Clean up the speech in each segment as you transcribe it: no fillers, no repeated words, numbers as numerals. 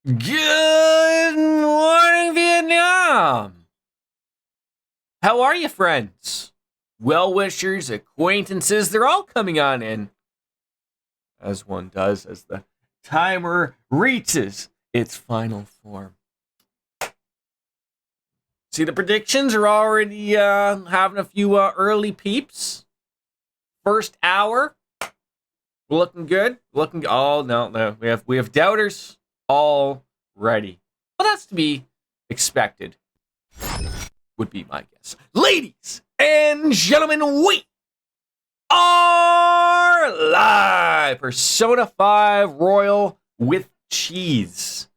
Good morning, Vietnam! How are you, friends? Well-wishers, acquaintances, they're all coming on in. As one does, as the timer reaches its final form. See, the predictions are already having a few early peeps. First hour, looking good. Oh, no. We have doubters already. Well, that's to be expected, would be my guess. Ladies and gentlemen, we are live. Persona 5 Royal with cheese.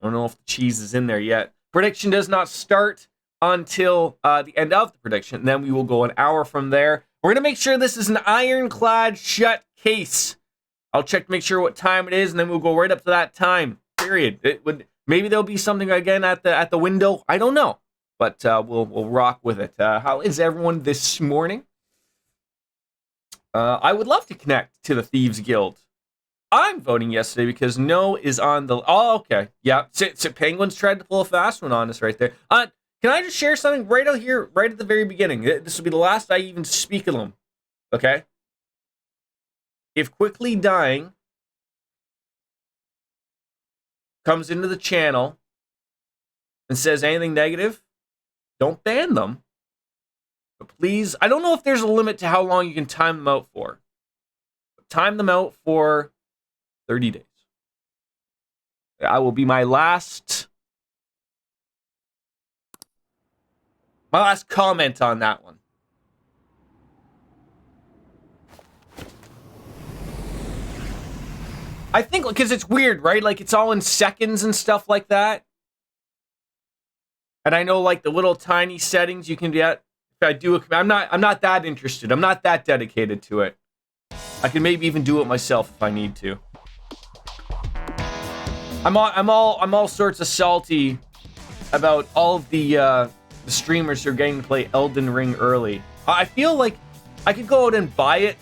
I don't know if the cheese is in there yet. Prediction does not start until the end of the prediction. And then we will go an hour from there. We're going to make sure this is an ironclad shut case. I'll check to make sure what time it is, and then we'll go right up to that time. Period. Maybe there'll be something again at the window. I don't know, but we'll rock with it. How is everyone this morning? I would love to connect to the Thieves Guild. I'm voting yesterday because no is on the. Oh, okay, yeah. So Penguins tried to pull a fast one on us right there. Can I just share something right out here, right at the very beginning? This will be the last I even speak of them. Okay. If Quickly Dying comes into the channel and says anything negative, don't ban them. But please, I don't know if there's a limit to how long you can time them out for. But time them out for 30 days. I will be my last comment on that one. I think because it's weird, right? Like it's all in seconds and stuff like that. And I know like the little tiny settings you can get. If I do I'm not that interested. I'm not that dedicated to it. I can maybe even do it myself if I need to. I'm all sorts of salty about all of the streamers who are getting to play Elden Ring early. I feel like I could go out and buy it,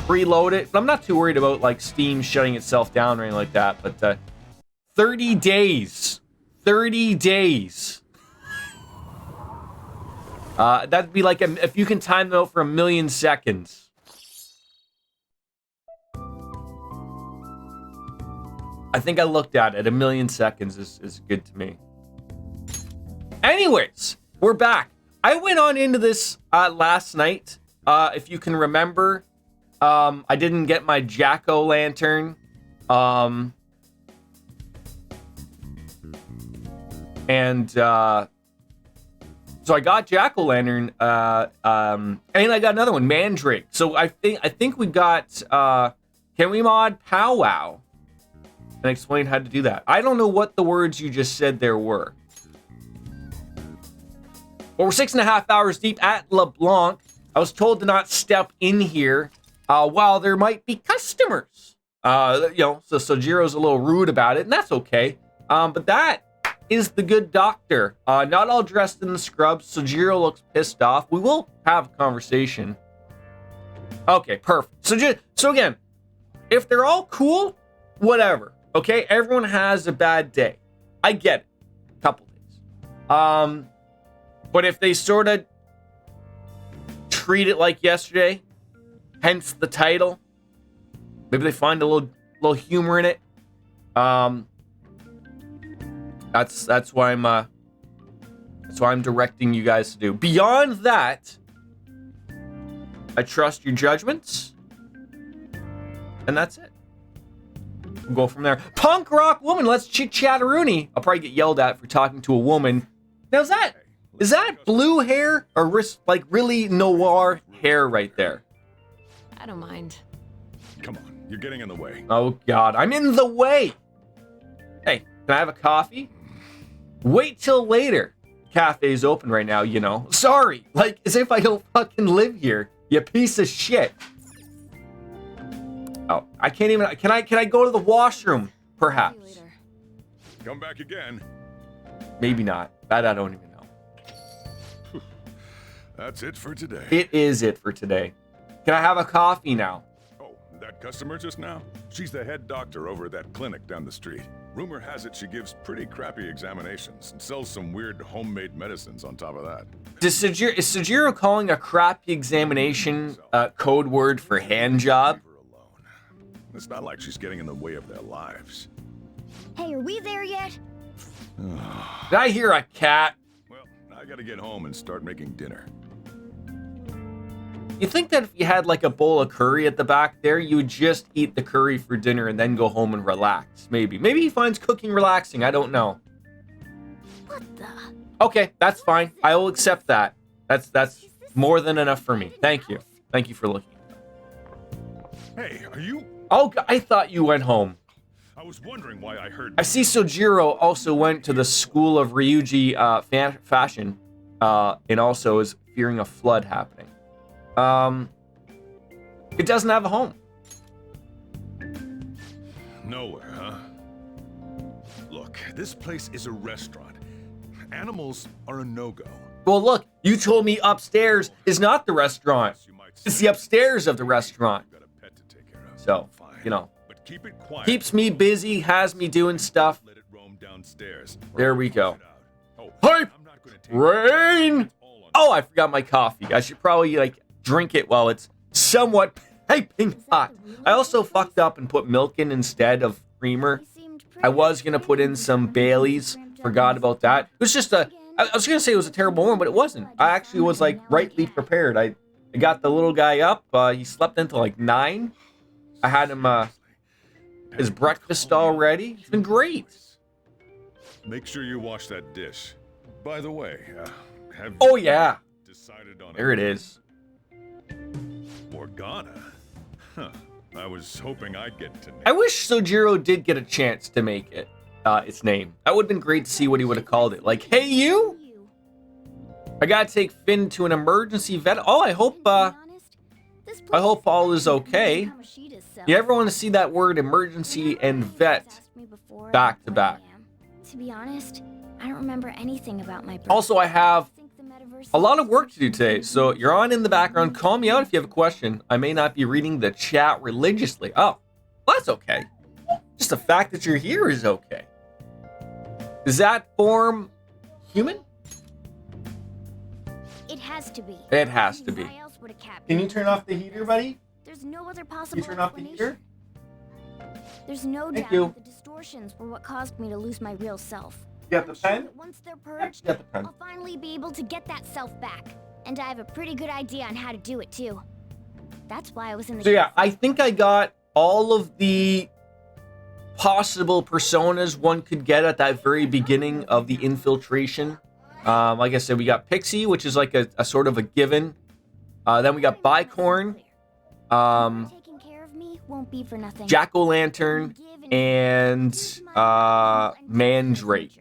preload it, but I'm not too worried about like Steam shutting itself down or anything like that. But 30 days. That'd be like if you can time them out for 1,000,000 seconds. I think I looked at it. 1,000,000 seconds is good to me. Anyways, we're back. I went on into this last night. If you can remember, I didn't get my jack-o'-lantern. So I got jack-o'-lantern, and I got another one, Mandrake. So I think we got, can we mod powwow? And explain how to do that. I don't know what the words you just said there were. Well, we're 6.5 hours deep at LeBlanc. I was told to not step in here while there might be customers. So Jiro's a little rude about it, and that's okay. But that is the good doctor. Not all dressed in the scrubs, so Jiro looks pissed off. We will have a conversation. Okay, perfect. So again, if they're all cool, whatever. Okay, everyone has a bad day. I get it. A couple days. But if they sort of treat it like yesterday, hence the title, maybe they find a little humor in it. That's why I'm directing you guys to do. Beyond that, I trust your judgments, and that's it. We'll go from there. Punk rock woman, let's chit-chat-a-rooney. I'll probably get yelled at for talking to a woman. Now, is that blue hair or like really noir hair right there? I don't mind. Come on, you're getting in the way. Oh, God, I'm in the way. Hey, can I have a coffee? Wait till later. Cafe's open right now, you know. Sorry, like as if I don't fucking live here, you piece of shit. Oh, I can't even. Can I go to the washroom? Perhaps. Come back again. Maybe not. That I don't even know. That's it for today. It is it for today. Can I have a coffee now? Oh, that customer just now? She's the head doctor over at that clinic down the street. Rumor has it she gives pretty crappy examinations and sells some weird homemade medicines on top of that. Is Sojiro calling a crappy examination code word for hand job? Leave her alone. It's not like she's getting in the way of their lives. Hey, are we there yet? Did I hear a cat? Well, I gotta get home and start making dinner. You think that if you had like a bowl of curry at the back there, you would just eat the curry for dinner and then go home and relax? Maybe he finds cooking relaxing. I don't know. What the? Okay, that's fine. I will accept that. That's more than enough for me. Thank you. Thank you for looking. Hey, are you? Oh, I thought you went home. I was wondering why I heard. I see Sojiro also went to the school of Ryuji fashion, and also is fearing a flood happening. It doesn't have a home. Nowhere, huh? Look, this place is a restaurant. Animals are a no-go. Well, look, you told me upstairs is not the restaurant. You might It's say the upstairs of the restaurant. you've got a pet to take care of. So, Fine. you know, But keep it quiet. keeps me busy, has me doing stuff. Let it roam downstairs. There we go. Oh, Hype! I'm not gonna take Rain! It's all on Oh, I forgot my coffee. I should probably, like, drink it while it's somewhat piping hot. I also fucked up and put milk in instead of creamer. I was going to put in some Baileys. Forgot about that. It was just I was going to say it was a terrible one, but it wasn't. I actually was, like, rightly prepared. I got the little guy up. He slept until, like, 9. I had him, his breakfast all ready. It's been great. Make sure you wash that dish. By the way, have Oh, you yeah. decided on There it is. Morgana? Huh. I was hoping I'd get to name I wish Sojiro did get a chance to make it its name. That would have been great to see what he would have called it. Like, hey, you! I gotta take Finn to an emergency vet. Oh, I hope all is okay. You ever want to see that word emergency and vet back to back? To be honest, I don't remember anything about my birth. Also, I have a lot of work to do today, so you're on in the background. Call me out if you have a question. I may not be reading the chat religiously. Oh, well, that's okay. Just the fact that you're here is okay. Does that form human? It has to be. It has to be. Why else would a cat Can be? you turn off the heater, buddy? There's no other Can possible you turn off the explanation. heater? There's no Thank doubt you. that the distortions were what caused me to lose my real self. You got the I'm sure pen? that once they're purged, Got the pen. I'll finally be able to get that self back. And I have a pretty good idea on how to do it too. That's why I was in the So yeah, I think I got all of the possible personas one could get at that very beginning of the infiltration. Like I said, we got Pixie, which is like a sort of a given. Then we got Bicorn, Taking care of me won't be for nothing. Jack-o'-lantern, and Mandrake.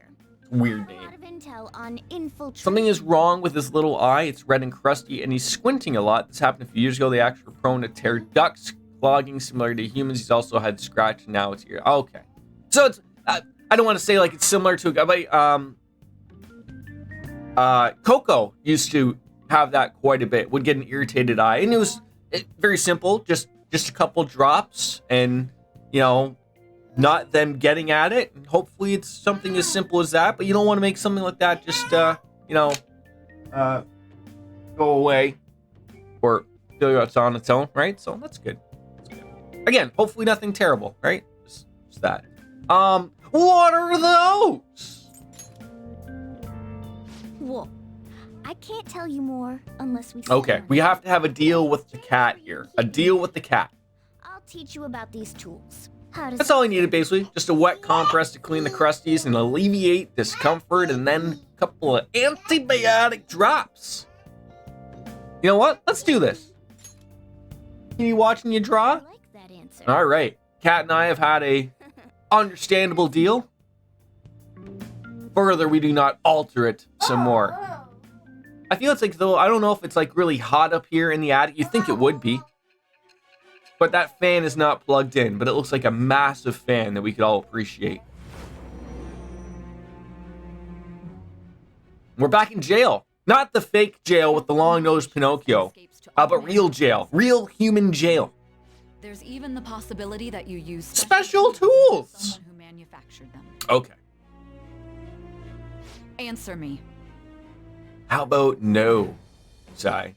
Weird name. Something is wrong with his little eye. It's red and crusty, and he's squinting a lot. This happened a few years ago. They actually were prone to tear ducts, clogging similar to humans. He's also had scratch, and now it's here. Okay. So it's, I don't want to say like it's similar to a guy, but Coco used to have that quite a bit, would get an irritated eye, and it was very simple, just a couple drops, and, you know, not them getting at it. And hopefully it's something as simple as that, but you don't want to make something like that just, you know, go away or feel it's on its own, right? So that's good. Again, hopefully nothing terrible, right? Just that. What are those? Whoa. I can't tell you more unless we sit Okay, down. we have to have a deal with the cat here. A deal with the cat. I'll teach you about these tools. How to That's all I needed, basically. Just a wet compress to clean the crusties and alleviate discomfort, and then a couple of antibiotic drops. You know what? Let's do this. Can you watching you draw? I like that answer. All right. Kat and I have had a understandable deal. Further, we do not alter it some more. I feel it's like, though, I don't know if it's like really hot up here in the attic. You think it would be. But that fan is not plugged in, but it looks like a massive fan that we could all appreciate. We're back in jail. Not the fake jail with the long-nosed Pinocchio, but real jail. Real human jail. There's even the possibility that you use Special tools tools! from someone who manufactured them. Okay. Answer me. How about no, Sai?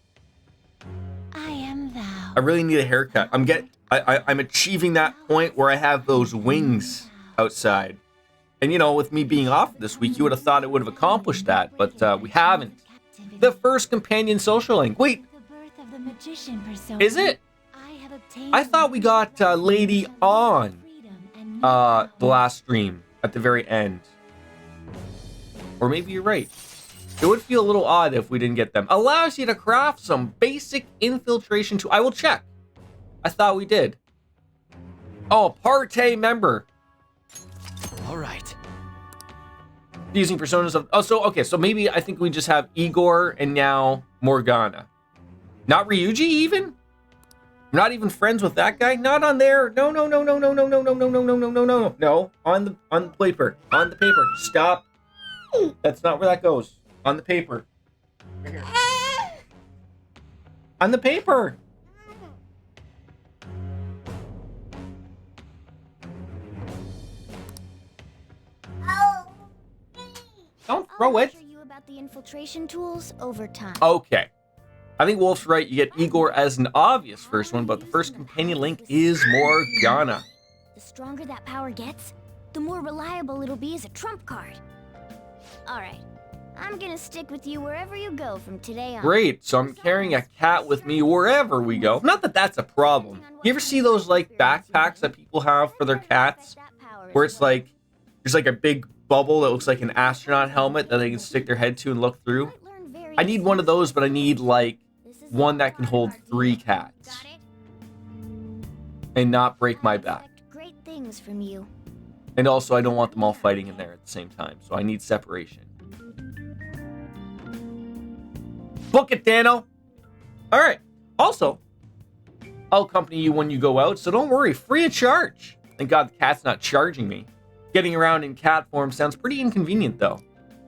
I am thou. I really need a haircut. I'm achieving that point where I have those wings outside. And you know, with me being off this week, you would have thought it would have accomplished that, but we haven't. The first companion social link. Wait, The birth of the magician persona. is it? I have obtained I thought we got Lady on freedom and the last stream at the very end. Or maybe you're right. It would feel a little odd if we didn't get them. Allows you to craft some basic infiltration tool. I will check. I thought we did. Oh, Partey member. All right. Using personas of... Oh, so, okay. So maybe I think we just have Igor and now Morgana. Not Ryuji even? We're not even friends with that guy? Not on there. No. No. On the paper. On the paper. Stop. That's not where that goes. On the paper. On the paper. Don't throw I'll it. lecture you about the infiltration tools over time. Okay. I think Wolf's right. You get Igor as an obvious first one, but the first companion link is Morgana. The stronger that power gets, the more reliable it'll be as a trump card. Alright, I'm gonna stick with you wherever you go from today on. Great. So I'm carrying a cat with me wherever we go. Not that that's a problem. You ever see those like backpacks that people have for their cats? Where it's like, there's like a big bubble that looks like an astronaut helmet that they can stick their head to and look through? I need one of those, but I need like one that can hold 3 cats and not break my back. Great things from you. And also, I don't want them all fighting in there at the same time, so I need separation. Book it, Dano. All right. Also, I'll accompany you when you go out, so don't worry. Free of charge. Thank God the cat's not charging me. Getting around in cat form sounds pretty inconvenient, though.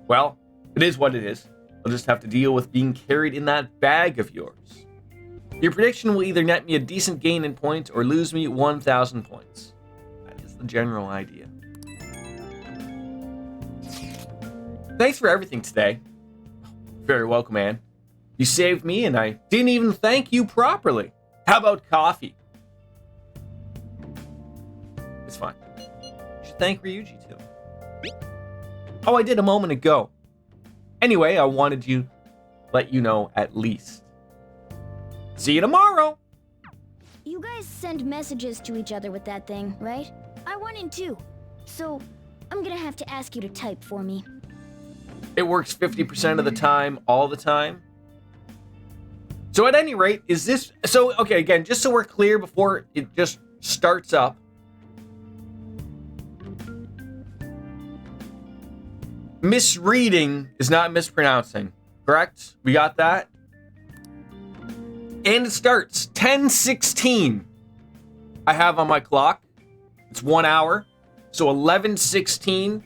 Well, it is what it is. I'll just have to deal with being carried in that bag of yours. Your prediction will either net me a decent gain in points or lose me 1,000 points. That is the general idea. Thanks for everything today. Very welcome, man. You saved me and I didn't even thank you properly. How about coffee? It's fine. You should thank Ryuji too. Oh, I did a moment ago. Anyway, I wanted to let you know at least. See you tomorrow. You guys send messages to each other with that thing, right? I want in too. So, I'm gonna have to ask you to type for me. It works 50% of the time, all the time. So at any rate, is this... So, okay, again, just so we're clear before it just starts up. Misreading is not mispronouncing, correct? We got that? And it starts 10:16. I have on my clock. It's 1 hour. So 11:16.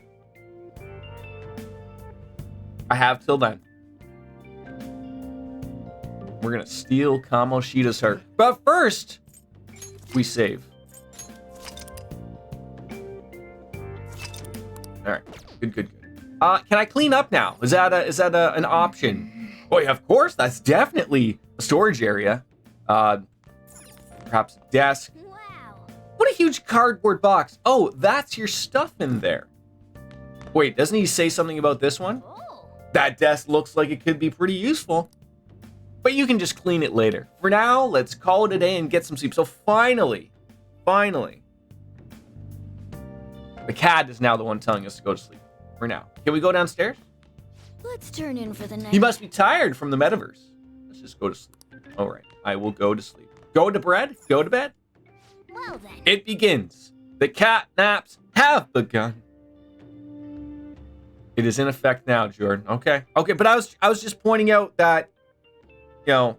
I have till then. We're gonna steal Kamoshida's heart. But first, we save. Alright, good. Can I clean up now? Is that an option? Oh yeah, of course, that's definitely a storage area. Perhaps a desk. Wow. What a huge cardboard box. Oh, that's your stuff in there. Wait, doesn't he say something about this one? Oh. That desk looks like it could be pretty useful. But you can just clean it later. For now, let's call it a day and get some sleep. So finally, the cat is now the one telling us to go to sleep. For now. Can we go downstairs? Let's turn in for the night. He must be tired from the metaverse. Let's just go to sleep. All right, I will go to sleep. Go to bed? Go to bed? Well then. It begins. The cat naps have begun. It is in effect now, Jordan. Okay, but I was just pointing out that, you know,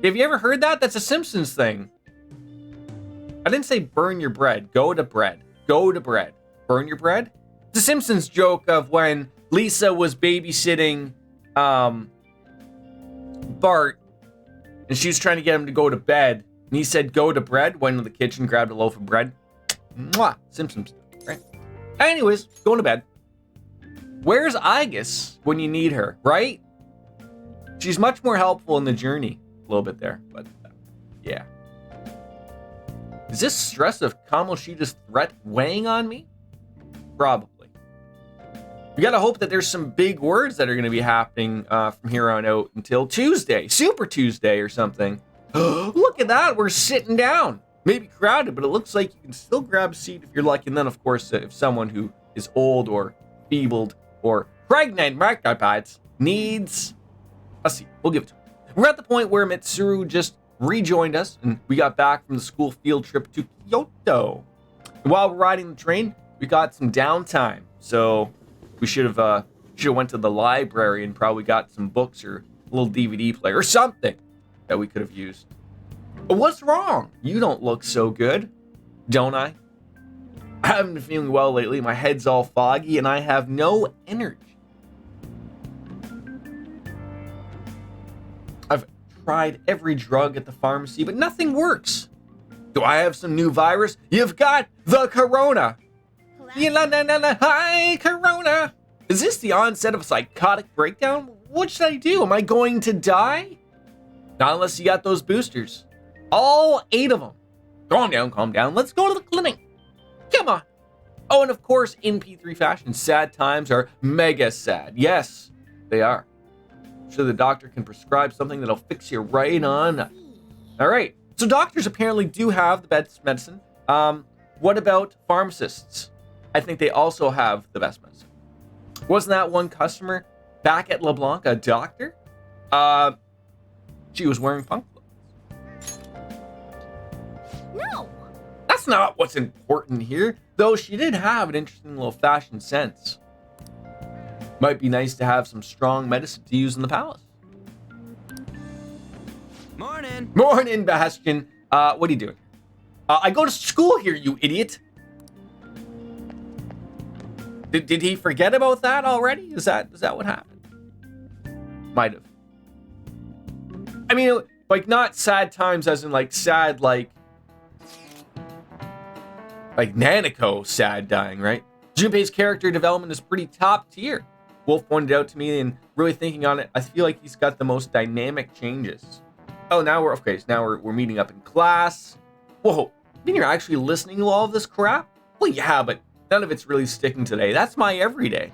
have you ever heard that? That's a Simpsons thing. I didn't say burn your bread. Go to bread. Go to bread. Burn your bread? It's a Simpsons joke of when Lisa was babysitting Bart, And she was trying to get him to go to bed. And he said, go to bread. Went into the kitchen, grabbed a loaf of bread. Mwah! Simpsons stuff, right? Anyways, going to bed. Where's Igus when you need her, right? She's much more helpful in the journey. A little bit there, but yeah. Is this stress of Kamoshida's threat weighing on me? Probably. We gotta hope that there's some big words that are gonna be happening from here on out until Tuesday, Super Tuesday or something. Look at that, we're sitting down. Maybe crowded, but it looks like you can still grab a seat if you're lucky. And then, of course, if someone who is old or feebled or pregnant, markipliers, needs a seat, we'll give it to him. We're at the point where Mitsuru just rejoined us, and we got back from the school field trip to Kyoto. And while we're riding the train, we got some downtime, so we should have went to the library and probably got some books or a little DVD player or something that we could have used. But what's wrong? You don't look so good, don't I? I haven't been feeling well lately. My head's all foggy, and I have no energy. I've tried every drug at the pharmacy, but nothing works. Do I have some new virus? You've got the corona. Hi, corona. Is this the onset of a psychotic breakdown? What should I do? Am I going to die? Not unless you got those boosters. All 8 of them. Calm down, calm down. Let's go to the clinic. Come on. Oh, and of course, in P3 fashion, sad times are mega sad. Yes, they are. So the doctor can prescribe something that'll fix you right on up. All right. So doctors apparently do have the best medicine. What about pharmacists? I think they also have the best medicine. Wasn't that one customer back at LeBlanc a doctor? She was wearing punk clothes. No! That's not what's important here, though she did have an interesting little fashion sense. Might be nice to have some strong medicine to use in the palace. Morning. Morning, Bastion. What are you doing? I go to school here, you idiot. Did he forget about that already? Is that what happened? Might have. I mean, like, not sad times as in, like, sad, like Nanako sad dying, right? Junpei's character development is pretty top tier. Wolf pointed out to me, and really thinking on it, I feel like he's got the most dynamic changes. Oh, now we're meeting up in class. Whoa, you mean you're actually listening to all of this crap? Well, yeah, but none of it's really sticking today. That's my everyday.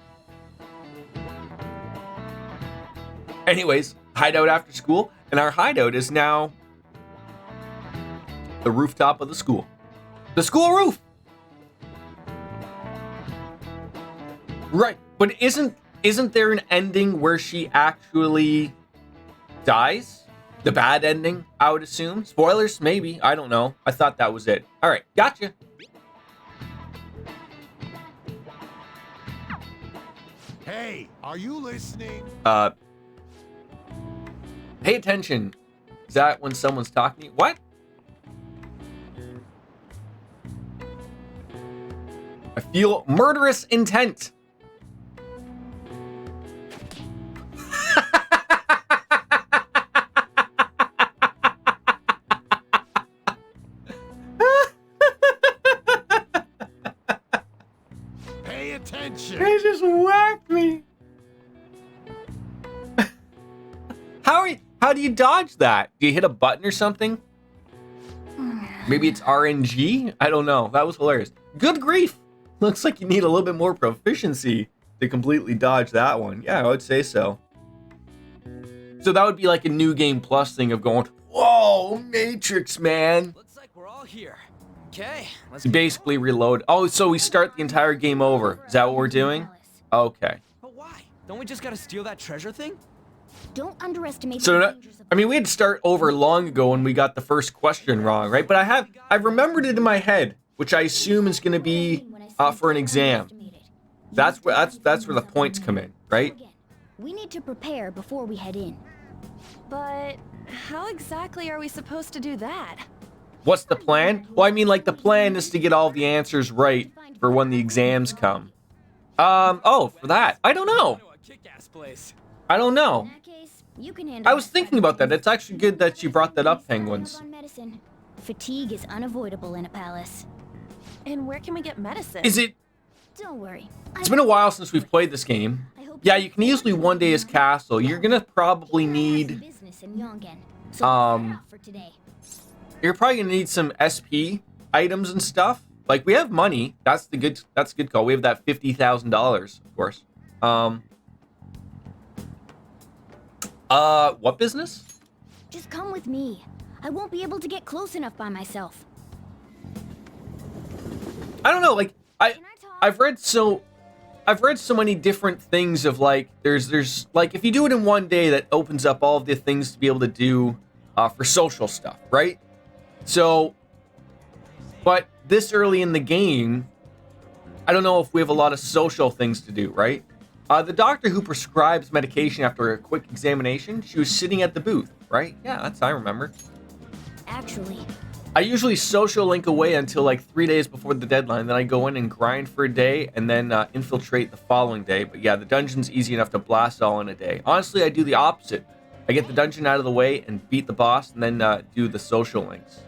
Anyways, hideout after school, and our hideout is now the rooftop of the school. The school roof! Right, but isn't there an ending where she actually dies? The bad ending, I would assume. Spoilers, maybe. I don't know. I thought that was it. All right, gotcha. Hey, are you listening? Pay attention. Is that when someone's talking to you? What? I feel murderous intent. Pay attention. They just whacked me. How do you dodge that? Do you hit a button or something? Maybe it's RNG? I don't know. That was hilarious. Good grief. Looks like you need a little bit more proficiency to completely dodge that one. Yeah, I would say so. So that would be like a new game plus thing of going, whoa, Matrix, man. Looks like we're all here. Okay, let's You basically reload. Oh, so we start the entire game over. Is that what we're doing? Okay. But why? Don't we just gotta steal that treasure thing? Don't underestimate So, the dangers of we had to start over long ago when we got the first question wrong, right? But I've remembered it in my head, which I assume is going to be for an exam. That's where the points come in, right? We need to prepare before we head in. But how exactly are we supposed to do that? What's the plan? Well, I mean, like, the plan is to get all the answers right for when the exams come. Oh, for that. I don't know. A kick-ass place. I don't know. In that case, You can handle I was thinking about that. It's actually good that you brought that up, penguins. On medicine. Fatigue is unavoidable in a palace. And where can we get medicine? Is it? Don't worry. It's been a while since we've played this game. Yeah, you can easily one day as Castle. You're gonna probably need, you're probably gonna need some SP items and stuff. Like we have money. That's a good call. We have that $50,000, of course. What business? Just come with me. I won't be able to get close enough by myself. I don't know. Like Can I talk? I've read so many different things of like there's like if you do it in one day, that opens up all of the things to be able to do for social stuff, right? So, but this early in the game, I don't know if we have a lot of social things to do, right? The doctor who prescribes medication after a quick examination, she was sitting at the booth, right? Yeah, that's I remember. Actually, I usually social link away until like 3 days before the deadline. Then I go in and grind for a day and then infiltrate the following day. But yeah, the dungeon's easy enough to blast all in a day. Honestly, I do the opposite. I get the dungeon out of the way and beat the boss and then do the social links.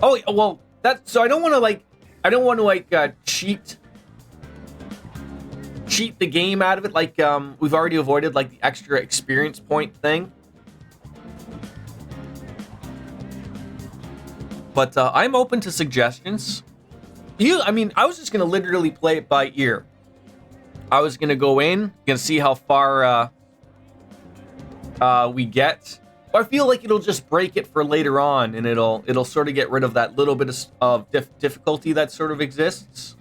Oh, well, so I don't want to cheat the game out of it. Like we've already avoided like the extra experience point thing. But I'm open to suggestions. I mean, I was just going to literally play it by ear. I was going to go in, going to see how far we get. I feel like it'll just break it for later on, and it'll sort of get rid of that little bit of difficulty that sort of exists.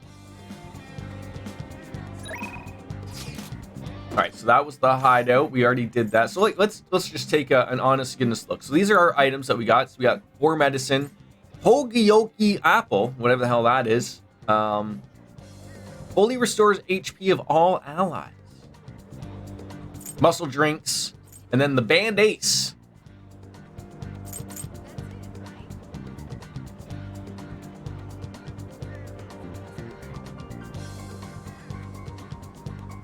All right, so that was the hideout. We already did that. So like, let's just take an honest goodness look. So these are our items that we got. So we got 4 medicine, Hogiyoki apple, whatever the hell that is. Fully restores HP of all allies. Muscle drinks, and then the band ace.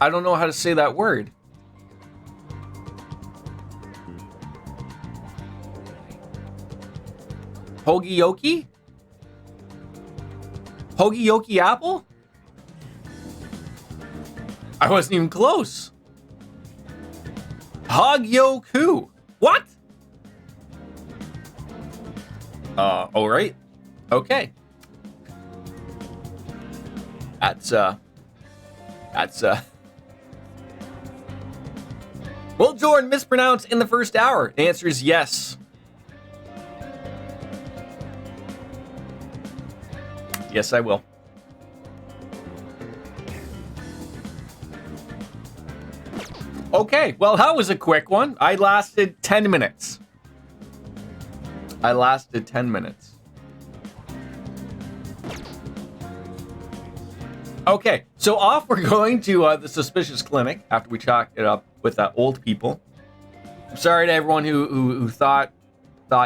I don't know how to say that word. Hogiyoki? Hogiyoki apple? I wasn't even close. Hogyoku. What? All right. Okay. That's Will Jordan mispronounce in the first hour? The answer is yes. Yes, I will. Okay, well, that was a quick one. I lasted 10 minutes. Okay, so off we're going to the suspicious clinic after we chalked it up with old people. I'm sorry to everyone who thought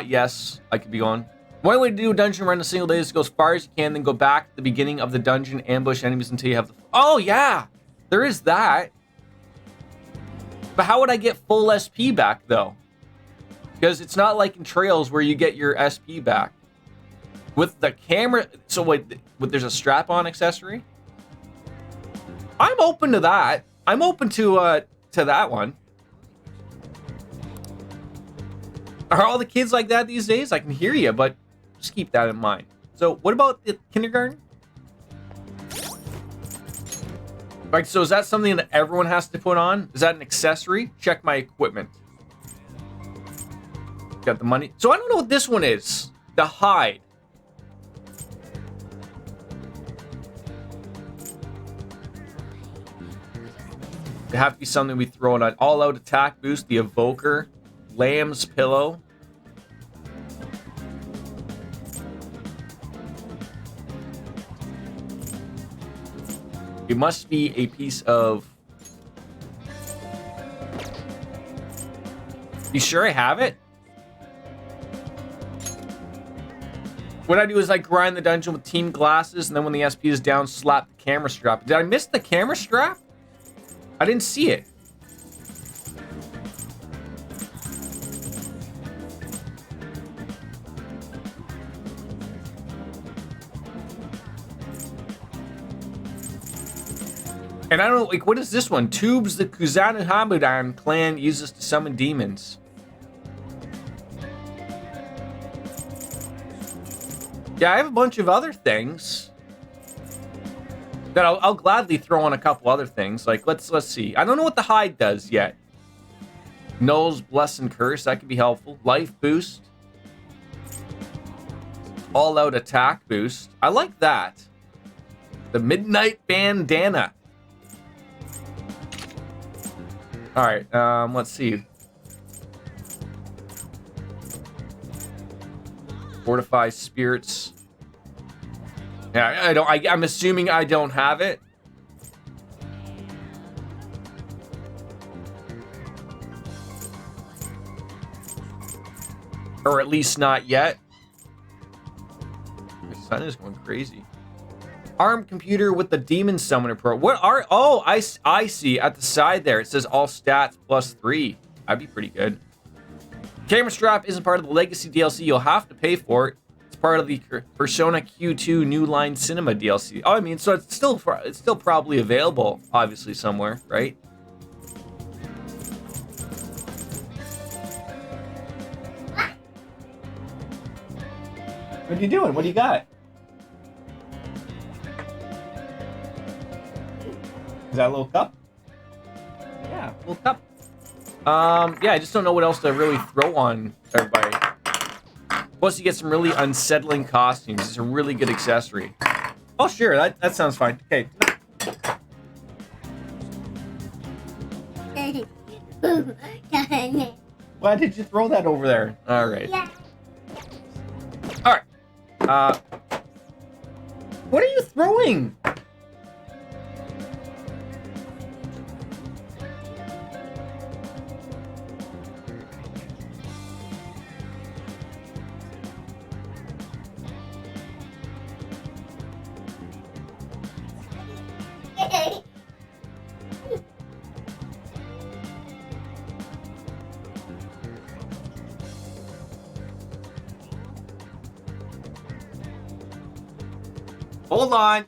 yes, I could be on. One way to do a dungeon run in a single day is to go as far as you can, then go back to the beginning of the dungeon, ambush enemies until you have the... Oh, yeah! There is that. But how would I get full SP back, though? Because it's not like in Trails where you get your SP back. With the camera... So, wait, there's a strap-on accessory? I'm open to that. I'm open to that one. Are all the kids like that these days? I can hear you, but just keep that in mind. So, what about the kindergarten? Right, so is that something that everyone has to put on? Is that an accessory? Check my equipment. Got the money. So I don't know what this one is. The hide. It have to be something we throw on all-out attack boost, the evoker, lamb's pillow. It must be a piece of... You sure I have it? What I do is I grind the dungeon with team glasses, and then when the SP is down, slap the camera strap. Did I miss the camera strap? I didn't see it. And I don't know, like, what is this one? Tubes the Kuzanu Hamudan clan uses to summon demons. Yeah, I have a bunch of other things that I'll gladly throw on a couple other things. Like, let's see. I don't know what the hide does yet. Null's Bless and Curse, that could be helpful. Life boost. All-out attack boost. I like that. The Midnight Bandana. All right, let's see. Fortify spirits. Yeah, I'm assuming I don't have it. Or at least not yet. My son is going crazy. ARM computer with the Demon Summoner Pro. What are... Oh, I see. At the side there, it says all stats +3. That'd be pretty good. Camera strap isn't part of the Legacy DLC. You'll have to pay for it. It's part of the Persona Q2 New Line Cinema DLC. Oh, I mean, so it's still probably available, obviously, somewhere, right? What are you doing? What do you got? Is that a little cup? Yeah, a little cup. Yeah, I just don't know what else to really throw on everybody. Plus, you get some really unsettling costumes. It's a really good accessory. Oh, sure, that sounds fine. Okay. Why did you throw that over there? All right. All right. What are you throwing? Hold on.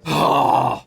Oh.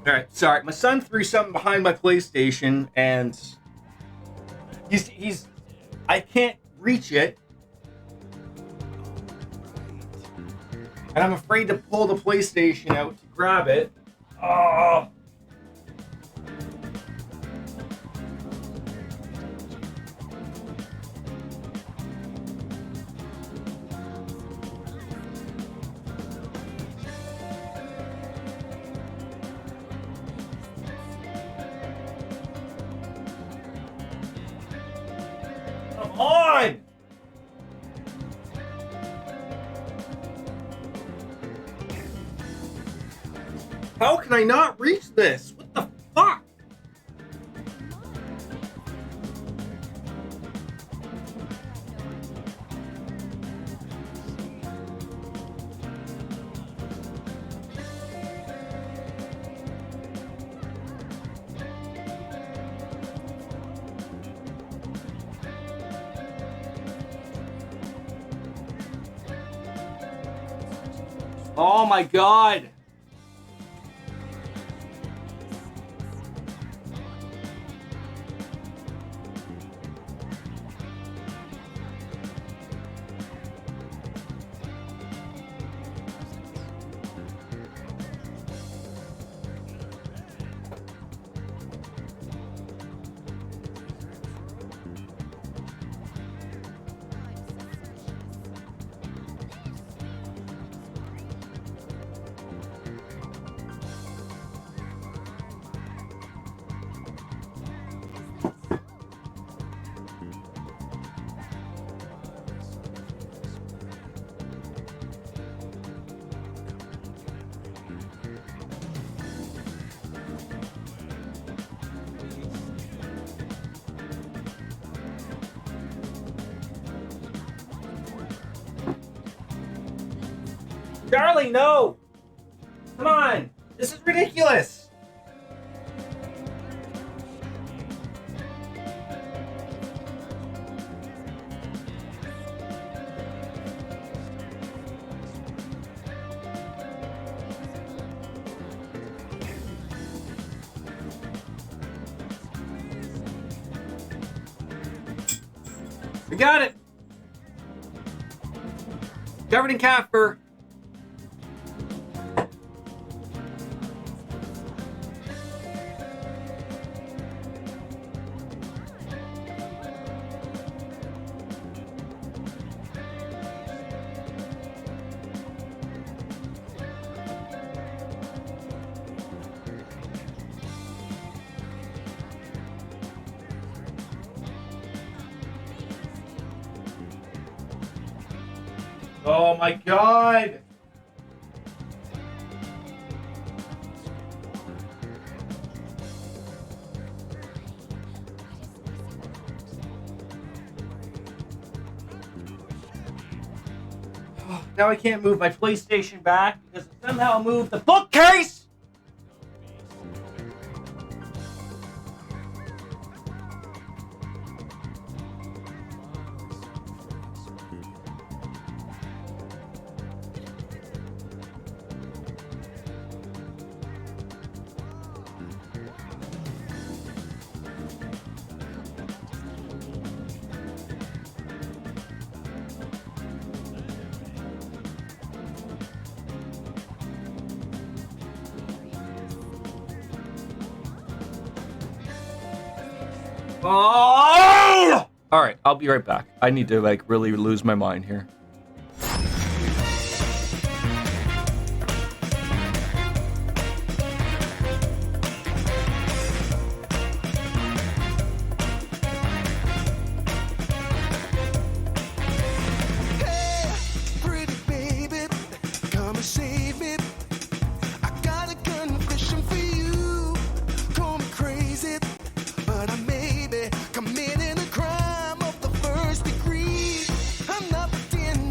All right, sorry. My son threw something behind my PlayStation, and he's I can't reach it, and I'm afraid to pull the PlayStation out to grab it. Oh. How can I not reach this? What the fuck? Oh my god. Charlie, no! Come on! This is ridiculous! We got it! Covered in cat fur. Oh my god! Now I can't move my PlayStation back because it somehow moved the bookcase! Oh! All right, I'll be right back. I need to like really lose my mind here. Pretty baby, come and save me. I got a confession for you. Call me crazy, but I may be committing a crime of the first degree. I'm not pretending.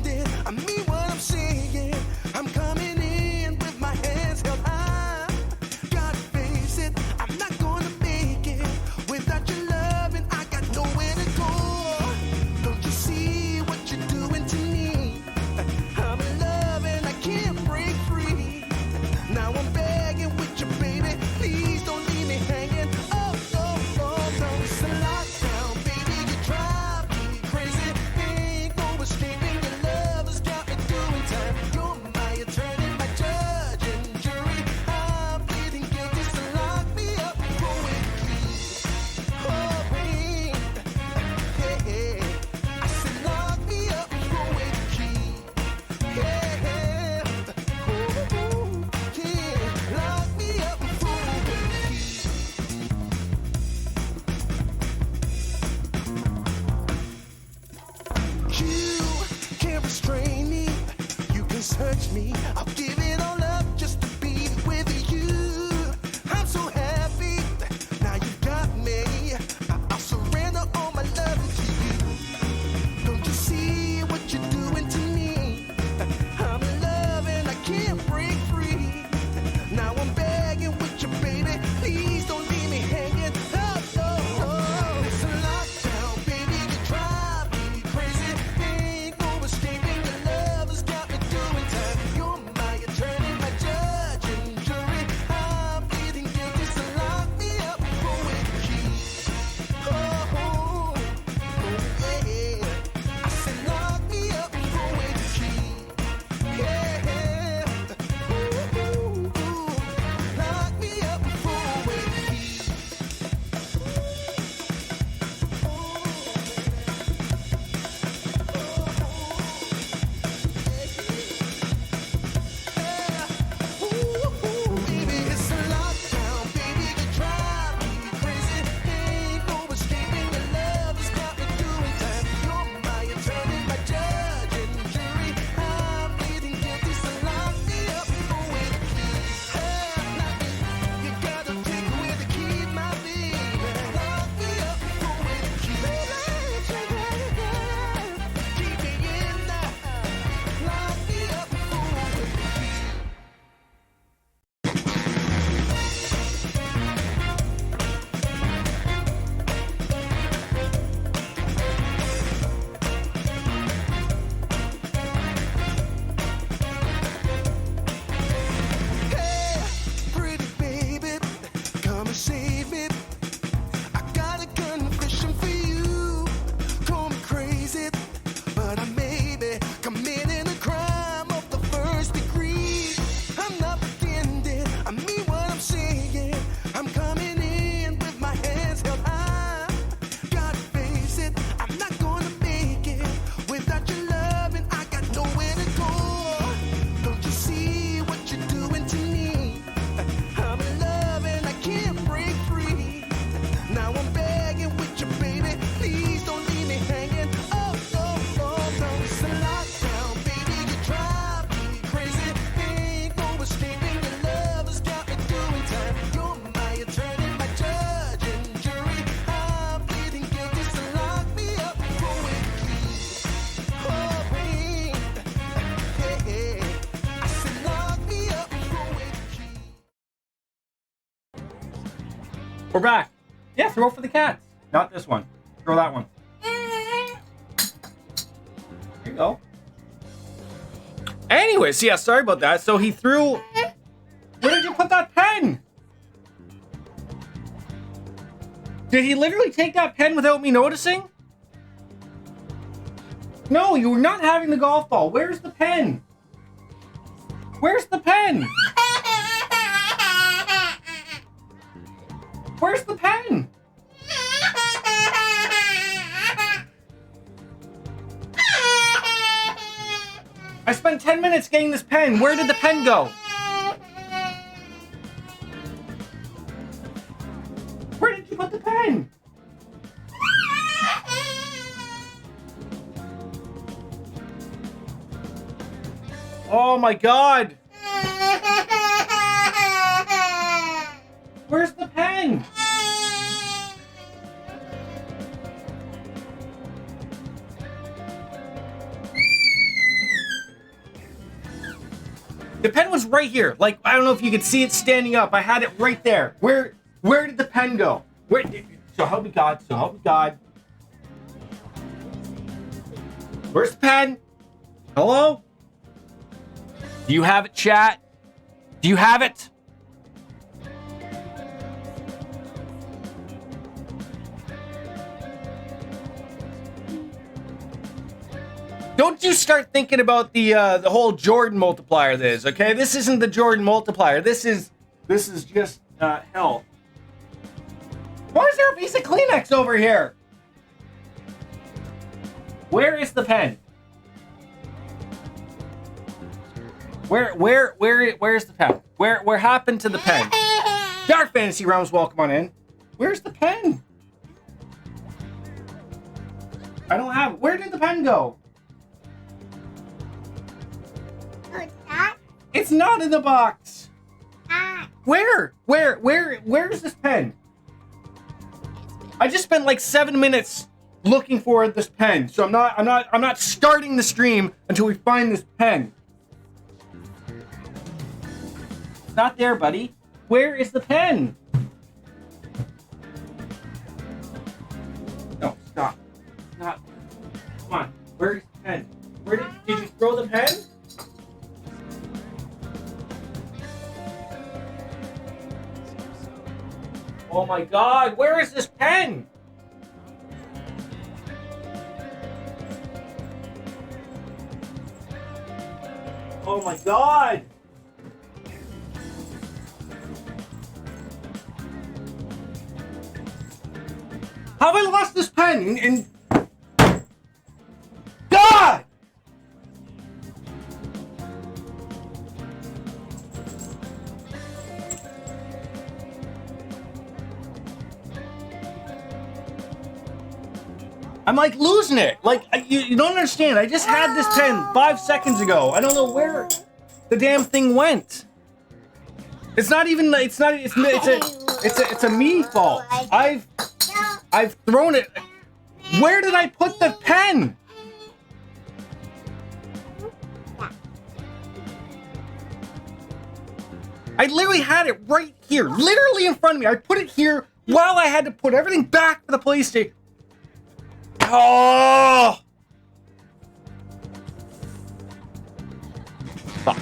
We're back. Yeah, throw for the cats. Not this one. Throw that one. There you go. Anyways, yeah, sorry about that. So he threw... Where did you put that pen? Did he literally take that pen without me noticing? No, you were not having the golf ball. Where's the pen? Where's the pen? Where's the pen? I spent 10 minutes getting this pen. Where did the pen go? Where did you put the pen? Oh my god! Where's the pen? The pen was right here. Like, I don't know if you could see it standing up. I had it right there. Where did the pen go? Where? So help me God. So help me God. Where's the pen? Hello? Do you have it, chat? Do you have it? Don't you start thinking about the whole Jordan multiplier this, okay? This isn't the Jordan multiplier. This is just hell. Why is there a piece of Kleenex over here? Where is the pen? Where's the pen? Where happened to the pen? Dark Fantasy Realms, welcome on in. Where's the pen? I don't have. Where did the pen go? It's not in the box. Where is this pen? I just spent like 7 minutes looking for this pen, so I'm not starting the stream until we find this pen. It's not there, buddy. Where is the pen? No, stop. Not. Come on. Where is the pen? Where did you throw the pen? Oh my god, where is this pen? Oh my god! How have I lost this pen? And God! I'm like losing it. Like you don't understand. I just had this pen 5 seconds ago. I don't know where the damn thing went. It's not even. It's a me fault. I've thrown it. Where did I put the pen? I literally had it right here, literally in front of me. I put it here while I had to put everything back to the police station. Oh! Fuck.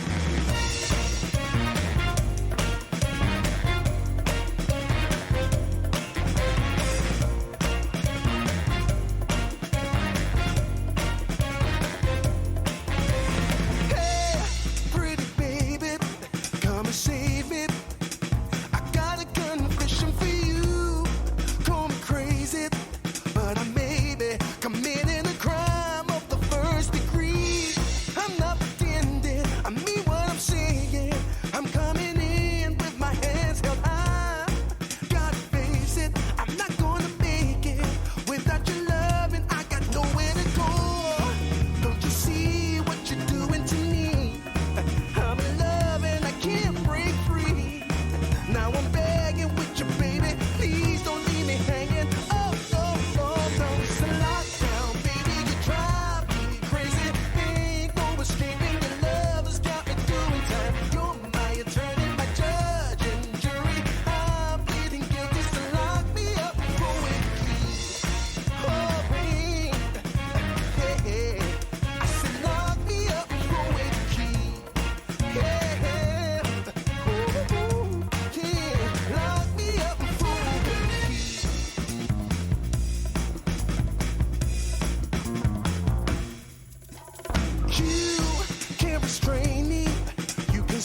Hey, pretty baby, come and save me. I got a confession for you. Call me crazy, but I may be committing a crime of the first degree. I'm not pretending, I mean what I'm saying. I'm coming in with my hands held high. Gotta face it, I'm not gonna make it without your loving. I got nowhere to go. Don't you see what you're doing to me? I'm in love and I can't break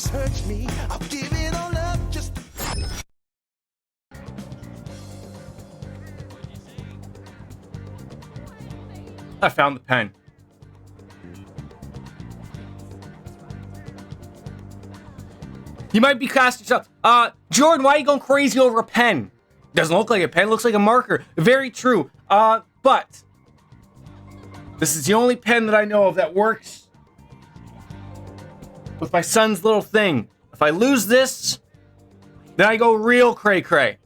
search me. I'll give it all up just I found the pen. You might be casting yourself. Jordan, why are you going crazy over a pen? Doesn't look like a pen, looks like a marker. Very true. But this is the only pen that I know of that works with my son's little thing. If I lose this, then I go real cray-cray.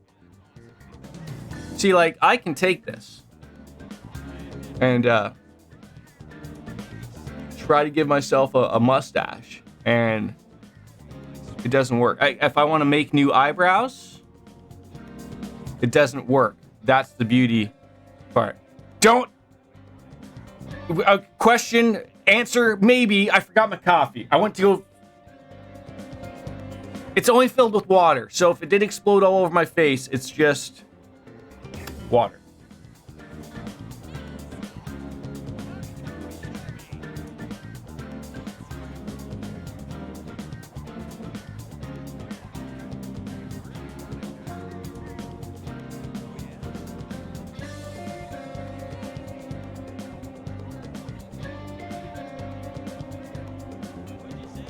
See, like, I can take this and try to give myself a mustache, and it doesn't work. If I want to make new eyebrows, it doesn't work. That's the beauty part. Don't. Question, answer, maybe. I forgot my coffee. I went to go. It's only filled with water, so if it did explode all over my face, it's just water.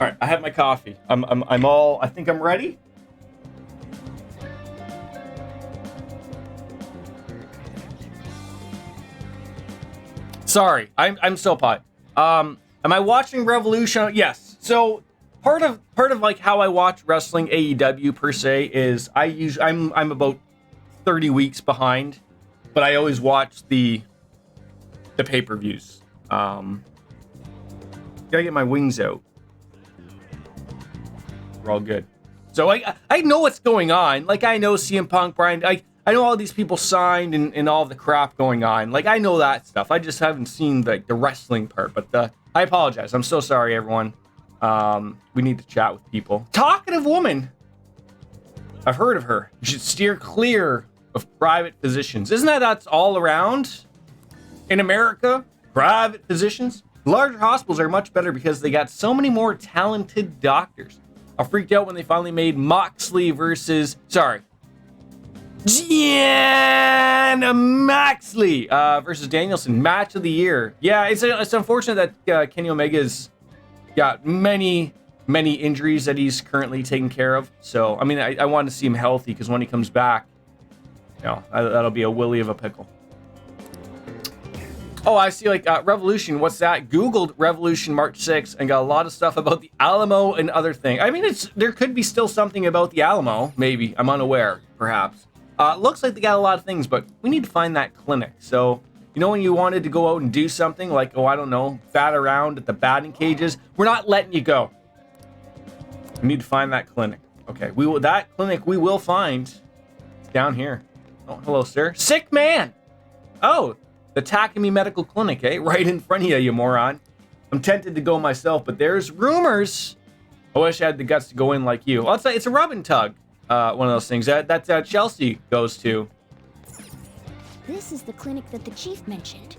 All right, I have my coffee. I'm all. I think I'm ready. Sorry, I'm Senpai. Am I watching Revolution? Yes. So part of like how I watch wrestling AEW per se is I'm about 30 weeks behind, but I always watch the pay-per-views. Gotta get my wings out. We're all good. So I know what's going on. Like, I know CM Punk, Brian. I know all these people signed and all the crap going on. Like, I know that stuff. I just haven't seen the wrestling part. But I apologize. I'm so sorry, everyone. We need to chat with people. Talkative woman. I've heard of her. You should steer clear of private physicians. Isn't that's all around in America? Private physicians. Larger hospitals are much better because they got so many more talented doctors. I freaked out when they finally made Moxley versus... Sorry. Jan Moxley versus Danielson. Match of the year. Yeah, it's unfortunate that Kenny Omega's got many injuries that he's currently taking care of. So, I mean, I want to see him healthy because when he comes back, you know, that'll be a willy of a pickle. Oh, I see, like, Revolution, what's that? Googled Revolution March 6th and got a lot of stuff about the Alamo and other things. I mean, there could be still something about the Alamo, maybe. I'm unaware, perhaps. Looks like they got a lot of things, but we need to find that clinic. So, you know when you wanted to go out and do something, like, oh, I don't know, bat around at the batting cages? We're not letting you go. We need to find that clinic. Okay, that clinic we will find. It's down here. Oh, hello, sir. Sick man! Oh, the Takumi Medical Clinic, eh? Right in front of you, you moron. I'm tempted to go myself, but there's rumors. I wish I had the guts to go in like you. Well, it's a rub and tug. One of those things that Chelsea goes to. This is the clinic that the chief mentioned.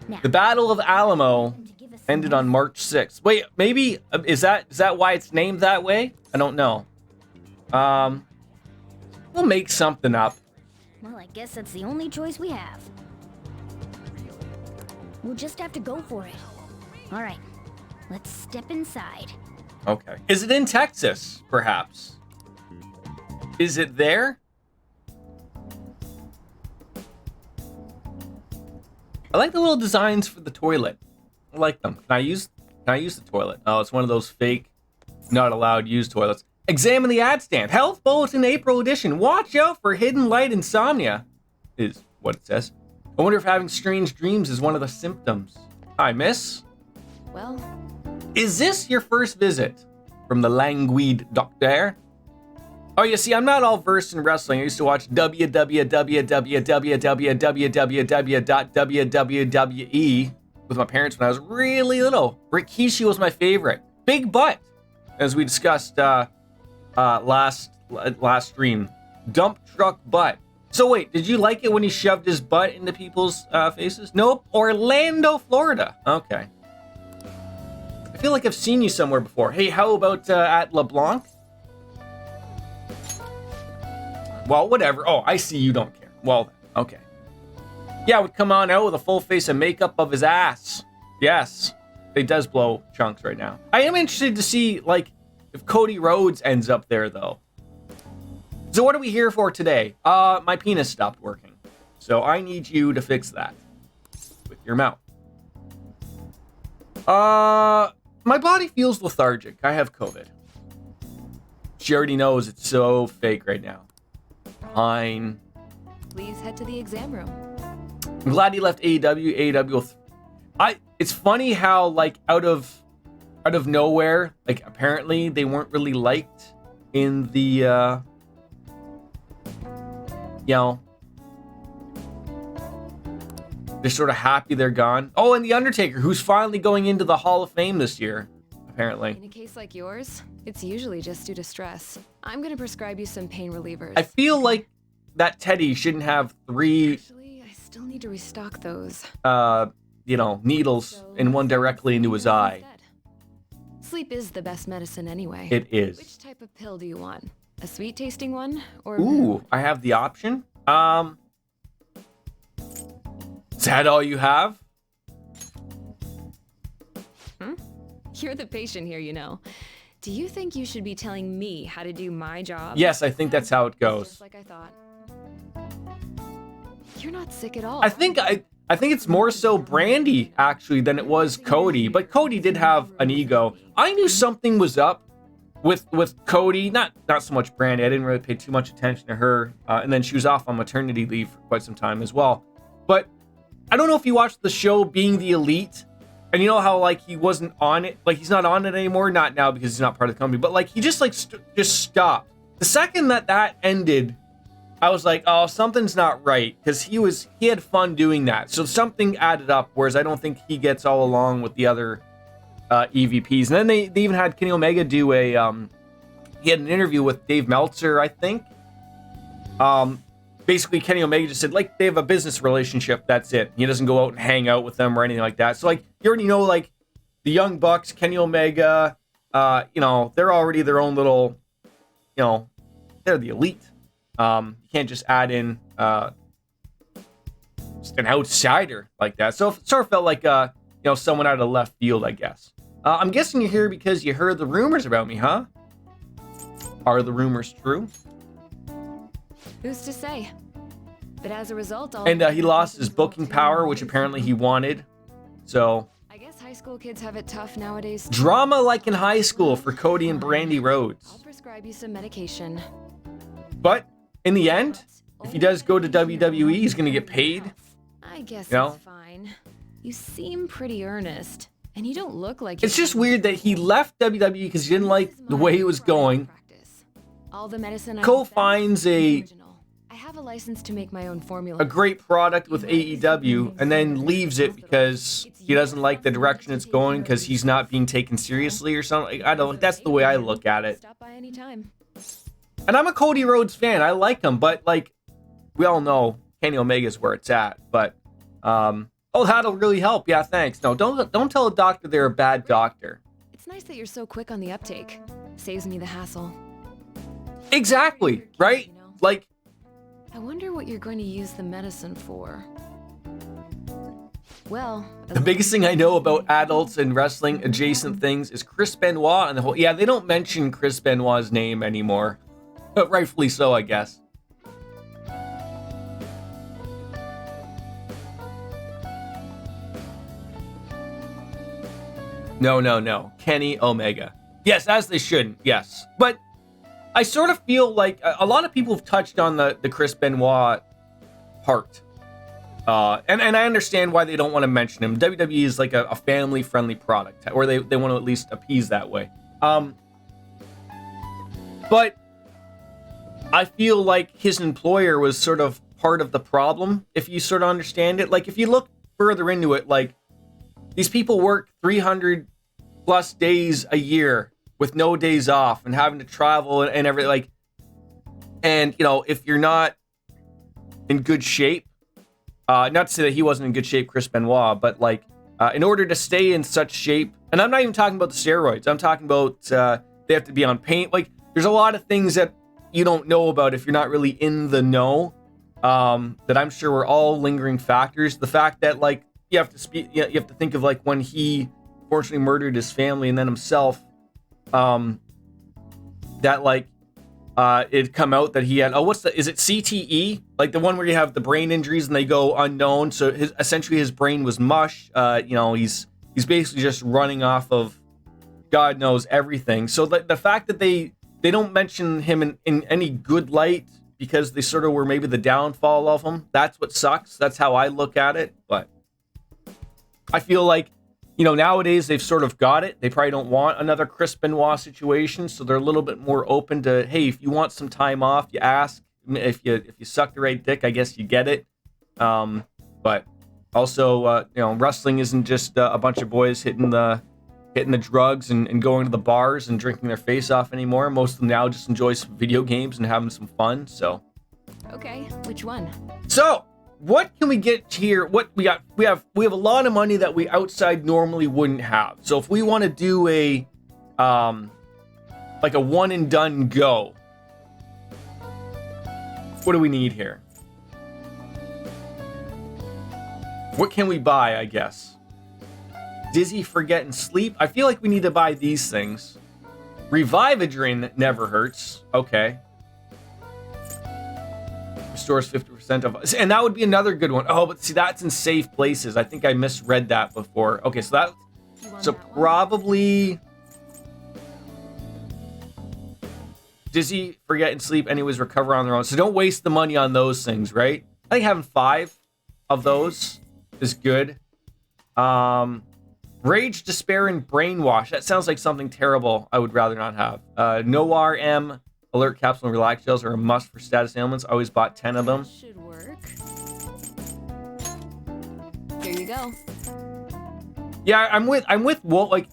Now, The Battle of Alamo ended on March 6th. Wait, maybe is that why it's named that way? I don't know. We'll make something up. Well, I guess that's the only choice we have. We'll just have to go for it. All right, let's step inside. Okay. Is it in Texas, perhaps? Is it there? I like the little designs for the toilet. I like them. Can I use the toilet? Oh, it's one of those fake, not allowed use toilets. Examine the ad stand. Health Bulletin April edition. Watch out for hidden light insomnia, is what it says. I wonder if having strange dreams is one of the symptoms. Hi, miss. Well, Is this your first visit from the languid doctor? Oh, you see, I'm not all versed in wrestling. I used to watch www.WWE with my parents when I was really little. Rikishi was my favorite. Big butt, as we discussed last stream. Dump truck butt. So wait, did you like it when he shoved his butt into people's faces? Nope. Orlando, Florida. Okay. I feel like I've seen you somewhere before. Hey, how about at LeBlanc? Well, whatever. Oh, I see you don't care. Well, okay. Yeah, would come on out with a full face of makeup of his ass. Yes, it does blow chunks right now. I am interested to see, like, if Cody Rhodes ends up there, though. So what are we here for today? My penis stopped working. So I need you to fix that with your mouth. My body feels lethargic. I have COVID. She already knows it's so fake right now. Fine. Please head to the exam room. I'm glad he left AEW. It's funny how, like, out of nowhere, like, apparently they weren't really liked in the they're sort of happy they're gone. Oh, and The Undertaker, who's finally going into the Hall of Fame this year, apparently. In a case like yours, it's usually just due to stress. I'm gonna prescribe you some pain relievers. I feel like that Teddy shouldn't have 3 Actually, I still need to restock those. needles and one directly into his eye. Instead. Sleep is the best medicine anyway. It is. Which type of pill do you want? A sweet tasting one or Ooh, I have the option. Is that all you have? You're the patient here, you know. Do you think you should be telling me how to do my job? Yes, I think that's how it goes. Just like I thought. You're not sick at all. I think it's more so Brandy actually than it was Cody, but Cody did have an ego. I knew something was up with Cody, not so much Brandy. I didn't really pay too much attention to her, and then she was off on maternity leave for quite some time as well. But I don't know if you watched the show Being the Elite, and you know how, like, he wasn't on it, like, he's not on it anymore, not now because he's not part of the company, but, like, he just, like, just stopped. The second that ended, I was like, oh, something's not right, because he had fun doing that, so something added up, whereas I don't think he gets all along with the other EVPs. And then they even had Kenny Omega do he had an interview with Dave Meltzer, I think. Basically, Kenny Omega just said, like, they have a business relationship, that's it. He doesn't go out and hang out with them or anything like that. So, like, you already know, like, the Young Bucks, Kenny Omega, they're already their own little, they're the Elite. You can't just add in just an outsider like that. So it sort of felt like, someone out of left field, I guess. I'm guessing you're here because you heard the rumors about me, huh? Are the rumors true? Who's to say? But as a result, And he lost his booking power, which apparently he wanted. So I guess high school kids have it tough nowadays. drama like in high school for Cody and Brandy I'll Rhodes. prescribe you some medication. But in the end, if he does go to WWE, he's going to get paid. I guess You know? it's fine. You seem pretty earnest, and you don't look like It's just weird that he left WWE because he didn't like the way it was going. All the medicine Cole dispense finds is a original. I have a license to make my own formula. a great product with AEW and then leaves it because he doesn't like the direction it's going because he's not being taken seriously or something. I don't. That's the way I look at it. Stop by anytime. And I'm a Cody Rhodes fan. I like him, but, like, we all know Kenny Omega's where it's at. But that'll really help. Yeah, thanks. No, don't tell a doctor they're a bad doctor. It's nice that you're so quick on the uptake. Saves me the hassle. Exactly, right? Like, I wonder what you're going to use the medicine for. Well, the biggest thing I know about adults and wrestling adjacent things is Chris Benoit and the whole. Yeah, they don't mention Chris Benoit's name anymore. But rightfully so, I guess. No. Kenny Omega. Yes, as they shouldn't. Yes. But I sort of feel like a lot of people have touched on the Chris Benoit part. And I understand why they don't want to mention him. WWE is like a family-friendly product, or they want to at least appease that way. But I feel like his employer was sort of part of the problem, if you sort of understand it. Like, if you look further into it, like, these people work 300 plus days a year with no days off and having to travel and everything, like, and, if you're not in good shape, not to say that he wasn't in good shape, Chris Benoit, but, like, in order to stay in such shape And I'm not even talking about the steroids. I'm talking about they have to be on paint. Like, there's a lot of things that you don't know about if you're not really in the know, that I'm sure were all lingering factors. The fact that, like, you have to think of, like, when he fortunately murdered his family and then himself, that, like, it'd come out that he had, is it CTE? Like the one where you have the brain injuries and they go unknown. So essentially his brain was mush. He's basically just running off of God knows everything. So the fact that they don't mention him in any good light because they sort of were maybe the downfall of him, that's what sucks. That's how I look at it. But I feel like, nowadays they've sort of got it. They probably don't want another Chris Benoit situation, so they're a little bit more open to, hey, if you want some time off, you ask. If you suck the right dick, I guess you get it. But also, wrestling isn't just a bunch of boys hitting the drugs and going to the bars and drinking their face off anymore. Most of them now just enjoy some video games and having some fun. So, Okay, which one? so what can we get here? What we got? We have a lot of money that we outside normally wouldn't have. So if we want to do a like a one and done go, what do we need here? What can we buy, I guess? Dizzy, forget, and sleep. I feel like we need to buy these things. Revivadrin never hurts. Okay. Restores 50% of... And that would be another good one. Oh, but see, that's in safe places. I think I misread that before. Okay, so that... So probably... Dizzy, forget, and sleep. Anyways, recover on their own. So don't waste the money on those things, right? I think having 5 of those is good. Rage, despair, and brainwash. That sounds like something terrible I would rather not have. Noir M, alert capsule, and relax gels are a must for status ailments. I always bought 10 of them. That should work. Here you go. Yeah, I'm with Walt. Like,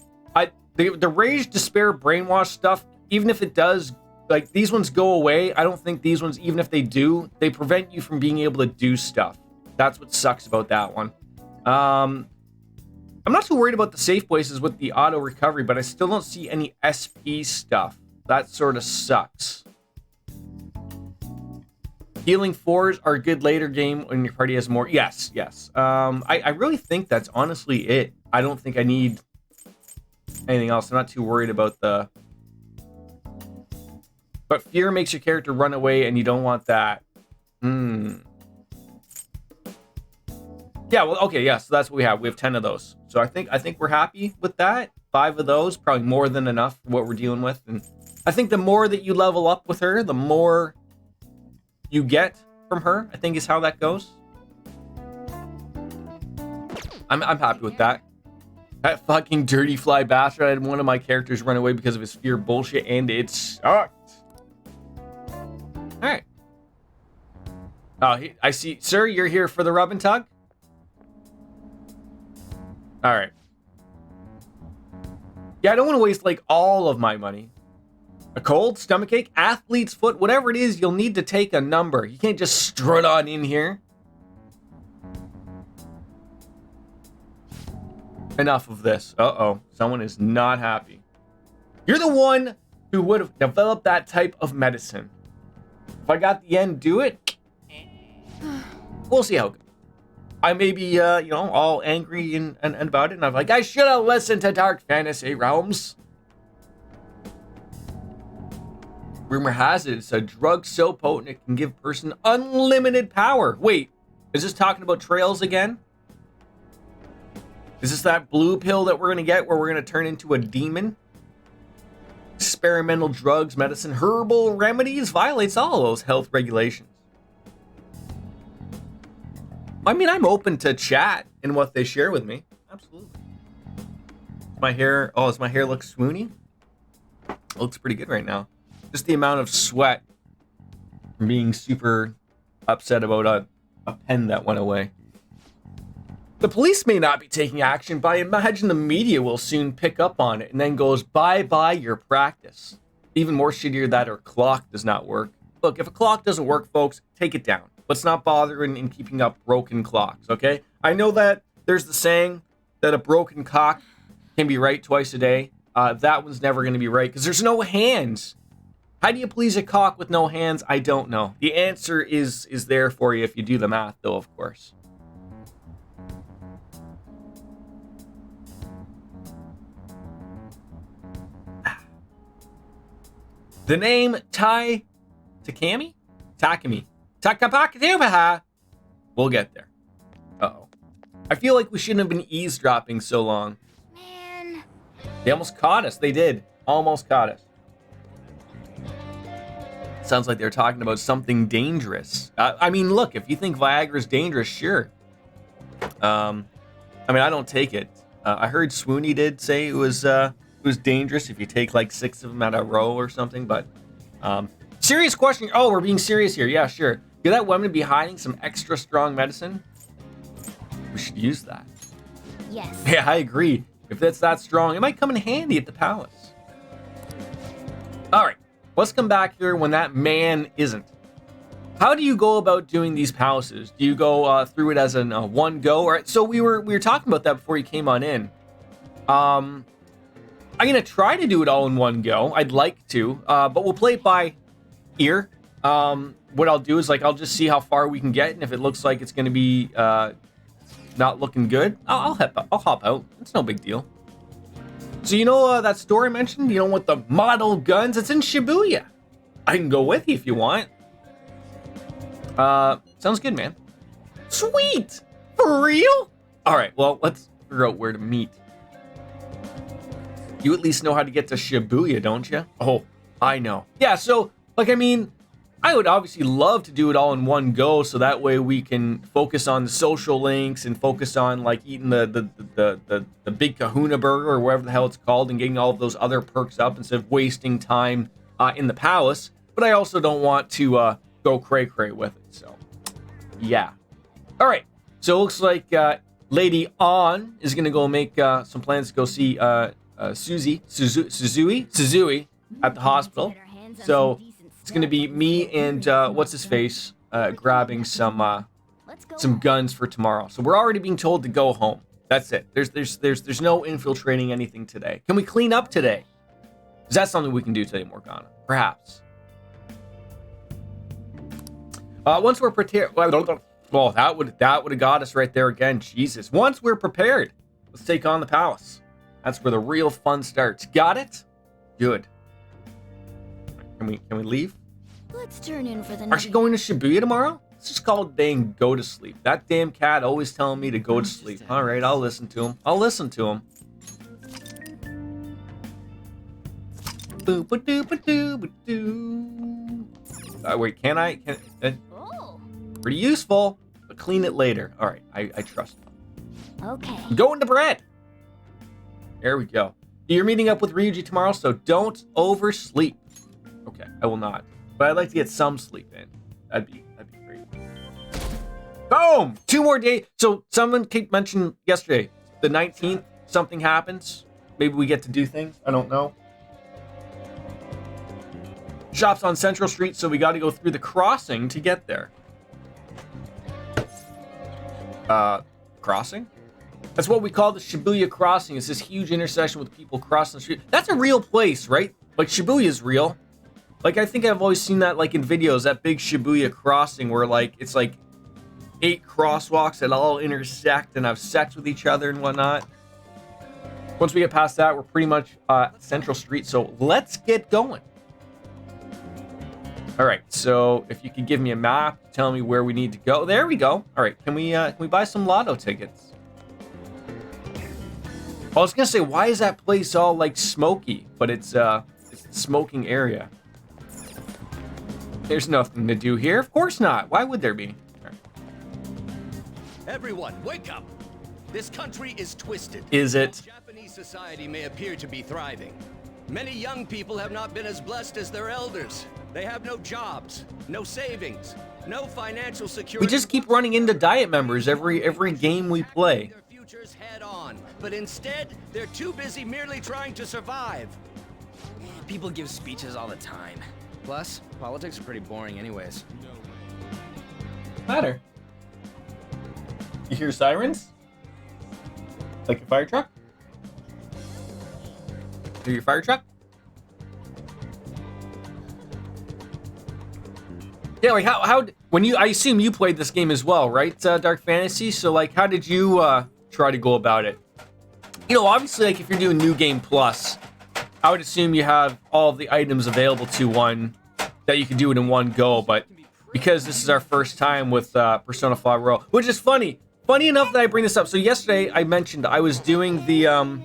the rage, despair, brainwash stuff, even if it does, like, these ones go away, I don't think these ones, even if they do, they prevent you from being able to do stuff. That's what sucks about that one. I'm not too worried about the safe places with the auto recovery, but I still don't see any SP stuff. That sort of sucks. Healing 4s are a good later game when your party has more. Yes. I really think that's honestly it. I don't think I need anything else. I'm not too worried about the... But fear makes your character run away, and you don't want that. Yeah, well, okay, yeah, so that's what we have. We have 10 of those. So I think we're happy with that. 5 of those, probably more than enough for what we're dealing with. And I think the more that you level up with her, the more you get from her, I think is how that goes. I'm happy with that. That fucking dirty fly bastard. I had one of my characters run away because of his fear bullshit, and it sucked. All right. Oh, I see. Sir, you're here for the rub and tug? All right. Yeah, I don't want to waste, like, all of my money. A cold, stomachache, athlete's foot, whatever it is, you'll need to take a number. You can't just strut on in here. Enough of this. Uh-oh. Someone is not happy. You're the one who would have developed that type of medicine. If I got the end, do it. We'll see how it goes. I may be, all angry and about it, and I'm like, I should have listened to Dark Fantasy Realms. Rumor has it, it's a drug so potent it can give a person unlimited power. Wait, is this talking about trails again? Is this that blue pill that we're going to get where we're going to turn into a demon? Experimental drugs, medicine, herbal remedies violates all of those health regulations. I mean, I'm open to chat in what they share with me. Absolutely. Does my hair look swoony? It looks pretty good right now. Just the amount of sweat from being super upset about a pen that went away. The police may not be taking action, but I imagine the media will soon pick up on it and then goes, bye-bye your practice. Even more shittier that our clock does not work. Look, if a clock doesn't work, folks, take it down. Let's not bother in keeping up broken clocks, okay? I know that there's the saying that a broken clock can be right twice a day. That one's never going to be right because there's no hands. How do you please a cock with no hands? I don't know. The answer is there for you if you do the math, though, of course. The name Takami? Takapakatubaha. We'll get there. Uh-oh. I feel like we shouldn't have been eavesdropping so long. Man. They almost caught us. They did. Almost caught us. Sounds like they're talking about something dangerous. I mean, look, if you think Viagra's dangerous, sure. I mean, I don't take it. I heard Swoony did say it was dangerous if you take like 6 of them at a row or something, but serious question. Oh, we're being serious here. Yeah, sure. Could that woman be hiding some extra strong medicine? We should use that. Yes. Yeah, I agree. If that's that strong, it might come in handy at the palace. All right, let's come back here when that man isn't. How do you go about doing these palaces? Do you go through it as a one go? All right, so we were talking about that before you came on in. I'm gonna try to do it all in one go. I'd like to, but we'll play it by ear. What I'll do is I'll just see how far we can get, and if it looks like it's gonna be not looking good, I'll hop out. It's no big deal. So you know that store I mentioned? You know, with the model guns? It's in Shibuya. I can go with you if you want. Sounds good, man. Sweet! For real? All right, well, let's figure out where to meet. You at least know how to get to Shibuya, don't you? Oh, I know. Yeah, so, I mean, I would obviously love to do it all in one go, so that way we can focus on the social links and focus on, eating the big kahuna burger or whatever the hell it's called and getting all of those other perks up instead of wasting time in the palace. But I also don't want to go cray-cray with it, so, yeah. All right, so it looks like Lady On is going to go make some plans to go see Suzui at the hospital. So it's going to be me and what's his face grabbing some guns for tomorrow. So we're already being told to go home. That's it. There's no infiltrating anything today. Can we clean up today? Is that something we can do today, Morgana? Perhaps. Once we're prepared, well, that would have got us right there again. Jesus. Once we're prepared, let's take on the palace. That's where the real fun starts. Got it? Good. Can we leave? Let's turn in for the night. Aren't you going to Shibuya tomorrow? Let's just call it a day and go to sleep. That damn cat always telling me to go to sleep. All right, I'll listen to him. Wait, can I? Oh. Pretty useful, but clean it later. All right, I trust him. Okay. Go into bed. There we go. You're meeting up with Ryuji tomorrow, so don't oversleep. Okay, I will not. But I'd like to get some sleep in. That'd be great. Boom! 2 more days. So someone mentioned yesterday, the 19th, something happens. Maybe we get to do things. I don't know. Shop's on Central Street, so we got to go through the crossing to get there. Crossing? That's what we call the Shibuya crossing. It's this huge intersection with people crossing the street. That's a real place, right? Shibuya's real. I think I've always seen that in videos, that big Shibuya crossing where it's 8 crosswalks that all intersect and have sex with each other and whatnot. Once we get past that, we're pretty much Central Street, so let's get going. All right, so if you could give me a map, tell me where we need to go. There we go. All right, can we buy some lotto tickets? I was gonna say, why is that place all smoky? But it's the smoking area. There's nothing to do here. Of course not. Why would there be? Right. Everyone, wake up! This country is twisted. Is it? Japanese society may appear to be thriving. Many young people have not been as blessed as their elders. They have no jobs, no savings, no financial security. We just keep running into diet members every game we play. Their futures head on, but instead, they're too busy merely trying to survive. People give speeches all the time. Plus, politics are pretty boring anyways. Matter. You hear sirens? Like a fire truck? Your fire truck? Yeah, like how when you, I assume you played this game as well, right? Dark Fantasy. So like, how did you try to go about it? You know, obviously, like if you're doing New Game Plus, I would assume you have all of the items available to one that you can do it in one go. But because this is our first time with Persona 5 Royal, which is funny enough that I bring this up. So yesterday I mentioned I was doing the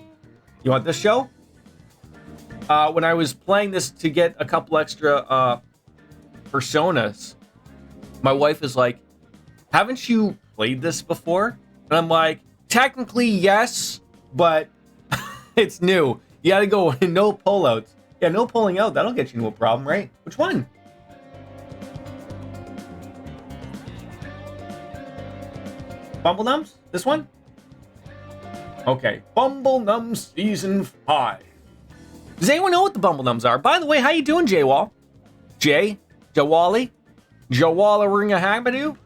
you want this show? When I was playing this to get a couple extra personas, my wife is like, haven't you played this before? And I'm like, technically yes, but it's new. You gotta go no pullouts. Yeah, no pulling out, that'll get you no problem, right? Which one? Bumble Nums? This one? Okay, Bumble Nums Season 5. Does anyone know what the Bumble Nums are? By the way, how you doing, J-Wall? Jay? Jawali? Jawala Ringahabadoo?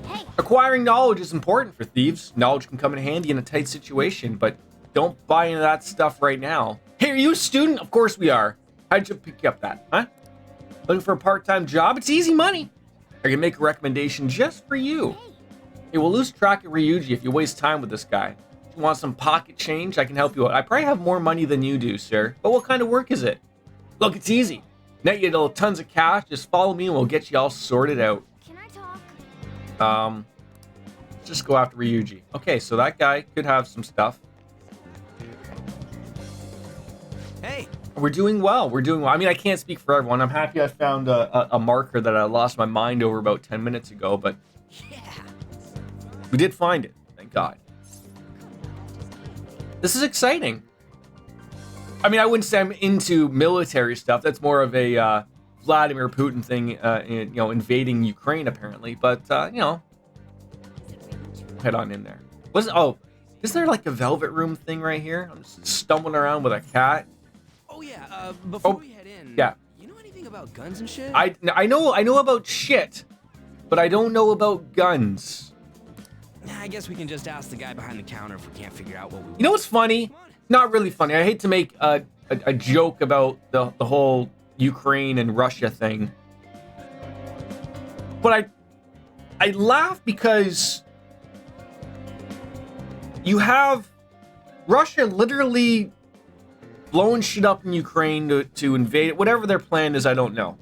Hey, Acquiring knowledge is important for thieves. Knowledge can come in handy in a tight situation, but don't buy into that stuff right now. Hey, are you a student? Of course we are. How'd you pick up that, huh? Looking for a part-time job? It's easy money. I can make a recommendation just for you. Hey, we'll lose track of Ryuji if you waste time with this guy. If you want some pocket change, I can help you out. I probably have more money than you do, sir. But what kind of work is it? Look, it's easy. Net you tons of cash. Just follow me and we'll get you all sorted out. can I talk? Let's just go after Ryuji. Okay, so that guy could have some stuff. Hey, We're doing well. We're doing well. I mean, I can't speak for everyone. I'm happy I found a marker that I lost my mind over about 10 minutes ago, but yeah. we did find it. Thank God. This is exciting. I mean, I wouldn't say I'm into military stuff. That's more of a Vladimir Putin thing, invading Ukraine apparently. But head on in there. Is there like a velvet room thing right here? I'm just stumbling around with a cat. Oh yeah. Before we head in, yeah. You know anything about guns and shit? I know about shit, but I don't know about guns. I guess we can just ask the guy behind the counter if we can't figure out what we want. You know what's funny? Not really funny. I hate to make a joke about the whole Ukraine and Russia thing, but I laugh because you have Russia literally blowing shit up in Ukraine to invade it. Whatever their plan is, I don't know.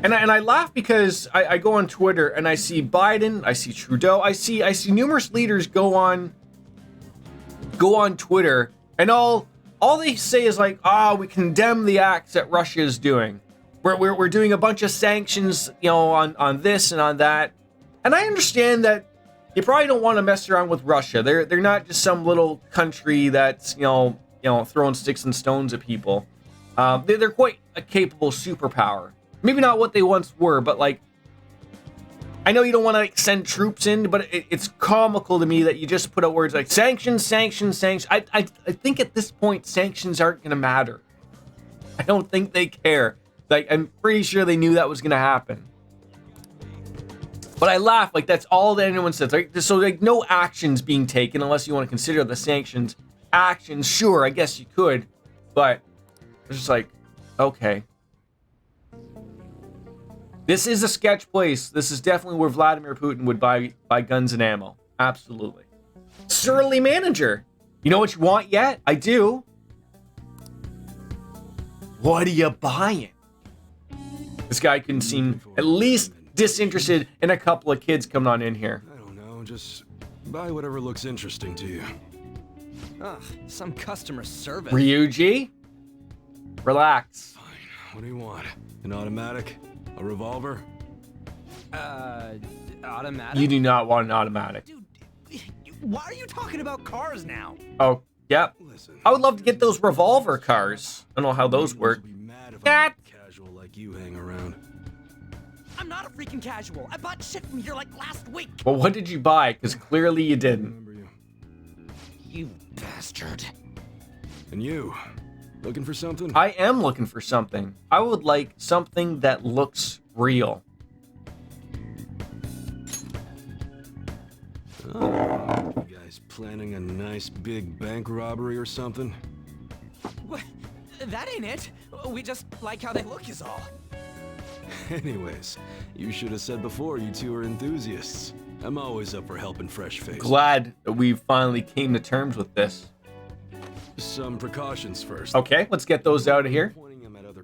And I laugh because I go on Twitter and I see Biden, I see Trudeau, I see numerous leaders go on Twitter and all they say is like, we condemn the acts that Russia is doing. We're doing a bunch of sanctions, on this and on that. And I understand that you probably don't want to mess around with Russia. They're not just some little country that's throwing sticks and stones at people. They're quite a capable superpower. Maybe not what they once were, but like, I know you don't want to send troops in, but it's comical to me that you just put out words like sanctions, sanctions, sanctions. I think at this point, sanctions aren't going to matter. I don't think they care. Like, I'm pretty sure they knew that was going to happen. But I laugh, like that's all that anyone says. Like, so like no actions being taken unless you want to consider the sanctions actions. Sure, I guess you could, but it's just like, okay. This is a sketch place. This is definitely where Vladimir Putin would buy guns and ammo. Absolutely. Surly manager. You know what you want yet? I do. What are you buying? This guy can seem at least disinterested in a couple of kids coming on in here. I don't know, just buy whatever looks interesting to you. Ugh, some customer service. Ryuji? Relax. Fine, what do you want? An automatic? A revolver? Automatic? You do not want an automatic. Dude, why are you talking about cars now? Oh, yep. Listen, I would love to get those revolver cars. I don't know how those work. I'll be mad if Cat. I'm casual like you hang around. I'm not a freaking casual. I bought shit from here like last week. Well, what did you buy? Because clearly you didn't. Remember you. You bastard. And you, looking for something? I am looking for something. I would like something that looks real. Oh, you guys planning a nice big bank robbery or something? What? That ain't it. We just like how they look is all. Anyways, you should have said before you two are enthusiasts. I'm always up for helping fresh faces. Glad that we finally came to terms with this. Some precautions first. Okay, let's get those out of here.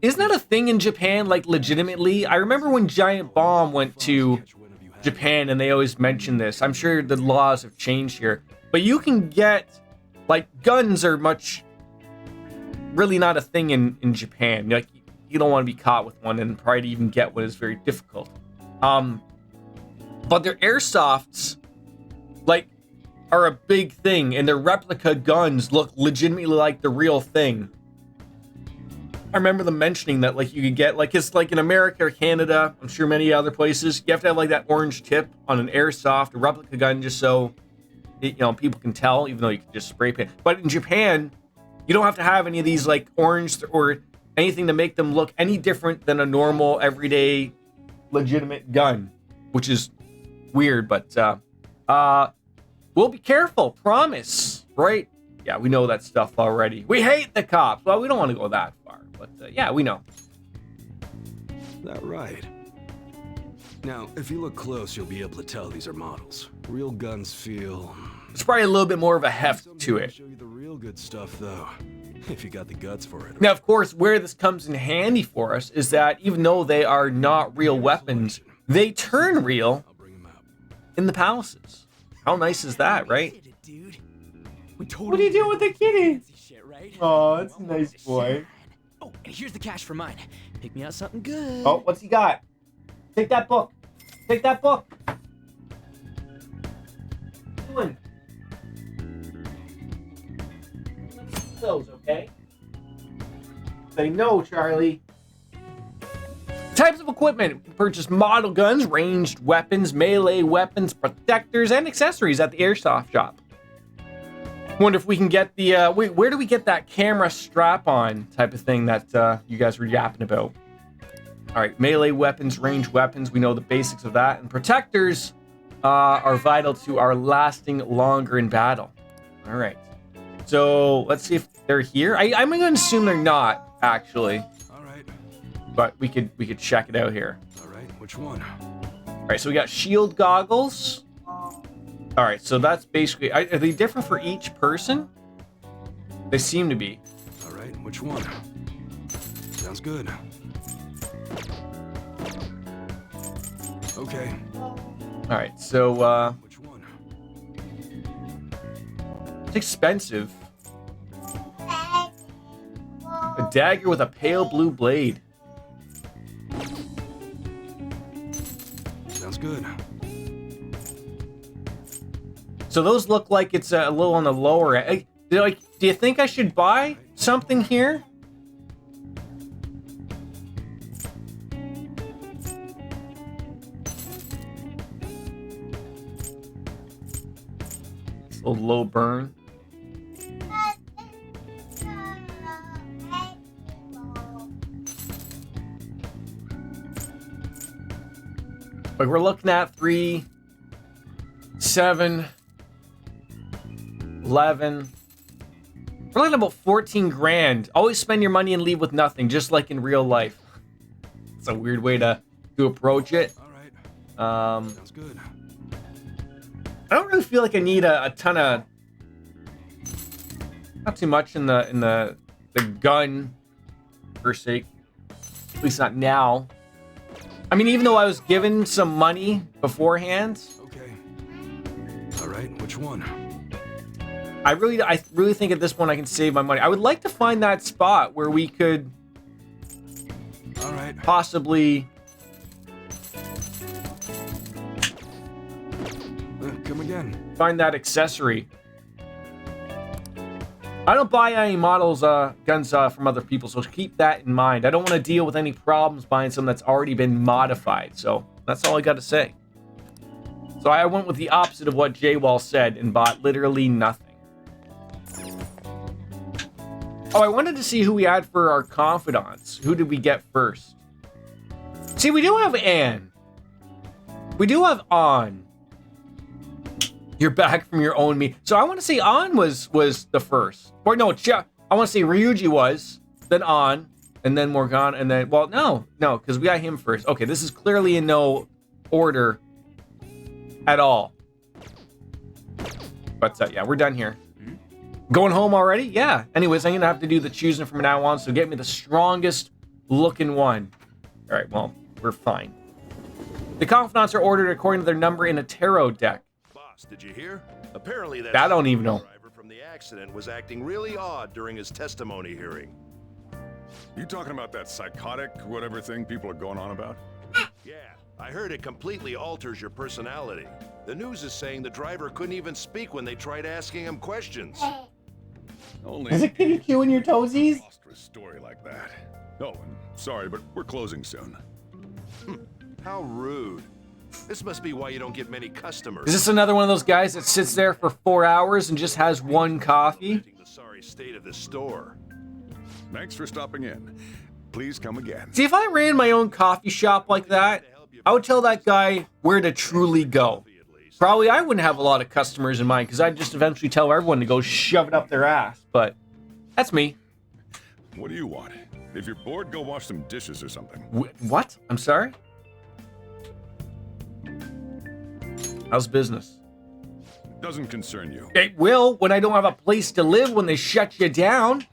Isn't that a thing in Japan, like legitimately? I remember when Giant Bomb went to Japan and they always mentioned this. I'm sure the laws have changed here. But you can get, like, guns are really not a thing in Japan. Like, you don't want to be caught with one, and probably to even get one is very difficult. But their airsofts, like, are a big thing, and their replica guns look legitimately like the real thing. I remember them mentioning that, like, you could get, like, it's like in America or Canada, I'm sure many other places, you have to have, like, that orange tip on an airsoft, a replica gun, just so, people can tell, even though you can just spray paint. But in Japan, you don't have to have any of these, like, orange or anything to make them look any different than a normal, everyday, legitimate gun, which is weird, but, we'll be careful, promise, right? Yeah, we know that stuff already. We hate the cops. Well, we don't want to go that far, but yeah, we know. That right. Now, if you look close, you'll be able to tell these are models. Real guns feel... It's probably a little bit more of a heft to it. Show you the real good stuff, though, if you got the guts for it. Now, of course, where this comes in handy for us is that even though they are not real weapons, they turn real in the palaces. How nice is that, right? What are you doing with the kitty? Shit, right? Oh, that's a nice boy. Oh, and here's the cash for mine. Pick me out something good. Oh, what's he got? Take that book. Take that book. What are you doing? Let's see those, okay? Say no, Charlie. Types of equipment. You can purchase model guns, ranged weapons, melee weapons, protectors, and accessories at the airsoft shop. Wonder if we can get the, where do we get that camera strap-on type of thing that you guys were yapping about? All right, melee weapons, ranged weapons, we know the basics of that. And protectors are vital to our lasting longer in battle. All right, so let's see if they're here. I'm going to assume they're not, actually. All right. But we could check it out here. All right, which one? All right, so we got shield goggles. All right, so that's basically... Are they different for each person? They seem to be. All right, which one? Sounds good. Okay. All right, so... Which one? It's expensive. A dagger with a pale blue blade. Sounds good. So those look like it's a little on the lower end. Do you think I should buy something here? It's a little low burn. Like we're looking at 3, 7, 11. We're looking at about 14 grand. Always spend your money and leave with nothing, just like in real life. It's a weird way to approach it. All right. Sounds good. I don't really feel like I need a ton of... Not too much in the gun, per se. At least not now. I mean, even though I was given some money beforehand. Okay. All right, which one? I really think at this point I can save my money. I would like to find that spot where we could All right. possibly... Come again. Find that accessory. I don't buy any models, guns from other people, so keep that in mind. I don't want to deal with any problems buying something that's already been modified, so that's all I got to say. So I went with the opposite of what J-Wall said and bought literally nothing. Oh, I wanted to see who we had for our confidants. Who did we get first? See, we do have Anne. We do have An. You're back from your own meet. So I want to say An was the first. Or no, I want to say Ryuji was, then An, and then Morgana, and then, well, no, because we got him first. Okay, this is clearly in no order at all. But yeah, we're done here. Going home already? Yeah. Anyways, I'm going to have to do the choosing from now on, so get me the strongest looking one. All right, well, we're fine. The confidants are ordered according to their number in a tarot deck. Boss, did you hear? Apparently that I don't even know. driver from the accident was acting really odd during his testimony hearing. You talking about that psychotic whatever thing people are going on about? Yeah, I heard it completely alters your personality. The news is saying the driver couldn't even speak when they tried asking him questions. Only Is it Kitty Q in your toesies? monstrous story like that. Oh, and sorry, but we're closing soon. How rude. This must be why you don't get many customers. Is this another one of those guys that sits there for 4 hours and just has one coffee? The sorry state of the store. Thanks for stopping in. Please come again. See, if I ran my own coffee shop like that, I would tell that guy where to truly go. Probably I wouldn't have a lot of customers in mind because I'd just eventually tell everyone to go shove it up their ass. But that's me. What do you want? If you're bored, go wash some dishes or something. What? I'm sorry? How's business? Doesn't concern you. It will when I don't have a place to live when they shut you down.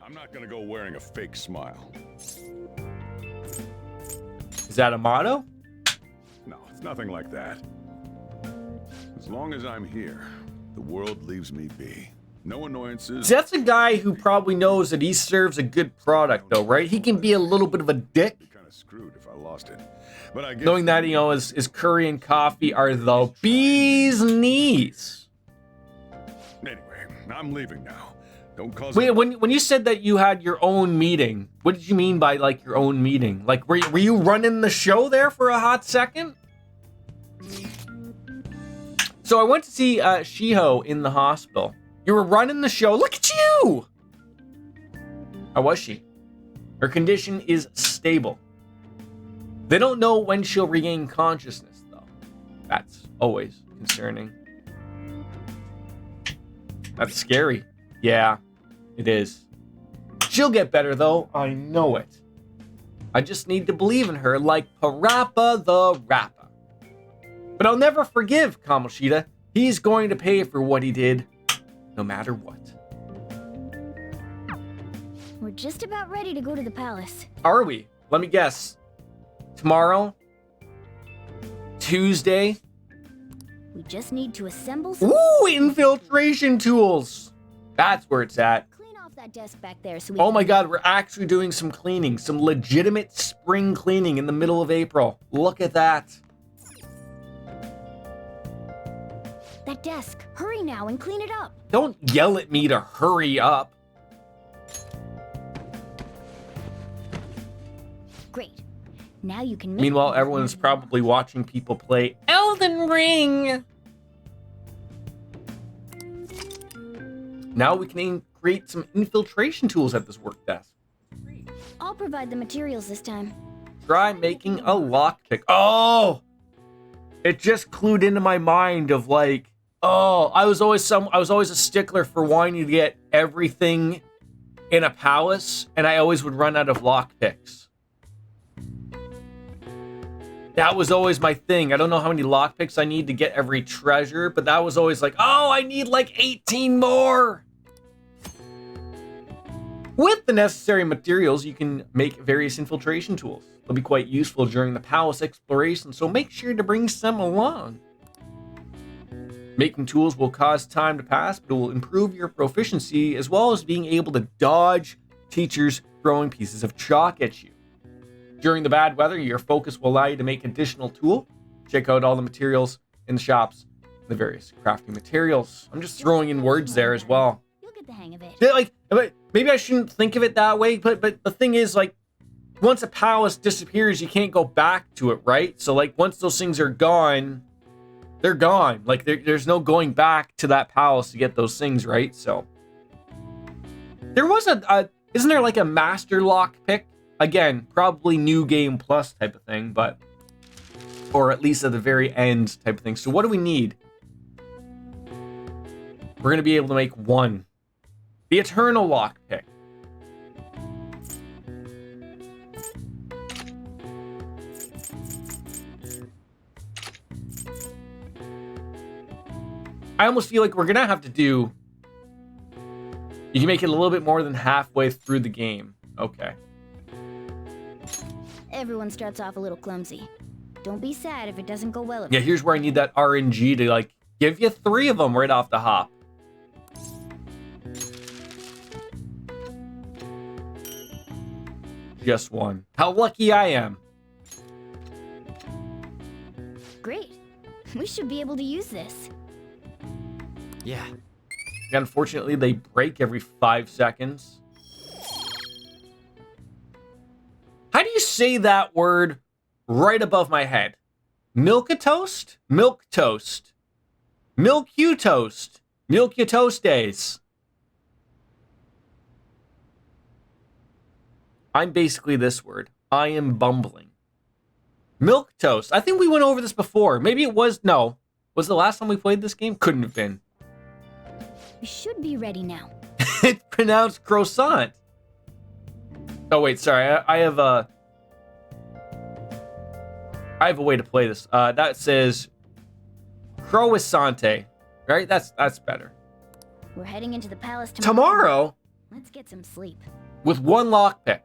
I'm not gonna go wearing a fake smile. Is that a motto? No, it's nothing like that. As long as I'm here, the world leaves me be. No annoyances. See, that's a guy who probably knows that he serves a good product, though, right? He can be a little bit of a dick. Be kind of screwed if I lost it. But I guess Knowing that, you know, his curry and coffee are the bee's knees. Anyway, I'm leaving now. Don't cause. Wait, when you said that you had your own meeting, what did you mean by, like, your own meeting? Like, were you running the show there for a hot second? So I went to see Shiho in the hospital. You were running the show. Look at you! How was she? Her condition is stable. They don't know when she'll regain consciousness, though. That's always concerning. That's scary. Yeah, it is. She'll get better, though. I know it. I just need to believe in her like Parappa the Rapper. But I'll never forgive Kamoshida. He's going to pay for what he did, no matter what. We're just about ready to go to the palace. Are we? Let me guess. Tomorrow? Tuesday? We just need to assemble some... Ooh, infiltration tools! That's where it's at. Clean off that desk back there so we Oh my god, we're actually doing some cleaning. Some legitimate spring cleaning in the middle of April. Look at that. That desk. Hurry now and clean it up. Don't yell at me to hurry up. Great. Now you can make... Meanwhile, everyone is probably watching people play Elden Ring. Now we can create some infiltration tools at this work desk. I'll provide the materials this time. Try making a lockpick. Oh! It just clued into my mind of like, oh, I was always a stickler for wanting to get everything in a palace, and I always would run out of lockpicks. That was always my thing. I don't know how many lockpicks I need to get every treasure, but that was always like, oh, I need like 18 more. With the necessary materials, you can make various infiltration tools. They'll be quite useful during the palace exploration, so make sure to bring some along. Making tools will cause time to pass, but it will improve your proficiency as well as being able to dodge teachers throwing pieces of chalk at you. During the bad weather, your focus will allow you to make additional tool. Check out all the materials in the shops, the various crafting materials. I'm just throwing in words there as well. You'll get the hang of it. Yeah, like, maybe I shouldn't think of it that way, but the thing is, like, once a palace disappears, you can't go back to it, right? So, like, once those things are gone, they're gone. Like, there's no going back to that palace to get those things, right? So, there was isn't there like a master lock pick? Again, probably new game plus type of thing, but, or at least at the very end type of thing. So what do we need? We're gonna be able to make one. The Eternal Lockpick. I almost feel like we're gonna have to do... You can make it a little bit more than halfway through the game. Okay. Everyone starts off a little clumsy. Don't be sad if it doesn't go well. Yeah, here's where I need that RNG to, like, give you 3 of them right off the hop. Just one. How lucky I am. Great. We should be able to use this. Yeah. Unfortunately, they break every 5 seconds. How do you say that word right above my head? Milk-a-toast? Milk toast. Milk you toast. Milk you toast days. I'm basically this word. I am bumbling. Milk toast. I think we went over this before. Maybe it was... No. Was the last time we played this game? Couldn't have been. We should be ready now. It's pronounced croissant. Oh, wait. Sorry. I have a way to play this. That says croissante. Right? That's better. We're heading into the palace Tomorrow? Let's get some sleep. With one lockpick.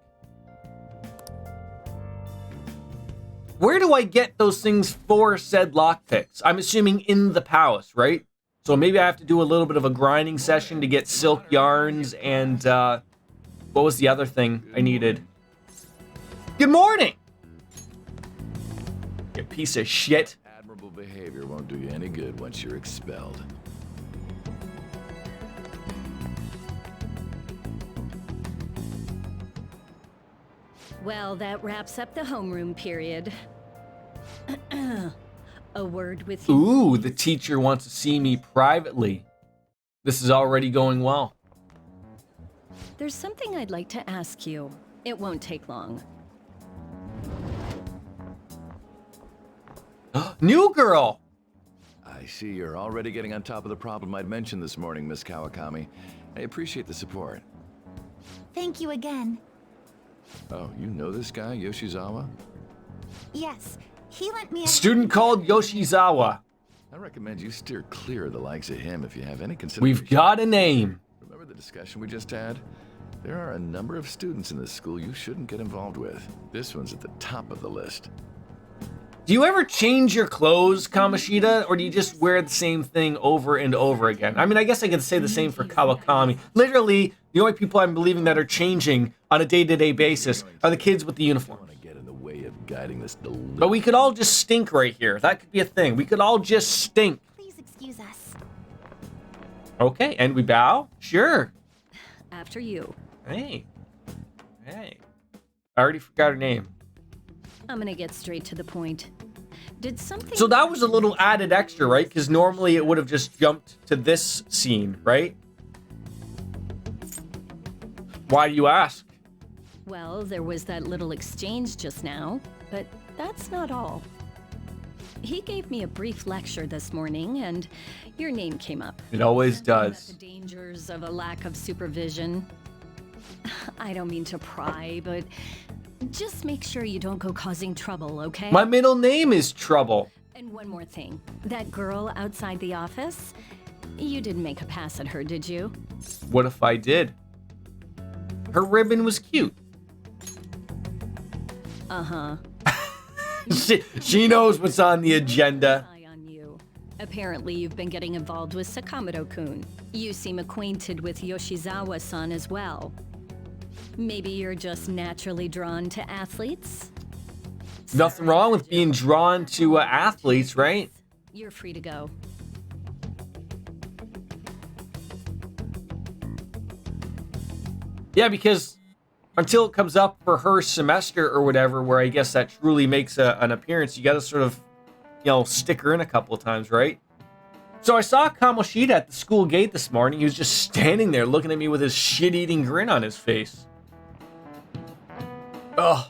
Where do I get those things for said lockpicks? I'm assuming in the palace, right? So maybe I have to do a little bit of a grinding session to get silk yarns and, what was the other thing I needed? Good morning! You piece of shit. Admirable behavior won't do you any good once you're expelled. Well, that wraps up the homeroom period. A word with you. Ooh, the teacher wants to see me privately. This is already going well. There's something I'd like to ask you. It won't take long. New girl! I see you're already getting on top of the problem I'd mentioned this morning, Miss Kawakami. I appreciate the support. Thank you again. Oh, you know this guy, Yoshizawa? Yes, he lent me a... Student called Yoshizawa. I recommend you steer clear of the likes of him if you have any consideration. We've got a name. Remember the discussion we just had? There are a number of students in this school you shouldn't get involved with. This one's at the top of the list. Do you ever change your clothes, Kamoshida, or do you just wear the same thing over and over again? I mean, I guess I could say the same for Kawakami. Literally, the only people I'm believing that are changing on a day-to-day basis are the kids with the uniforms. But we could all just stink right here. That could be a thing. We could all just stink. Please excuse us. Okay, and we bow? Sure. After you. Hey. Hey. I already forgot her name. I'm gonna get straight to the point. Did something... So that was a little added extra, right? Because normally it would have just jumped to this scene, right? Why do you ask? Well, there was that little exchange just now, but that's not all. He gave me a brief lecture this morning, and your name came up. It always does. The dangers of a lack of supervision. I don't mean to pry, but just make sure you don't go causing trouble, okay? My middle name is Trouble. And one more thing. That girl outside the office, you didn't make a pass at her, did you? What if I did? Her ribbon was cute. Uh-huh. She knows what's on the agenda. Apparently, you've been getting involved with Sakamoto-kun. You seem acquainted with Yoshizawa-san as well. Maybe you're just naturally drawn to athletes? Nothing wrong with being drawn to athletes, right? You're free to go. Yeah, because until it comes up for her semester or whatever, where I guess that truly makes an appearance, you got to sort of, you know, stick her in a couple of times, right? So I saw Kamoshida at the school gate this morning. He was just standing there looking at me with his shit-eating grin on his face. Ugh,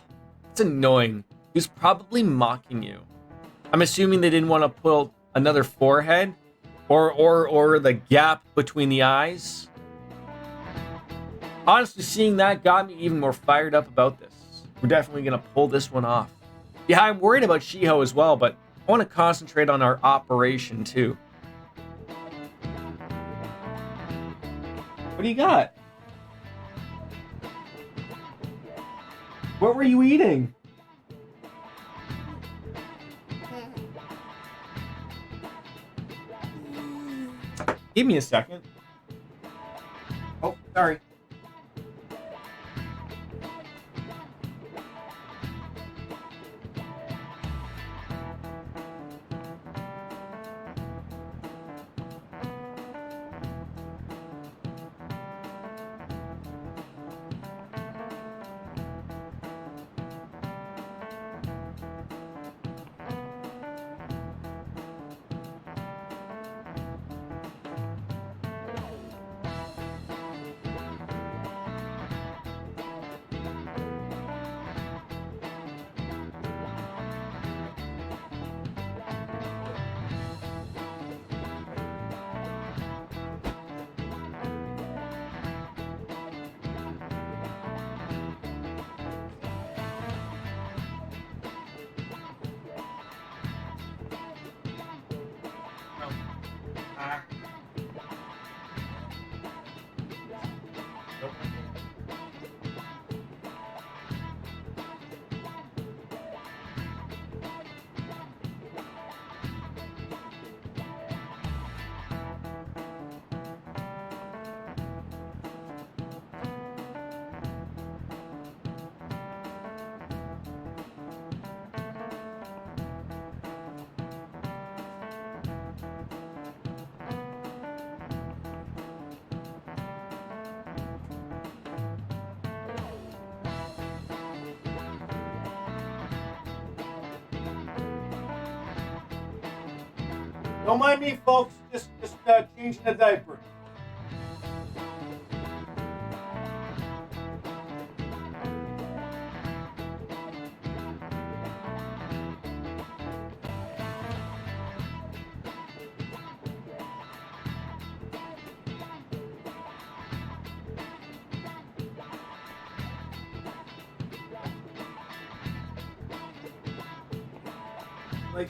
it's annoying. He was probably mocking you. I'm assuming they didn't want to put another forehead Or the gap between the eyes. Honestly, seeing that got me even more fired up about this. We're definitely going to pull this one off. Yeah, I'm worried about Shiho as well, but I want to concentrate on our operation too. What do you got? What were you eating? Give me a second. Oh, sorry. Don't mind me, folks. Just changing the diaper. Like.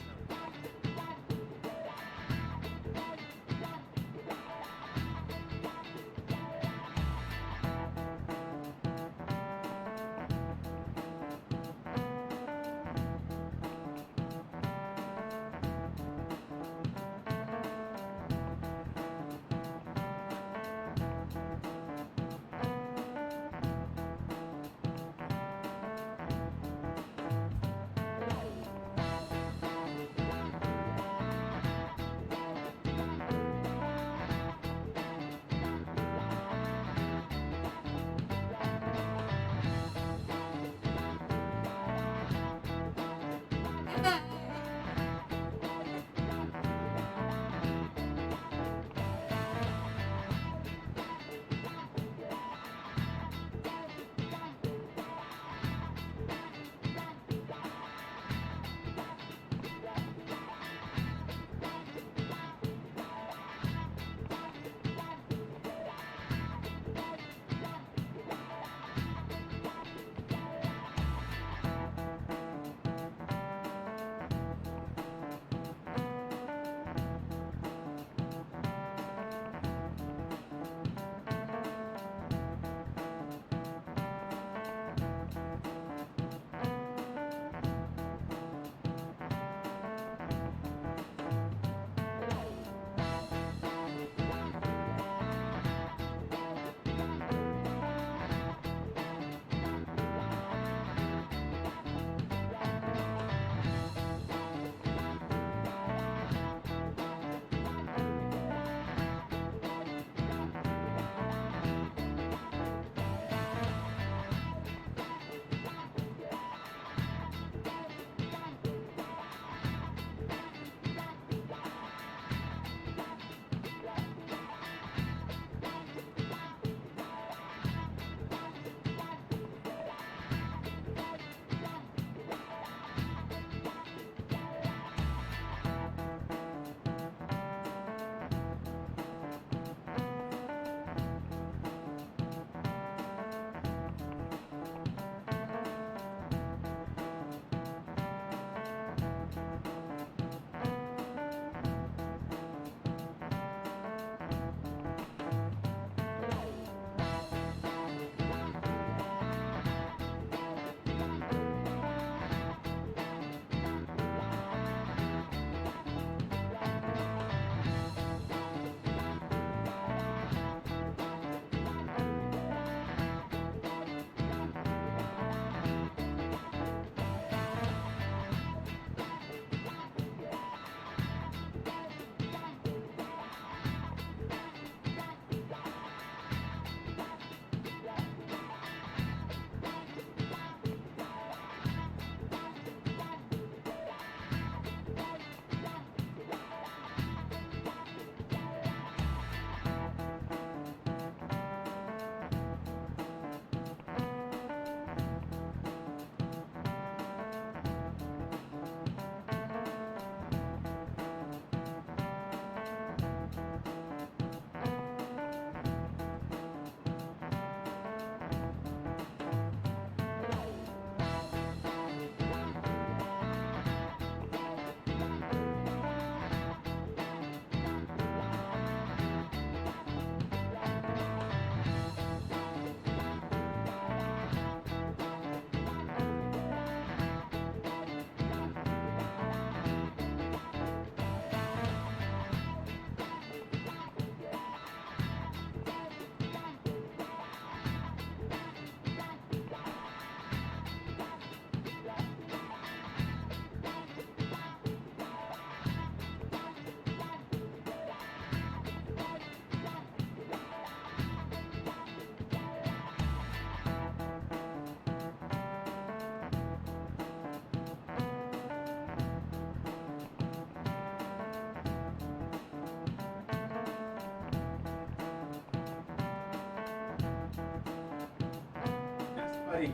buddy.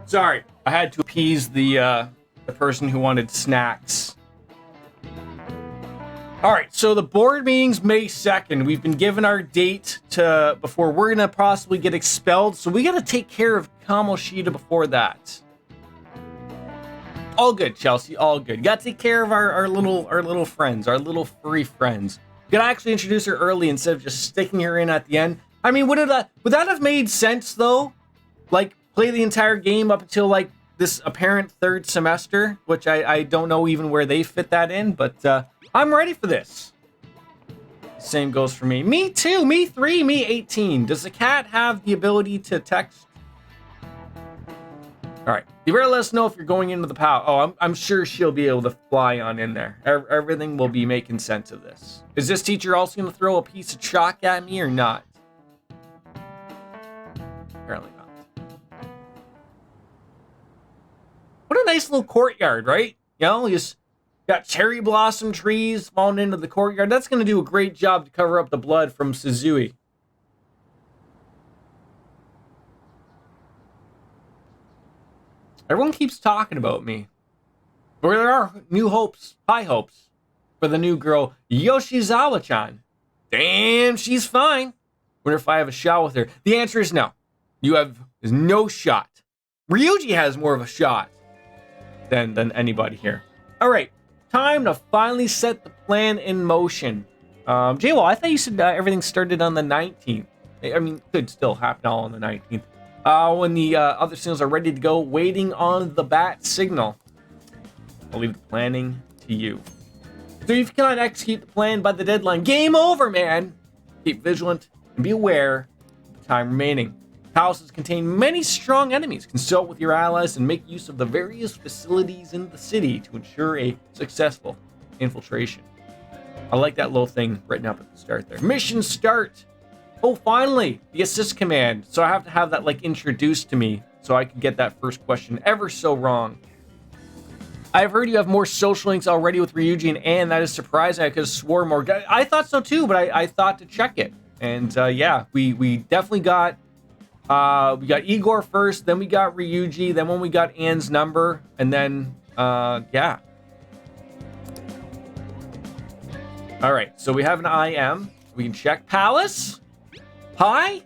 Sorry, I had to appease the person who wanted snacks. All right, so the board meeting's May 2nd. We've been given our date to before we're gonna possibly get expelled, so we gotta take care of Kamoshida before that. All good, Chelsea. All good. Gotta take care of our little friends, our little furry friends. Gotta actually introduce her early instead of just sticking her in at the end. I mean, would that have made sense though? Like, play the entire game up until like this apparent third semester, which I don't know even where they fit that in, but I'm ready for this. Same goes for me. Me too. Me 3. Me 18. Does the cat have the ability to text? All right. You better let us know if you're going into the POW. Oh, I'm sure she'll be able to fly on in there. Everything will be making sense of this. Is this teacher also going to throw a piece of chalk at me or not? Apparently not. What a nice little courtyard, right? You know, you just got cherry blossom trees falling into the courtyard. That's going to do a great job to cover up the blood from Suzui. Everyone keeps talking about me. But there are new hopes, high hopes, for the new girl, Yoshizawa-chan. Damn, she's fine. Wonder if I have a shot with her. The answer is no. You have no shot. Ryuji has more of a shot than anybody here. All right, time to finally set the plan in motion. J-Wall, I thought you said everything started on the 19th. I mean, could still happen all on the 19th. When the other signals are ready to go, waiting on the bat signal. I'll leave the planning to you. So if you cannot execute the plan by the deadline, game over, man. Keep vigilant and be aware of the time remaining. Houses contain many strong enemies. Consult with your allies and make use of the various facilities in the city to ensure a successful infiltration. I like that little thing written up at the start there. Mission start. Oh, finally, the assist command. So I have to have that like introduced to me so I can get that first question ever so wrong. I've heard you have more social links already with Ryuji and Anne. That is surprising. I could have swore more. I thought so too, but I thought to check it. And yeah, we definitely got we got Igor first, then we got Ryuji, then when we got Anne's number, and then yeah. All right, so we have an IM. We can check Palace. Hi?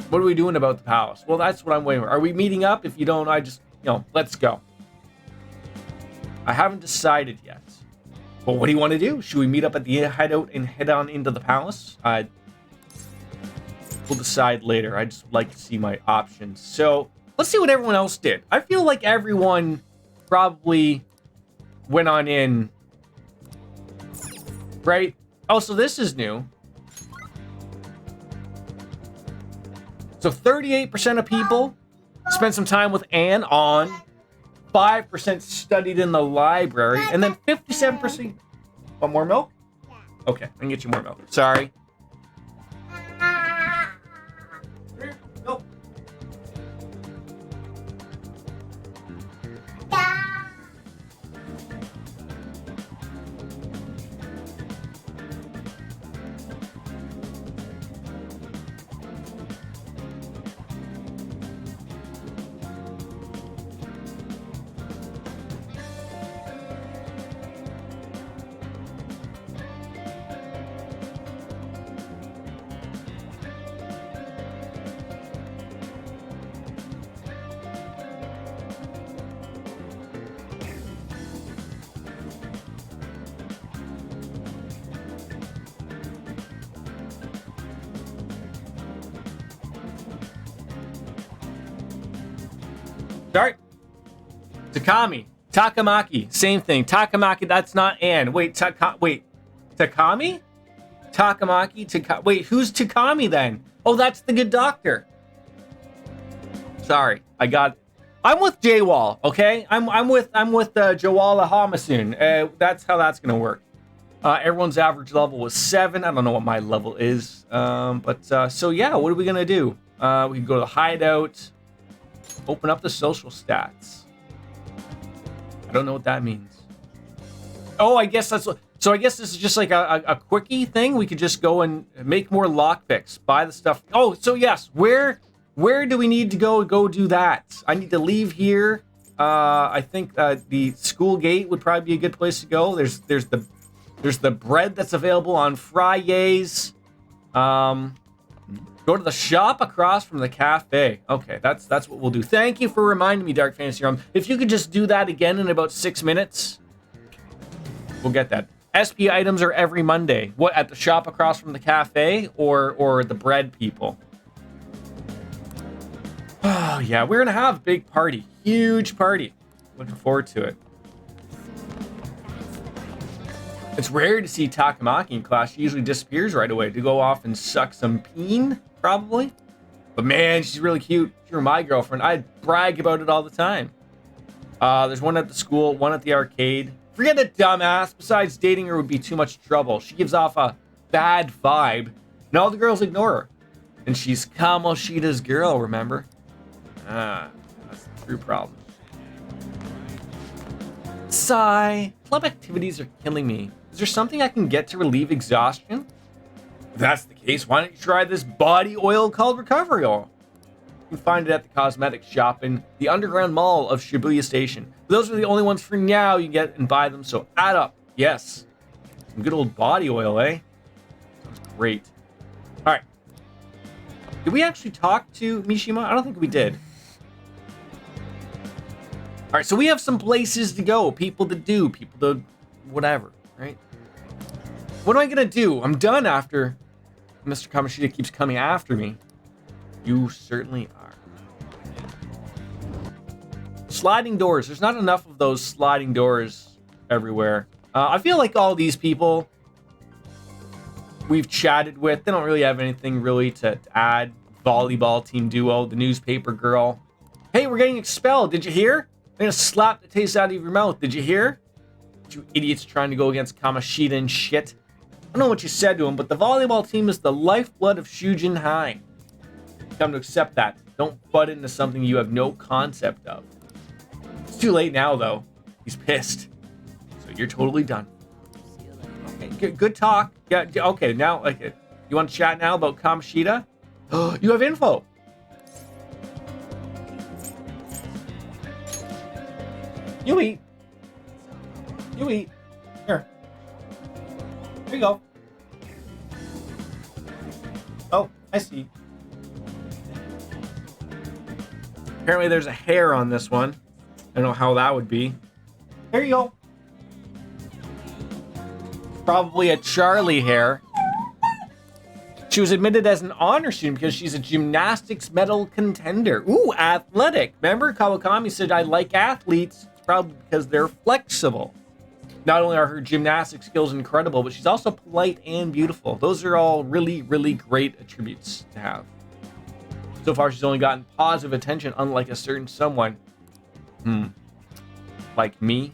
What are we doing about the palace? Well, that's what I'm waiting for. Are we meeting up? If you don't, I just, let's go. I haven't decided yet. Well, what do you want to do? Should we meet up at the hideout and head on into the palace? We'll decide later. I just would like to see my options. So, let's see what everyone else did. I feel like everyone probably went on in. Right? Oh, so this is new. So 38% of people spent some time with Anne on, 5% studied in the library, and then 57%. Want more milk? Okay, I can get you more milk. Sorry. Nope. Start. Takamaki, same thing. Takamaki, that's not Anne. Wait, Takami? Takamaki, wait, who's Takami then? Oh, that's the good doctor. Sorry, I'm with J-Wall, okay? I'm with Jawala Hamasoon. That's how that's gonna work. Everyone's average level was 7. I don't know what my level is. So yeah, what are we gonna do? We can go to the hideout. Open up the social stats. I don't know what that means. Oh, I guess that's what. So I guess this is just like a quickie thing. We could just go and make more lockpicks, buy the stuff. Oh, so yes, where do we need to go do that? I need to leave here. I think the school gate would probably be a good place to go. There's the bread that's available on Fridays. Go to the shop across from the cafe. Okay, that's what we'll do. Thank you for reminding me, Dark Fantasy Realm. If you could just do that again in about 6 minutes, we'll get that. SP items are every Monday. What, at the shop across from the cafe or the bread people? Oh yeah, we're gonna have a big party, huge party. Looking forward to it. It's rare to see Takamaki in class. She usually disappears right away to go off and suck some peen, probably. But man, she's really cute. If you were my girlfriend, I'd brag about it all the time. There's one at the school, one at the arcade. Forget a dumbass. Besides, dating her would be too much trouble. She gives off a bad vibe, and all the girls ignore her. And she's Kamoshida's girl, remember? That's the true problem. Sigh. Club activities are killing me. Is there something I can get to relieve exhaustion? If that's the case, why don't you try this body oil called Recovery Oil? You can find it at the cosmetics shop in the underground mall of Shibuya Station. Those are the only ones for now you can get and buy them, so add up. Yes. Some good old body oil, eh? Sounds great. Alright. Did we actually talk to Mishima? I don't think we did. Alright, so we have some places to go, people to do, people to whatever, right? What am I gonna do? I'm done after Mr. Kamoshida keeps coming after me. You certainly are. Sliding doors. There's not enough of those sliding doors everywhere. I feel like all these people we've chatted with, they don't really have anything really to add. Volleyball team duo, the newspaper girl. Hey, we're getting expelled. Did you hear? I'm gonna slap the taste out of your mouth. Did you hear? You idiots trying to go against Kamoshida and shit. I don't know what you said to him, but the volleyball team is the lifeblood of Shujin High. Come to accept that. Don't butt into something you have no concept of. It's too late now, though. He's pissed. So you're totally done. Okay, good talk. Yeah. Okay, now, like, you want to chat now about Kamoshida? You have info. You eat. You eat. Here. Here you go. Oh, I see. Apparently there's a hair on this one. I don't know how that would be. Here you go. Probably a Charlie hair. She was admitted as an honor student because she's a gymnastics medal contender. Ooh, athletic. Remember Kawakami said, I like athletes. It's probably because they're flexible. Not only are her gymnastic skills incredible, but she's also polite and beautiful. Those are all really, really great attributes to have. So far, she's only gotten positive attention, unlike a certain someone. Like me?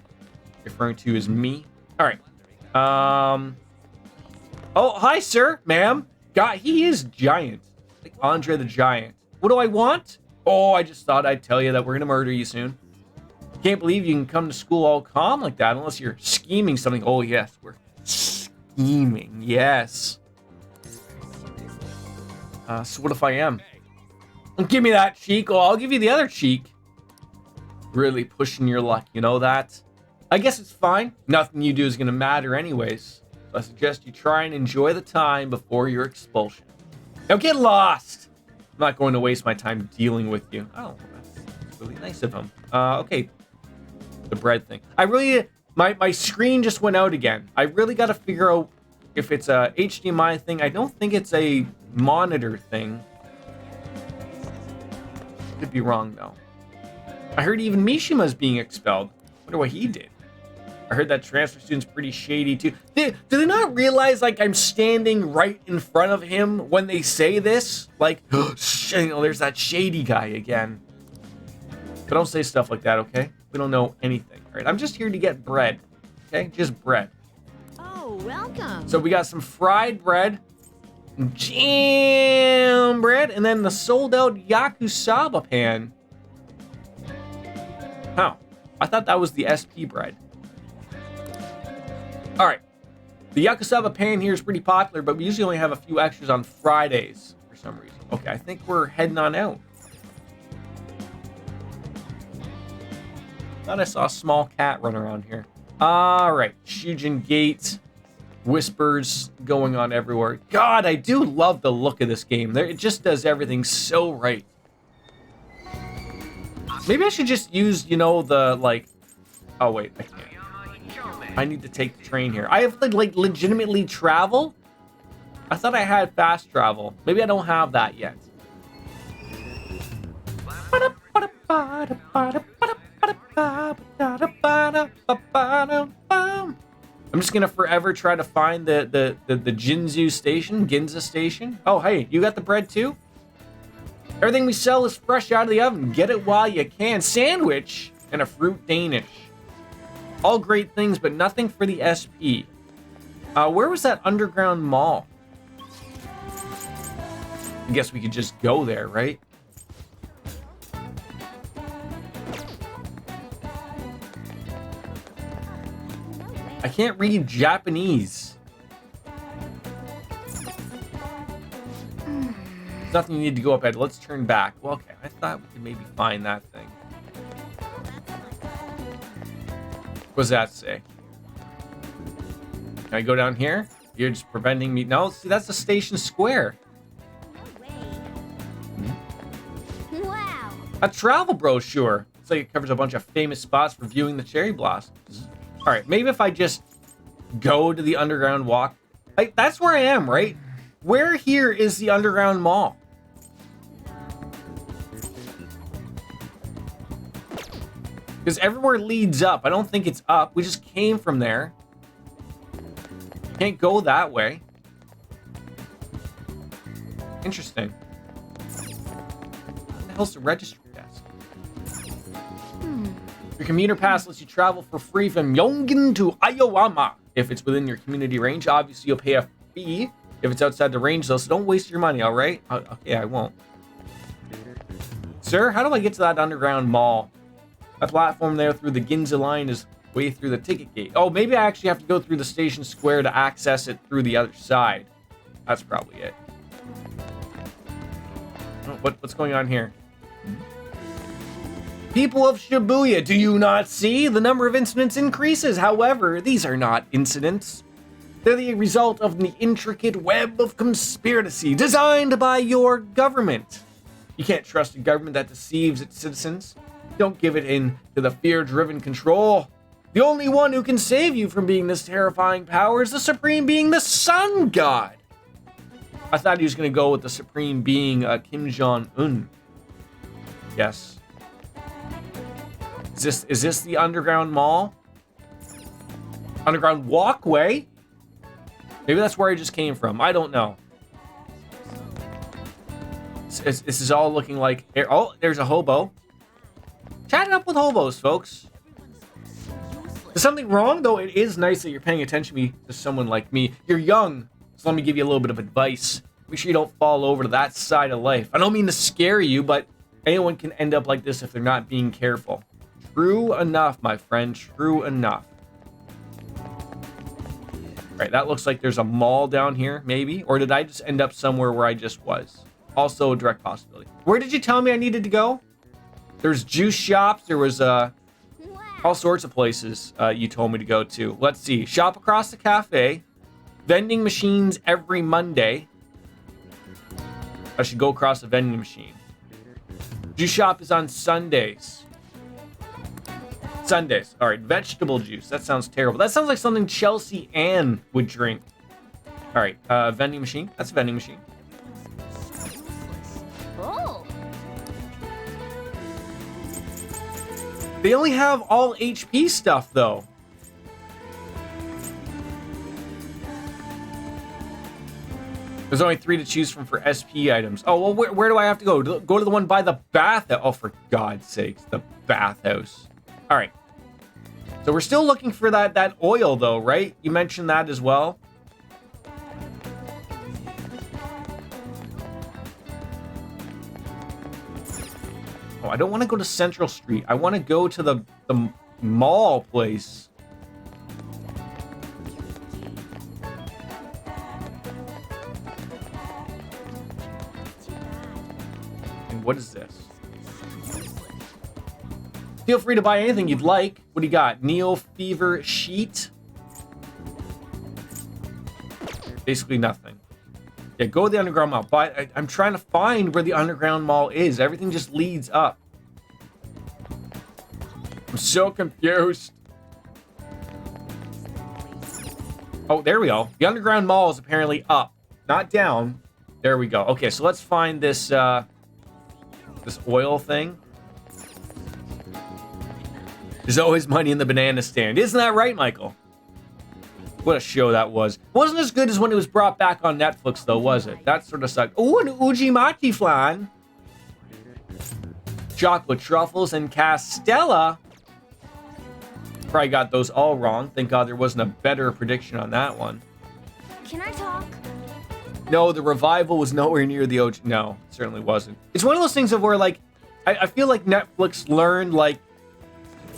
Referring to as me? Alright. Oh, hi, sir, ma'am. God, he is giant. Like Andre the Giant. What do I want? Oh, I just thought I'd tell you that we're gonna murder you soon. Can't believe you can come to school all calm like that unless you're scheming something. Oh, yes, we're scheming. Yes. So what if I am? Don't give me that cheek. Oh, I'll give you the other cheek. Really pushing your luck, you know that? I guess it's fine. Nothing you do is going to matter anyways. So I suggest you try and enjoy the time before your expulsion. Now get lost! I'm not going to waste my time dealing with you. Oh, that's really nice of him. Okay. The bread thing. I really... My screen just went out again. I really got to figure out if it's a HDMI thing. I don't think it's a monitor thing. Could be wrong, though. I heard even Mishima's being expelled. Wonder what he did. I heard that transfer student's pretty shady, too. Do they not realize, like, I'm standing right in front of him when they say this? Like, you know, there's that shady guy again. But don't say stuff like that, okay? We don't know anything. All right, I'm just here to get bread. Okay? Just bread. Oh, welcome. So we got some fried bread, jam bread, and then the sold-out yakusaba pan. Huh. I thought that was the SP bread. All right. The Yakisoba pan here is pretty popular, but we usually only have a few extras on Fridays for some reason. Okay, I think we're heading on out. Thought I saw a small cat run around here. All right, Shujin Gate. Whispers going on everywhere. God, I do love the look of this game. It just does everything so right. Maybe I should just use, you know, the, like... Oh, wait, I can't. I need to take the train here. I have to, like, legitimately travel? I thought I had fast travel. Maybe I don't have that yet. I'm just gonna forever try to find the Ginza station. Oh, hey, you got the bread too? Everything we sell is fresh out of the oven. Get it while you can. Sandwich and a fruit Danish. All great things, but nothing for the SP. Where was that underground mall? I guess we could just go there, right? I can't read Japanese. There's nothing you need to go up at. Let's turn back. Well, okay. I thought we could maybe find that thing. What does that say? Can I go down here? You're just preventing me. No, see, that's the station square. Wow. A travel brochure. It's like it covers a bunch of famous spots for viewing the cherry blossoms. All right, maybe if I just go to the underground walk. Like, that's where I am, right? Where here is the underground mall? Because everywhere leads up. I don't think it's up. We just came from there. Can't go that way. Interesting. What the hell's the registry desk? Your commuter pass lets you travel for free from Yongin to Aoyama. If it's within your community range, obviously you'll pay a fee. If it's outside the range, though, so don't waste your money, all right? Okay, I won't. Sir, how do I get to that underground mall? That platform there through the Ginza line is way through the ticket gate. Oh, maybe I actually have to go through the station square to access it through the other side. That's probably it. Oh, what's going on here? People of Shibuya, do you not see? The number of incidents increases. However, these are not incidents. They're the result of the intricate web of conspiracy designed by your government. You can't trust a government that deceives its citizens. Don't give it in to the fear-driven control. The only one who can save you from being this terrifying power is the Supreme Being, the Sun God. I thought he was going to go with the Supreme Being, Kim Jong-un. Yes. Is this the underground mall? Underground walkway? Maybe that's where I just came from. I don't know. This is all looking like... Oh, there's a hobo. Chat it up with hobos, folks. Is something wrong, though? It is nice that you're paying attention to someone like me. You're young, so let me give you a little bit of advice. Make sure you don't fall over to that side of life. I don't mean to scare you, but anyone can end up like this if they're not being careful. True enough, my friend. True enough. Right, that looks like there's a mall down here, maybe. Or did I just end up somewhere where I just was? Also a direct possibility. Where did you tell me I needed to go? There's juice shops. There was all sorts of places you told me to go to. Let's see. Shop across the cafe. Vending machines every Monday. I should go across the vending machine. Juice shop is on Sundays. Sundays. All right, vegetable juice. That sounds terrible. That sounds like something Chelsea Ann would drink. All right, vending machine. That's a vending machine. Oh. They only have all HP stuff, though. There's only 3 to choose from for SP items. Oh, well, where do I have to go? Go to the one by the bathhouse. Oh, for God's sakes, the bathhouse. All right. So we're still looking for that oil, though, right? You mentioned that as well. Oh, I don't want to go to Central Street. I want to go to the mall place. And what is this? Feel free to buy anything you'd like. What do you got? Neo Fever Sheet. Basically nothing. Yeah, go to the underground mall. But I'm trying to find where the underground mall is. Everything just leads up. I'm so confused. Oh, there we go. The underground mall is apparently up, not down. There we go. Okay, so let's find this this oil thing. There's always money in the banana stand. Isn't that right, Michael? What a show that was. Wasn't as good as when it was brought back on Netflix, though, was it? That sort of sucked. Oh, an Ujimachi flan. Chocolate truffles and Castella. Probably got those all wrong. Thank God there wasn't a better prediction on that one. Can I talk? No, the revival was nowhere near the OG. No, it certainly wasn't. It's one of those things of where, like, I feel like Netflix learned, like,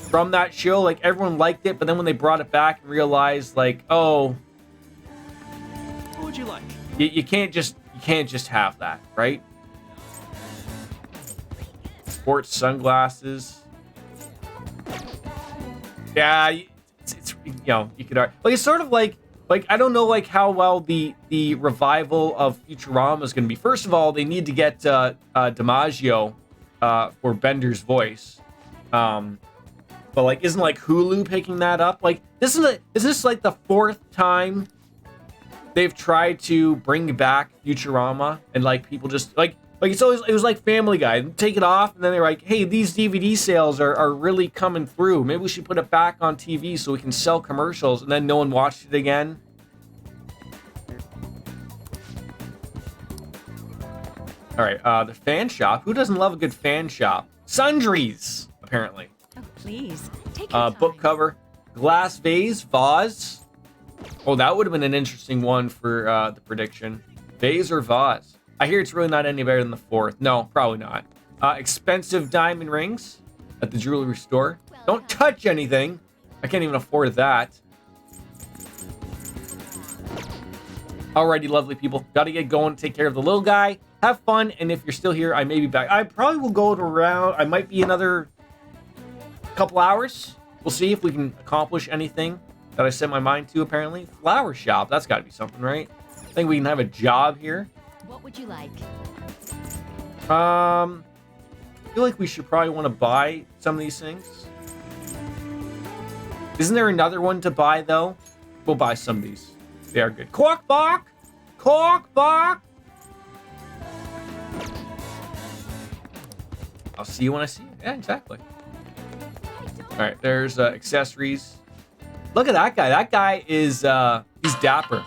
from that show, like, everyone liked it, but then when they brought it back and realized, like, oh, What would you like? you can't just have that, right? Sports sunglasses. Yeah, it's you know, you could like, it's sort of like I don't know, like, how well the revival of Futurama is going to be. First of all, they need to get DiMaggio for Bender's voice. But, like, isn't, like, Hulu picking that up? Like, is this like the fourth time they've tried to bring back Futurama, and, like, people just like it was like Family Guy, take it off, and then they're like, hey, these DVD sales are really coming through. Maybe we should put it back on TV so we can sell commercials, and then no one watched it again. All right, the fan shop. Who doesn't love a good fan shop? Sundries, apparently. Oh, please. Take your time. Book cover, glass vase. Oh, that would have been an interesting one for the prediction. Vase or vase? I hear it's really not any better than the fourth. No, probably not. Expensive diamond rings at the jewelry store. Don't touch anything. I can't even afford that. Alrighty, lovely people. Gotta get going, take care of the little guy. Have fun, and if you're still here, I may be back. I probably will go around. I might be another couple hours. We'll see if we can accomplish anything that I set my mind to, apparently. Flower shop. That's got to be something, right? I think we can have a job here. What would you like? I feel like we should probably want to buy some of these things. Isn't there another one to buy, though? We'll buy some of these. They are good. Cork bark! Cork bark! I'll see you when I see you. Yeah, exactly. All right, there's accessories. Look at that guy. That guy is, he's dapper.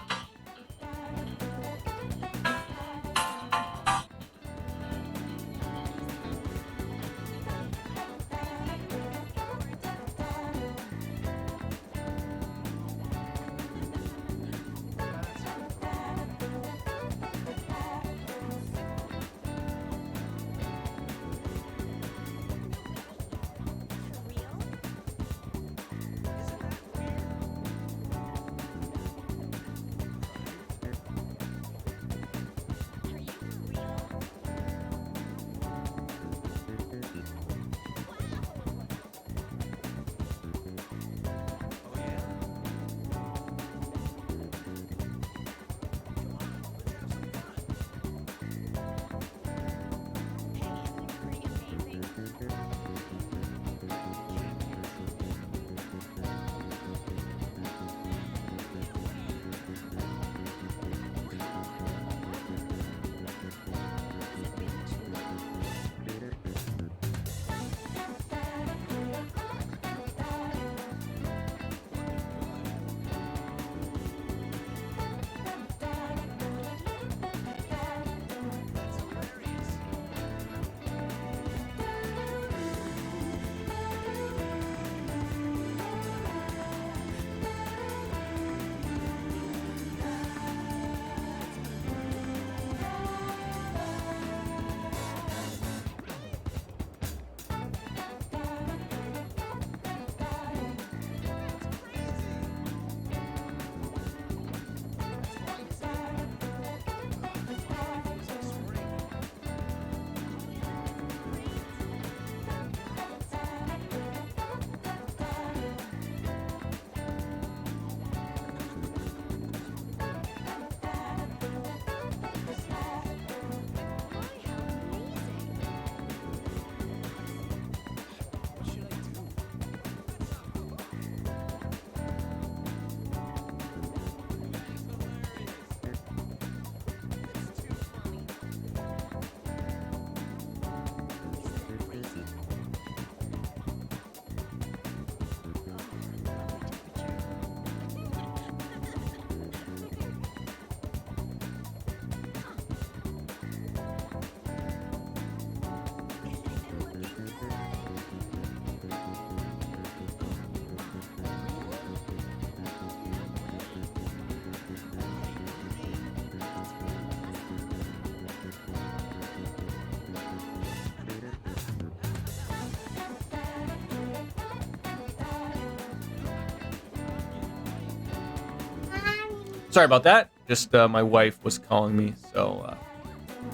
Sorry about that. Just my wife was calling me, so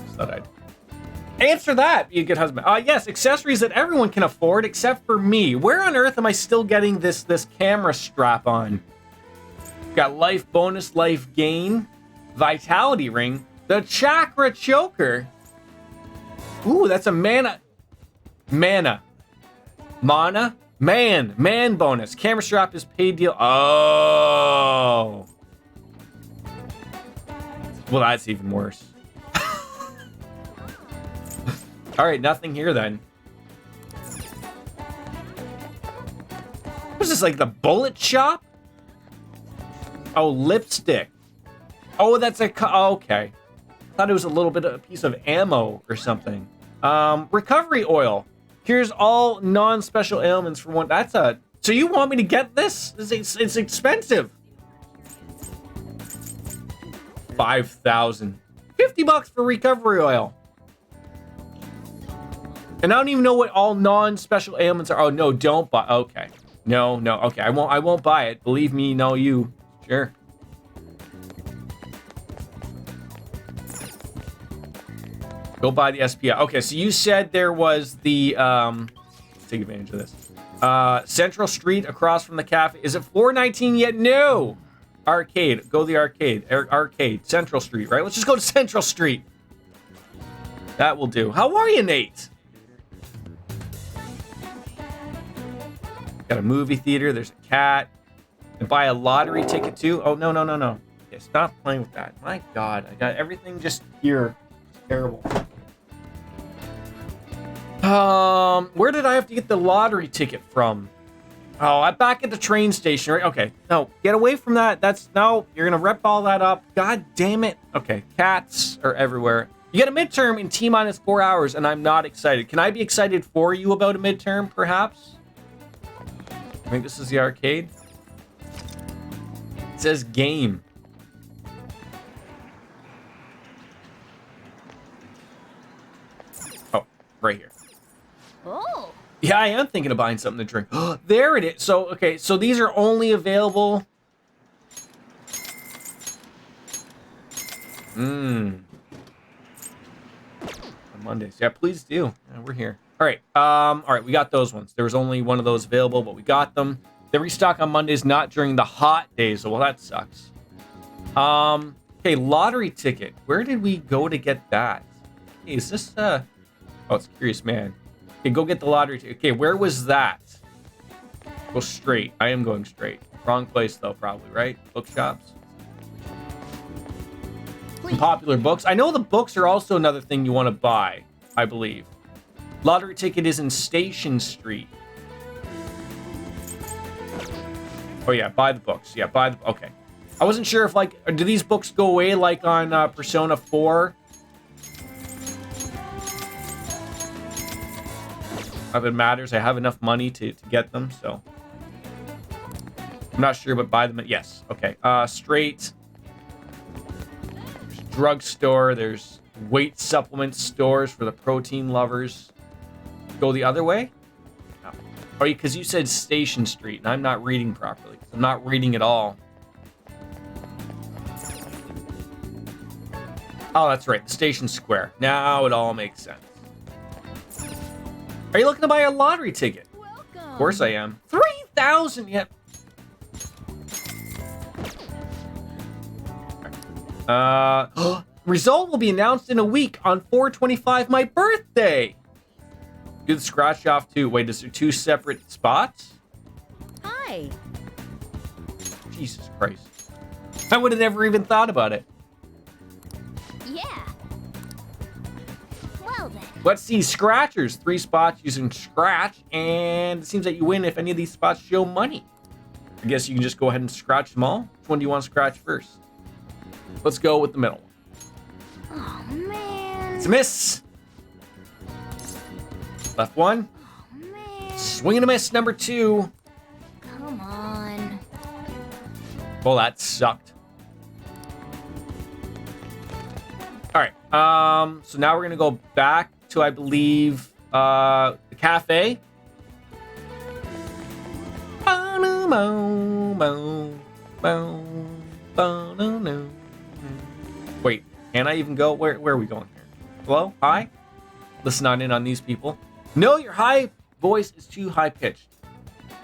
just thought I'd answer that. Be a good husband. Yes, accessories that everyone can afford except for me. Where on earth am I still getting this camera strap on? Got life bonus, life gain, vitality ring, the chakra choker. Ooh, that's a mana bonus. Camera strap is paid deal. Oh. Well, that's even worse. All right, nothing here then. What's this, like the bullet shop? Oh, lipstick. Oh, that's a... okay. Thought it was a little bit of a piece of ammo or something. Recovery oil. Here's all non-special ailments for one. That's a... So you want me to get this? It's expensive. 5,000. 50 bucks for recovery oil. And I don't even know what all non-special ailments are. Oh, no, don't buy. Okay. No. Okay, I won't buy it. Believe me, no, you. Sure. Go buy the SPI. Okay, so you said there was the let's take advantage of this. Central Street across from the cafe. Is it $4.19 yet? No. Arcade. Go to the arcade. Arcade. Central Street, right? Let's just go to Central Street. That will do. How are you, Nate? Got a movie theater. There's a cat. And buy a lottery ticket too. Oh, no. Okay, stop playing with that. My God, I got everything just here. It's terrible. Where did I have to get the lottery ticket from? Oh, I'm back at the train station, right? Okay, no, get away from that. No, you're gonna rep all that up. God damn it. Okay, cats are everywhere. You get a midterm in T-minus 4 hours, and I'm not excited. Can I be excited for you about a midterm, perhaps? I think this is the arcade. It says game. Oh, right here. Oh. Yeah, I am thinking of buying something to drink. There it is. So, okay, so these are only available. On Mondays. Yeah, please do. Yeah, we're here. All right, we got those ones. There was only one of those available, but we got them. They restock on Mondays, not during the hot days. So, well, that sucks. Okay, lottery ticket. Where did we go to get that? Hey, is this oh, it's Curious Man. Okay, go get the lottery ticket. Okay, where was that? Go straight. I am going straight. Wrong place though, probably, right? Bookshops. Some popular books. I know the books are also another thing you want to buy, I believe. Lottery ticket is in Station Street. Oh yeah, buy the books. Yeah, buy the... Okay. I wasn't sure if, like, do these books go away like on Persona 4? If it matters, I have enough money to get them, so... I'm not sure, but buy them. Yes, okay. Straight. There's drugstore. There's weight supplement stores for the protein lovers. Go the other way? No. Oh, because you said Station Street, and I'm not reading properly. I'm not reading at all. Oh, that's right. The Station Square. Now it all makes sense. Are you looking to buy a lottery ticket? Welcome. Of course I am. 3,000 yet. Result will be announced in a week on 4/25, my birthday. Do the scratch off too. Wait, is there two separate spots? Hi. Jesus Christ. I would have never even thought about it. Yeah. Well then. Let's see. Scratchers. 3 spots using scratch. And it seems that you win if any of these spots show money. I guess you can just go ahead and scratch them all. Which one do you want to scratch first? Let's go with the middle one. Oh, man. It's a miss. Left one. Oh, man. Swing and a miss, number 2. Come on. Well, that sucked. All right. So now we're going to go back to, I believe, the cafe. Ba-no-no. Wait, can I even go? Where are we going here? Hello? Hi? Listen on in on these people. No, your high voice is too high-pitched.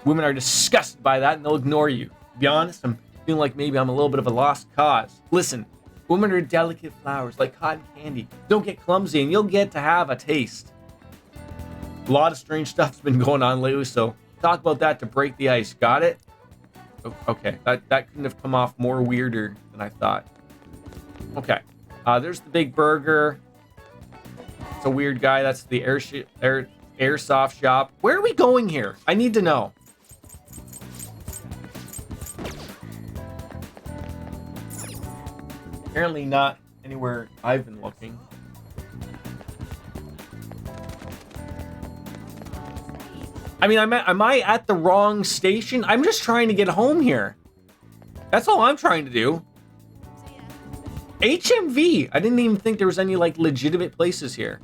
Women are disgusted by that and they'll ignore you. To be honest, I'm feeling like maybe I'm a little bit of a lost cause. Listen, women are delicate flowers like cotton candy. Don't get clumsy and you'll get to have a taste. A lot of strange stuff's been going on lately, so talk about that to break the ice. Got it? Okay, that couldn't have come off more weirder than I thought. Okay, there's the big burger. It's a weird guy. That's the airsoft shop. Where are we going here? I need to know. Apparently not anywhere I've been looking. I mean, am I at the wrong station? I'm just trying to get home here. That's all I'm trying to do. HMV. I didn't even think there was any like legitimate places here.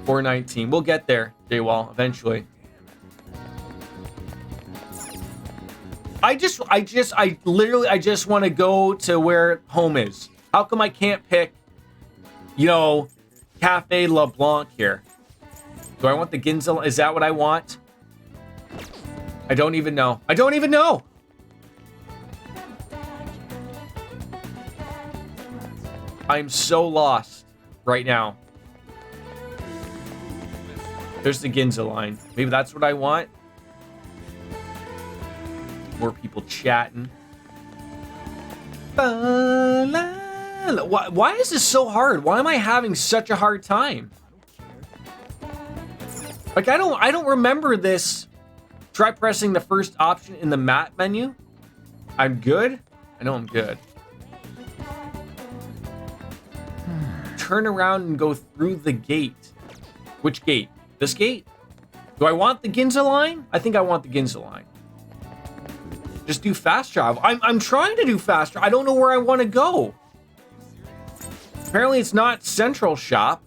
$4.19. We'll get there, J-Wall, eventually. I just want to go to where home is. How come I can't pick, you know, Cafe LeBlanc here? Do I want the Ginza? Is that what I want? I don't even know. I don't even know. I'm so lost right now. There's the Ginza line. Maybe that's what I want. More people chatting. Why is this so hard? Why am I having such a hard time? Like I don't remember this. Try pressing the first option in the map menu. I'm good? I know I'm good. Turn around and go through the gate. Which gate? This gate? Do I want the Ginza line? I think I want the Ginza line. Just do fast travel. I'm trying to do fast travel. I don't know where I want to go. Apparently it's not Central Shop.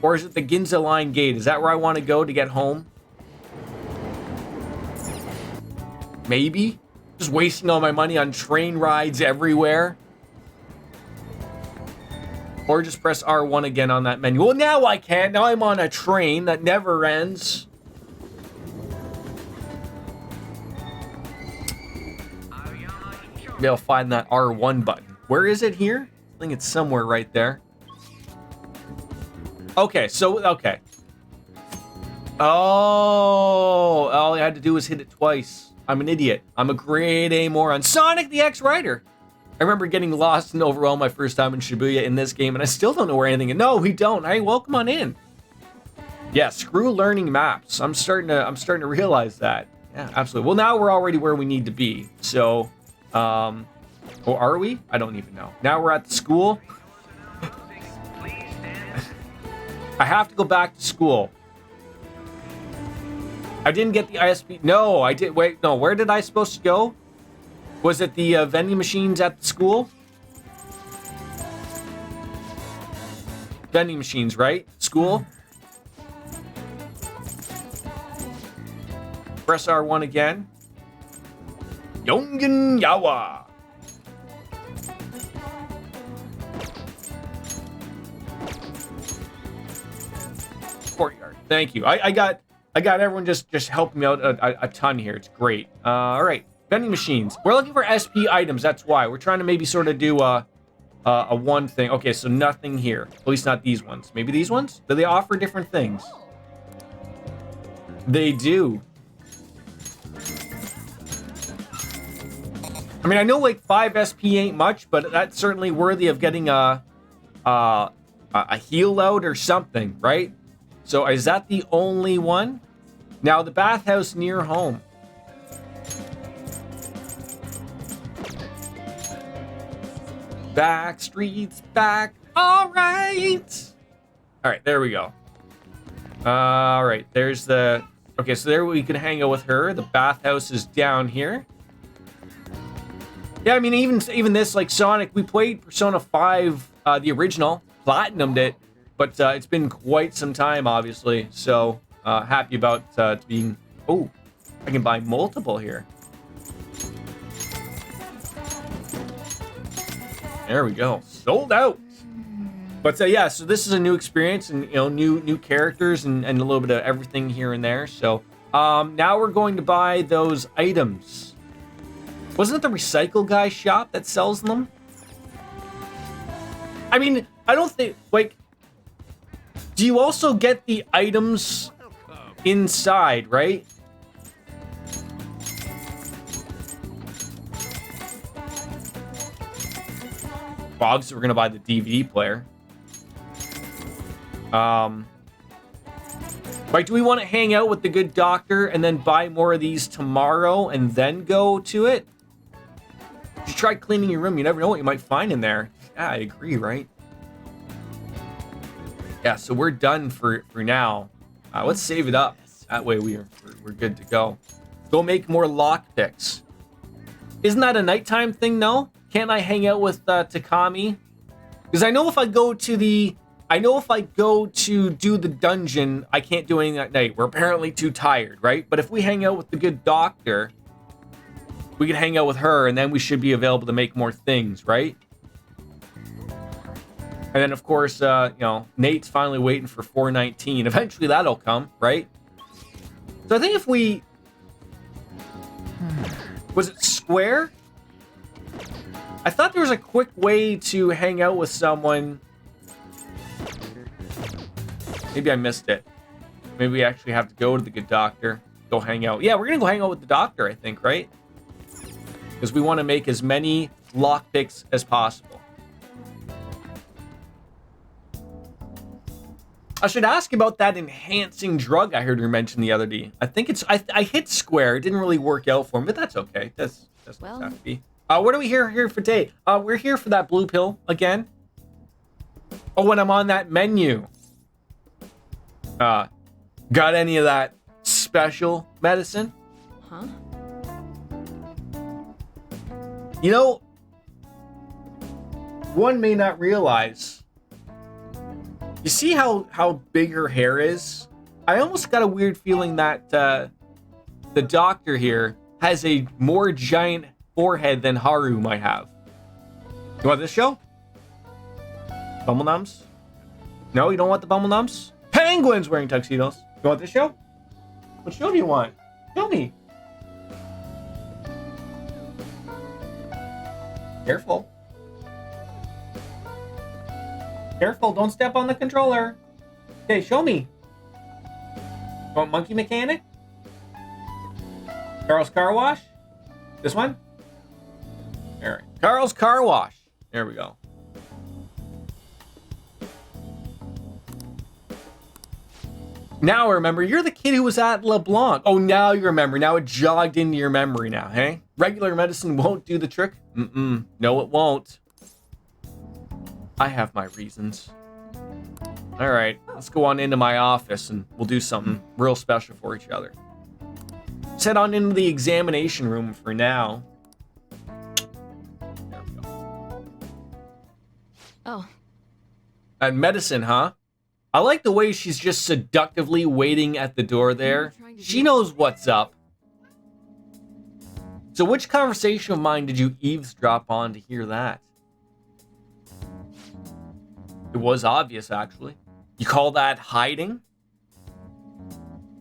Or is it the Ginza line gate? Is that where I want to go to get home? Maybe. Just wasting all my money on train rides everywhere. Or just press R1 again on that menu. Well, now I can't. Now I'm on a train that never ends. Maybe I'll find that R1 button. Where is it here? I think it's somewhere right there. Okay, okay. Oh, all I had to do was hit it twice. I'm an idiot. I'm a grade A moron. Sonic the X-Rider. I remember getting lost and overwhelmed my first time in Shibuya in this game, and I still don't know where anything is. No, we don't. Hey, welcome on in. Yeah, screw learning maps. I'm starting to realize that. Yeah, absolutely. Well, now we're already where we need to be. So, or are we? I don't even know. Now we're at the school. I have to go back to school. I didn't get the ISP. No, I did. Wait, no. Where did I supposed to go? Was it the vending machines at the school? Vending machines, right? School. Press R1 again. Yongen Yawa. Courtyard. Thank you. I got everyone just helping me out a ton here. It's great. All right. Vending machines. We're looking for SP items. That's why. We're trying to maybe sort of do a one thing. Okay, so nothing here. At least not these ones. Maybe these ones? Do they offer different things? They do. I mean, I know like 5 SP ain't much, but that's certainly worthy of getting a heal out or something, right? So is that the only one? Now, the bathhouse near home. Back streets back. All right. All right, there we go. All right, there's the... Okay, so there we can hang out with her. The bathhouse is down here. Yeah, I mean, even this, like Sonic, we played Persona 5, the original, platinumed it, but it's been quite some time, obviously. So happy about being... Oh, I can buy multiple here. There we go. Sold out. But yeah, so this is a new experience and, you know, new characters and a little bit of everything here and there. So now we're going to buy those items. Wasn't it the recycle guy shop that sells them? I mean, I don't think, like, do you also get the items inside, right? Well, obviously we're gonna buy the DVD player. Like, do we want to hang out with the good doctor and then buy more of these tomorrow and then go to it? You try cleaning your room. You never know what you might find in there. Yeah, I agree, right? Yeah, so we're done for now. Let's save it up. That way we're good to go. Go make more lockpicks. Isn't that a nighttime thing, no? Can't I hang out with Takami? Because I know if I go to do the dungeon, I can't do anything that night. We're apparently too tired, right? But if we hang out with the good doctor, we can hang out with her, and then we should be available to make more things, right? And then, of course, you know, Nate's finally waiting for 419. Eventually, that'll come, right? So I think if we... Was it Square? I thought there was a quick way to hang out with someone. Maybe I missed it. Maybe we actually have to go to the good doctor. Go hang out. Yeah, we're going to go hang out with the doctor, I think, right? Because we want to make as many lockpicks as possible. I should ask about that enhancing drug I heard her mention the other day. I think it's... I hit Square. It didn't really work out for me, but that's okay. That's well, have to be. What are we here for today? We're here for that blue pill again. Oh, when I'm on that menu. Got any of that special medicine? Huh? You know, one may not realize. You see how big her hair is? I almost got a weird feeling that the doctor here has a more giant forehead than Haru might have. You want this show? Bumble Nums? No, you don't want the Bumble Nums? Penguins wearing tuxedos. You want this show? What show do you want? Show me. Careful. Careful, don't step on the controller. Okay, show me. You want Monkey Mechanic? Carl's Car Wash? This one? All right. Carl's Car Wash. There we go. Now I remember, you're the kid who was at LeBlanc. Oh, now you remember. Now it jogged into your memory now, hey? Regular medicine won't do the trick? No, it won't. I have my reasons. All right, let's go on into my office and we'll do something real special for each other. Let's head on into the examination room for now. There we go. Oh. And medicine, huh? I like the way she's just seductively waiting at the door there. She knows what's up. So which conversation of mine did you eavesdrop on to hear that? It was obvious, actually. You call that hiding?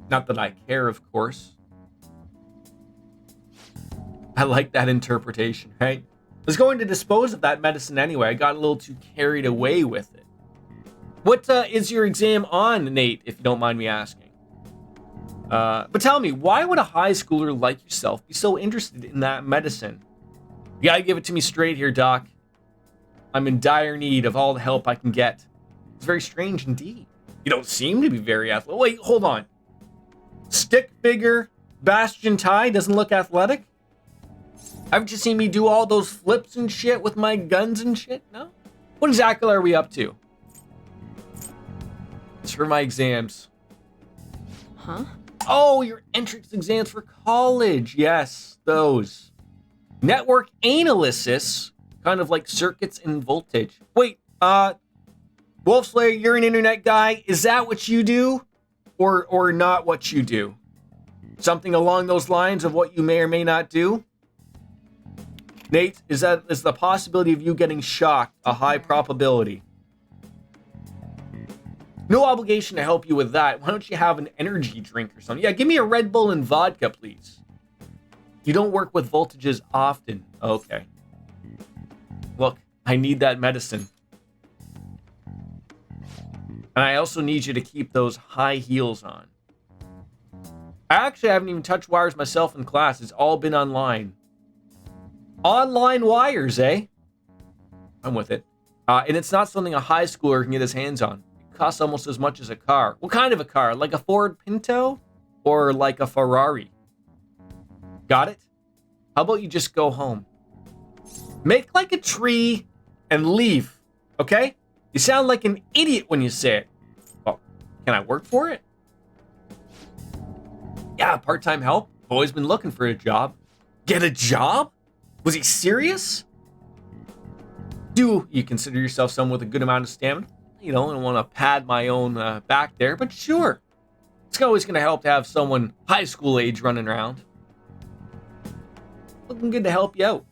Not that I care, of course. I like that interpretation, right? I was going to dispose of that medicine anyway. I got a little too carried away with it. What is your exam on, Nate, if you don't mind me asking? But tell me, why would a high schooler like yourself be so interested in that medicine? You gotta give it to me straight here, Doc. I'm in dire need of all the help I can get. It's very strange indeed. You don't seem to be very athletic. Wait, hold on. Stick figure Bastion Tai doesn't look athletic? Haven't you seen me do all those flips and shit with my guns and shit? No? What exactly are we up to? It's for my exams. Huh? Oh, your entrance exams for college. Yes, those. Network analysis, kind of like circuits and voltage. Wait, Wolfslayer, you're an internet guy. Is that what you do? Or not what you do? Something along those lines of what you may or may not do? Nate, is the possibility of you getting shocked a high probability? No obligation to help you with that. Why don't you have an energy drink or something? Yeah, give me a Red Bull and vodka, please. You don't work with voltages often. Okay. Look, I need that medicine. And I also need you to keep those high heels on. I haven't even touched wires myself in class. It's all been online. Online wires, eh? I'm with it. And it's not something a high schooler can get his hands on. It costs almost as much as a car. What kind of a car? Like a Ford Pinto? Or like a Ferrari? Got it? How about you just go home? Make like a tree and leave, okay? You sound like an idiot when you say it. Well, can I work for it? Yeah, part-time help. Always been looking for a job. Get a job? Was he serious? Do you consider yourself someone with a good amount of stamina? You know, I don't want to pad my own back there, but sure. It's always going to help to have someone high school age running around. Looking good to help you out.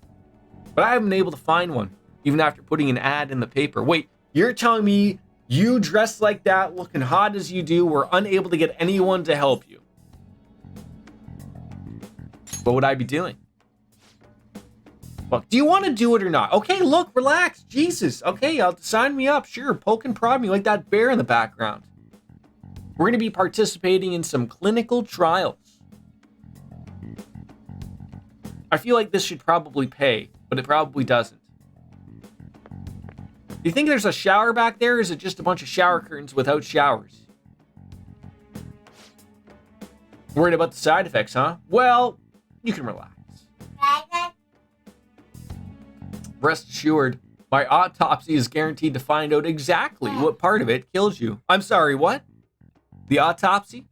But I haven't been able to find one, even after putting an ad in the paper. Wait, you're telling me you dressed like that, looking hot as you do, were unable to get anyone to help you? What would I be doing? Look, do you want to do it or not? Okay, look, relax. Jesus. Okay, sign me up. Sure, poke and prod me like that bear in the background. We're going to be participating in some clinical trials. I feel like this should probably pay, but it probably doesn't. Do you think there's a shower back there, or is it just a bunch of shower curtains without showers? Worried about the side effects, huh? Well, you can relax. Rest assured, my autopsy is guaranteed to find out exactly what part of it kills you. I'm sorry, what? The autopsy?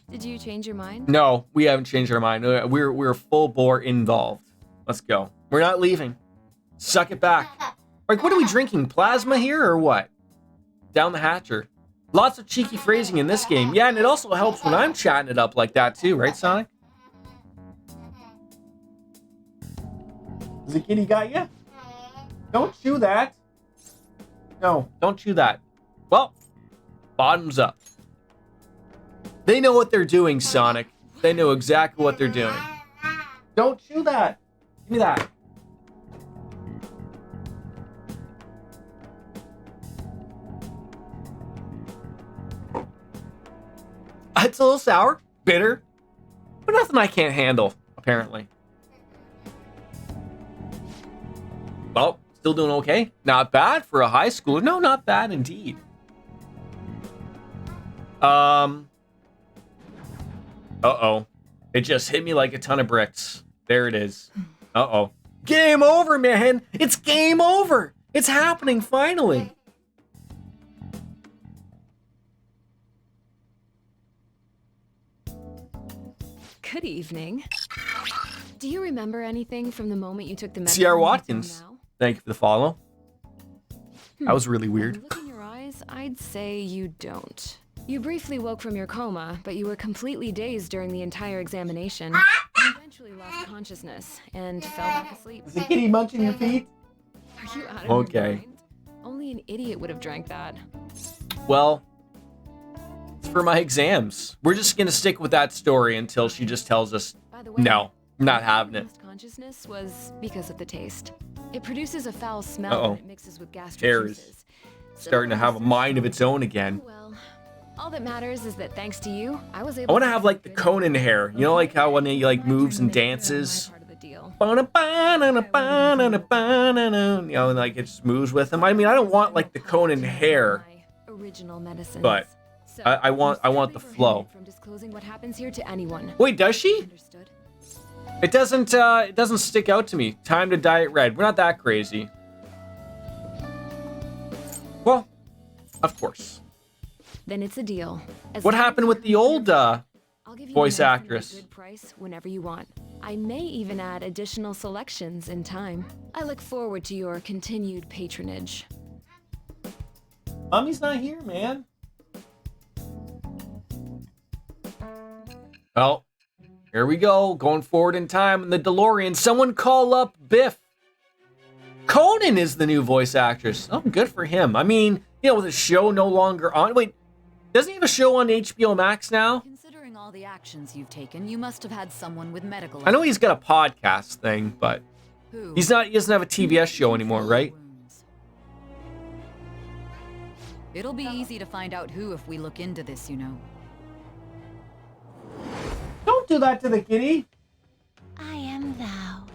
Did you change your mind? No, we haven't changed our mind. We're full bore involved. Let's go. We're not leaving. Suck it back. Like, what are we drinking? Plasma here or what? Down the hatcher. Lots of cheeky phrasing in this game. Yeah, and it also helps when I'm chatting it up like that too, right, Sonic? The kitty got you? Don't chew that. No, don't chew that. Well, bottoms up. They know what they're doing, Sonic. They know exactly what they're doing. Don't chew that. Give me that. It's a little sour, bitter, but nothing I can't handle, apparently. Well, still doing okay. Not bad for a high schooler. No, not bad indeed. Uh-oh. It just hit me like a ton of bricks. There it is. Uh-oh. Game over, man. It's game over. It's happening finally. Good evening. Do you remember anything from the moment you took the medicine? C.R. Watkins. Thank you for the follow. That was really weird. Look in your eyes, I'd say you don't. You briefly woke from your coma, but you were completely dazed during the entire examination. You eventually lost consciousness and fell back asleep. Is the kitty munching your feet? Are you out of your mind? Only an idiot would have drank that. Well, it's for my exams. We're just gonna stick with that story until she just tells us, no, I'm not having it. Consciousness was because of the taste. It produces a foul smell when it mixes with gastric Hair is juices. starting to have a mind of its own again. Well, all that matters is that thanks to you, I was I able want to have like the Conan hair. You know, like how when he like moves and dances. You know, and like it just moves with him. I mean, I don't want like the Conan hair, original medicine. but I want the flow. From disclosing what happens here to anyone. Wait, does she? Understood. It doesn't stick out to me. Time to dye it red. We're not that crazy. Well, of course. Then it's a deal. What happened with the old voice actress? Good price whenever you want. I may even add additional selections in time. I look forward to your continued patronage. Mommy's not here, man. Well, here we go. Going forward in time in the DeLorean. Someone call up Biff. Conan is the new voice actress. Oh, good for him. I mean, you know, with the show no longer on. Wait, doesn't he have a show on HBO Max now? Considering all the actions you've taken, you must have had someone with medical. I know he's got a podcast thing, but Who? he doesn't have a TBS show anymore, right? It'll be easy to find out who if we look into this, you know. Don't do that to the kitty. I am thou.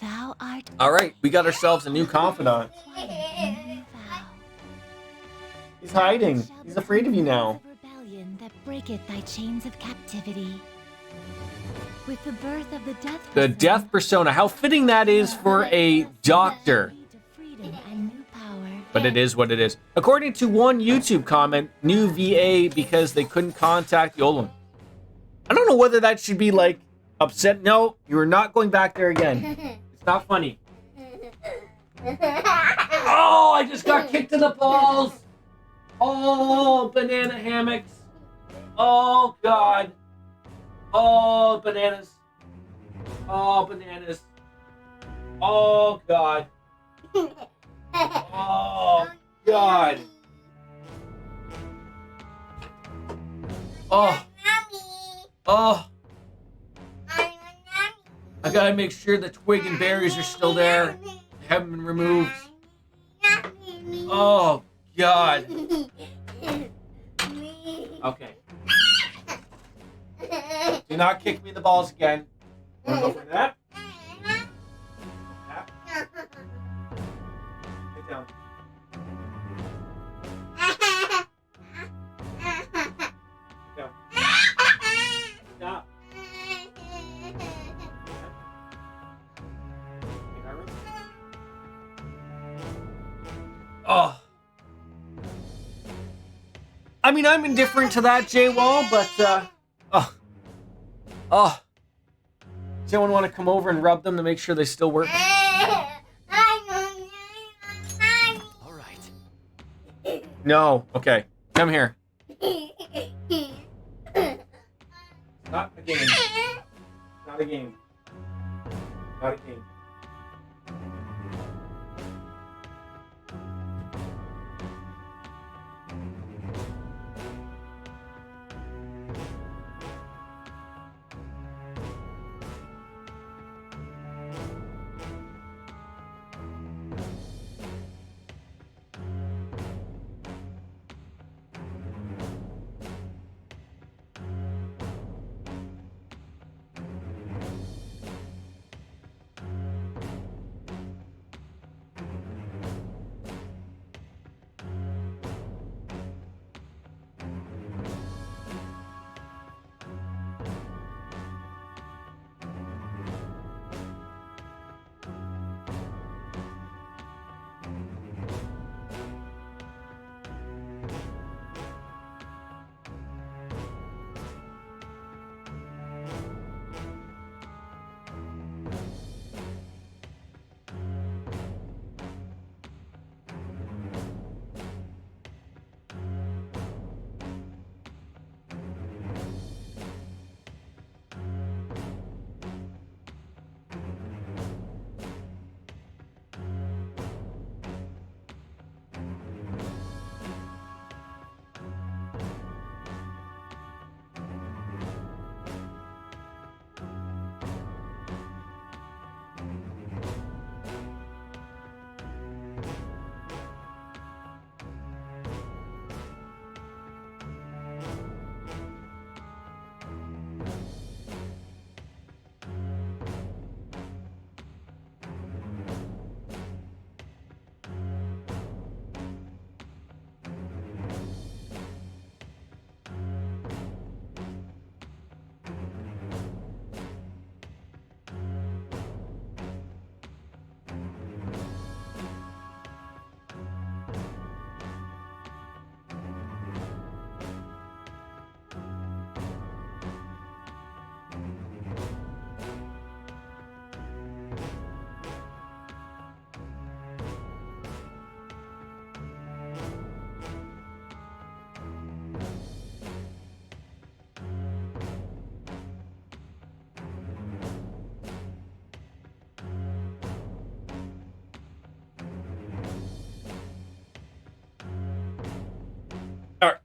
Thou art. All right, we got ourselves a new confidant. He's hiding. He's afraid of you now. Rebellion that breaketh thy chains of captivity. With the birth of the death. The death persona. How fitting that is for a doctor. But it is what it is. According to one YouTube comment, new VA because they couldn't contact the old one. I don't know whether that should be like upset. No, you are not going back there again. It's not funny. Oh, I just got kicked in the balls. Oh, banana hammocks. Oh, God. Oh, bananas. Oh, bananas. Oh, God. Oh, God. Oh. Oh. I gotta make sure the twig and berries are still there. They haven't been removed. Oh, God. Okay. Do not kick me in the balls again. Wanna go for that? Get down. Get down. Stop. Oh. I mean, I'm indifferent to that, J-Wall, but, oh. Does anyone want to come over and rub them to make sure they still work? All right. No. Okay. Come here. Not a game. Not a game. Not a game.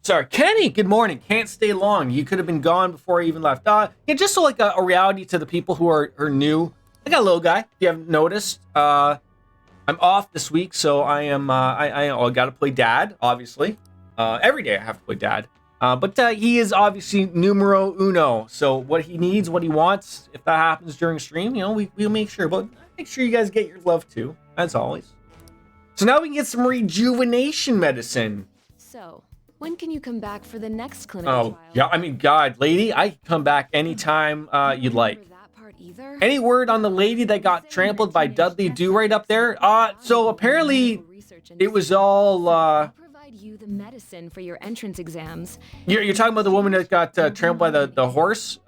Sorry, Kenny. Good morning. Can't stay long. You could have been gone before I even left. Yeah, just so like a reality to the people who are new. I got a little guy. If you haven't noticed, I'm off this week, so I am. I got to play dad. Obviously, every day I have to play dad. But he is obviously numero uno. So what he needs, what he wants, if that happens during stream, you know, we'll make sure. But make sure you guys get your love too, as always. So now we can get some rejuvenation medicine. So, when can you come back for the next clinical Oh, trial? yeah, I mean, God, lady, I can come back anytime you'd like. Any word on the lady that got trampled by Dudley Do right up there? So apparently it was all, Provide you the medicine for your entrance exams. You're talking about the woman that got trampled by the horse?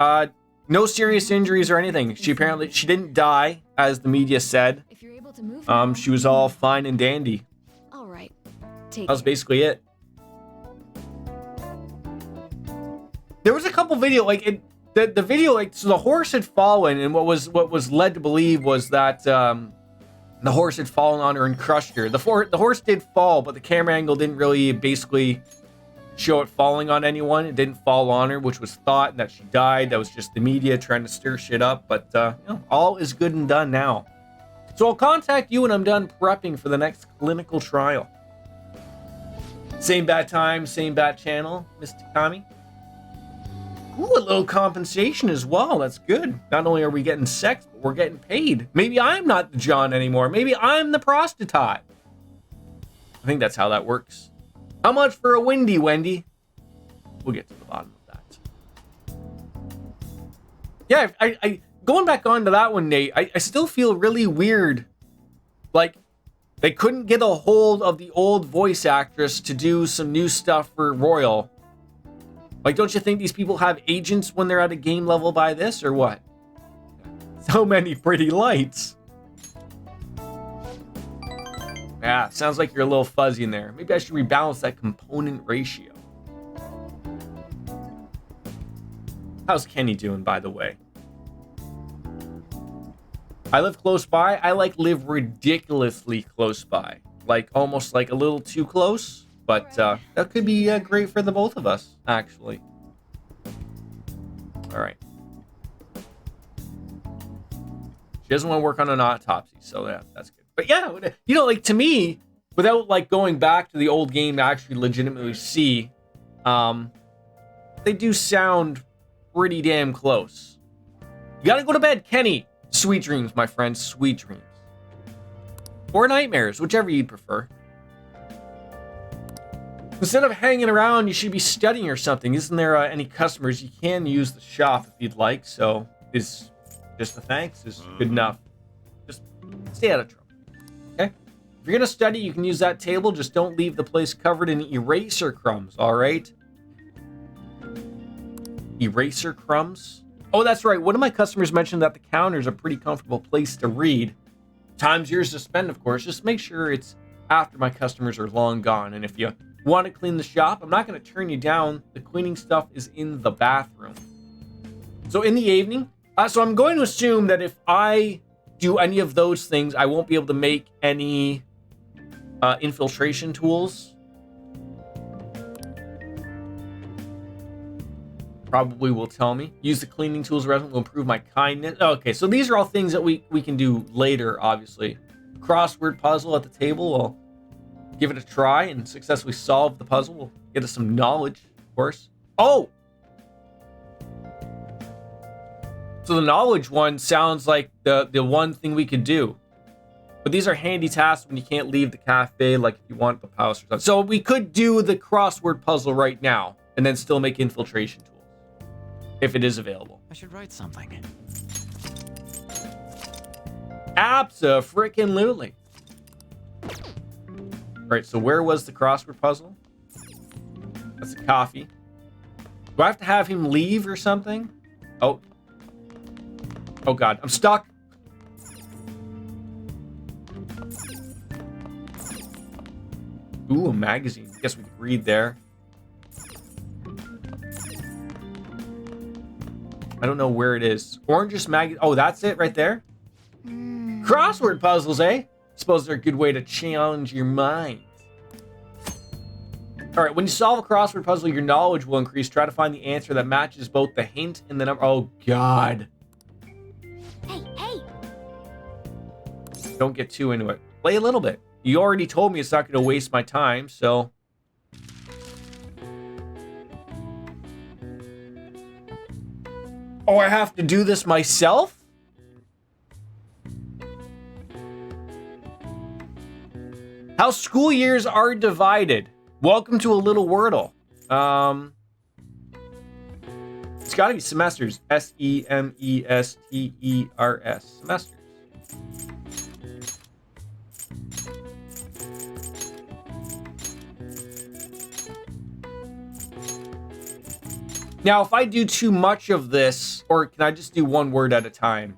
No serious injuries or anything. She didn't die, as the media said. If you're able to move She was all fine and dandy. all right. Take That was basically it. There was a couple video, like the video, like, so the horse had fallen, and what was led to believe was that the horse had fallen on her and crushed her. The horse did fall, but the camera angle didn't really basically show it falling on anyone. It didn't fall on her, which was thought that she died. That was just the media trying to stir shit up. But you know, all is good and done now. So I'll contact you when I'm done prepping for the next clinical trial. Same bad time, same bad channel, Miss Takami. Ooh, a little compensation as well. That's good. Not only are we getting sex, but we're getting paid. Maybe I'm not the John anymore. Maybe I'm the prostitute. I think that's how that works. How much for a Wendy, Wendy? We'll get to the bottom of that. Yeah, I going back onto that one, Nate, I still feel really weird. Like, they couldn't get a hold of the old voice actress to do some new stuff for Royal. Like, don't you think these people have agents when they're at a game level by this, or what? So many pretty lights. Yeah, sounds like you're a little fuzzy in there. Maybe I should rebalance that component ratio. How's Kenny doing, by the way? I live close by. I live ridiculously close by. Like, almost like a little too close. But that could be great for the both of us, actually. All right. She doesn't want to work on an autopsy, so yeah, that's good. But yeah, you know, like, to me, without like going back to the old game to actually legitimately see, they do sound pretty damn close. You gotta go to bed, Kenny. Sweet dreams, my friend, sweet dreams. Or nightmares, whichever you'd prefer. Instead of hanging around, you should be studying or something. Isn't there any customers? You can use the shop if you'd like, so is just a thanks is good enough. Just stay out of trouble, okay? If you're gonna study, you can use that table. Just don't leave the place covered in eraser crumbs, all right? Eraser crumbs? Oh, that's right. One of my customers mentioned that the counter is a pretty comfortable place to read. Time's yours to spend, of course. Just make sure it's after my customers are long gone. And if you want to clean the shop, I'm not going to turn you down. The cleaning stuff is in the bathroom. So in the evening, so I'm going to assume that if I do any of those things, I won't be able to make any infiltration tools. Probably will tell me. Use the cleaning tools resin will improve my kindness. Okay, so these are all things that we can do later, obviously. Crossword puzzle at the table. We'll give it a try and successfully solve the puzzle. We'll get us some knowledge, of course. Oh! So the knowledge one sounds like the one thing we could do. But these are handy tasks when you can't leave the cafe, like if you want the house or something. So we could do the crossword puzzle right now and then still make infiltration tools. If it is available. I should write something. Abso-frickin-lutely. Alright, so where was the crossword puzzle? That's a coffee. Do I have to have him leave or something? Oh. Oh god, I'm stuck. Ooh, a magazine. I guess we could read there. I don't know where it is. Orange's magazine. Oh, that's it right there? Crossword puzzles, eh? Suppose they're a good way to challenge your mind. All right, when you solve a crossword puzzle, your knowledge will increase. Try to find the answer that matches both the hint and the number. Oh, God. Hey! Don't get too into it. Play a little bit. You already told me it's not going to waste my time, so... Oh, I have to do this myself? How school years are divided. Welcome to a little Wordle. It's got to be semesters. Semesters. Semesters. Now, if I do too much of this, or can I just do one word at a time?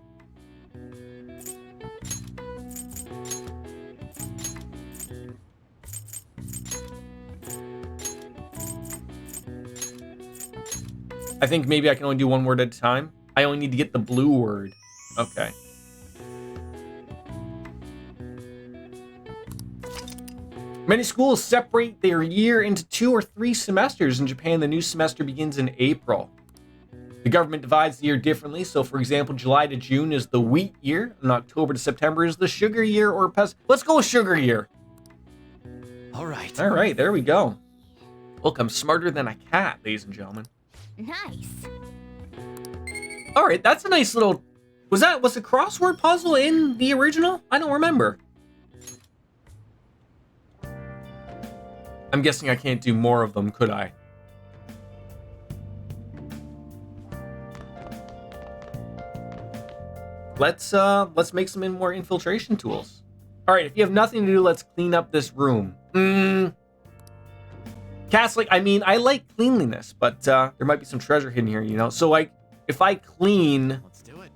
I think maybe I can only do one word at a time. I only need to get the blue word. Okay. Many schools separate their year into 2 or 3 semesters. In Japan, the new semester begins in April. The government divides the year differently. So, for example, July to June is the wheat year, and October to September is the sugar year or Let's go with sugar year. All right, there we go. Look, I'm smarter than a cat, ladies and gentlemen. Nice. All right, that's a nice little... Was the crossword puzzle in the original? I don't remember. I'm guessing I can't do more of them, could I? Let's make some more infiltration tools. All right, if you have nothing to do, let's clean up this room. Cats, I like cleanliness, but there might be some treasure hidden here, you know? So, if I clean... Let's do it.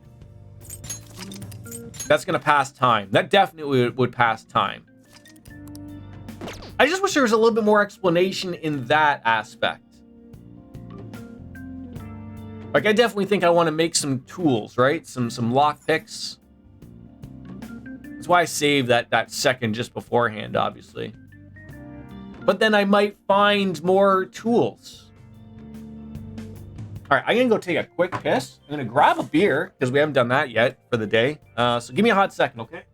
That's gonna pass time. That definitely would pass time. I just wish there was a little bit more explanation in that aspect. I definitely think I want to make some tools, right? Some lock picks. That's why I saved that second just beforehand, obviously. But then I might find more tools. All right, I'm gonna go take a quick piss. I'm gonna grab a beer because we haven't done that yet for the day. So give me a hot second, okay?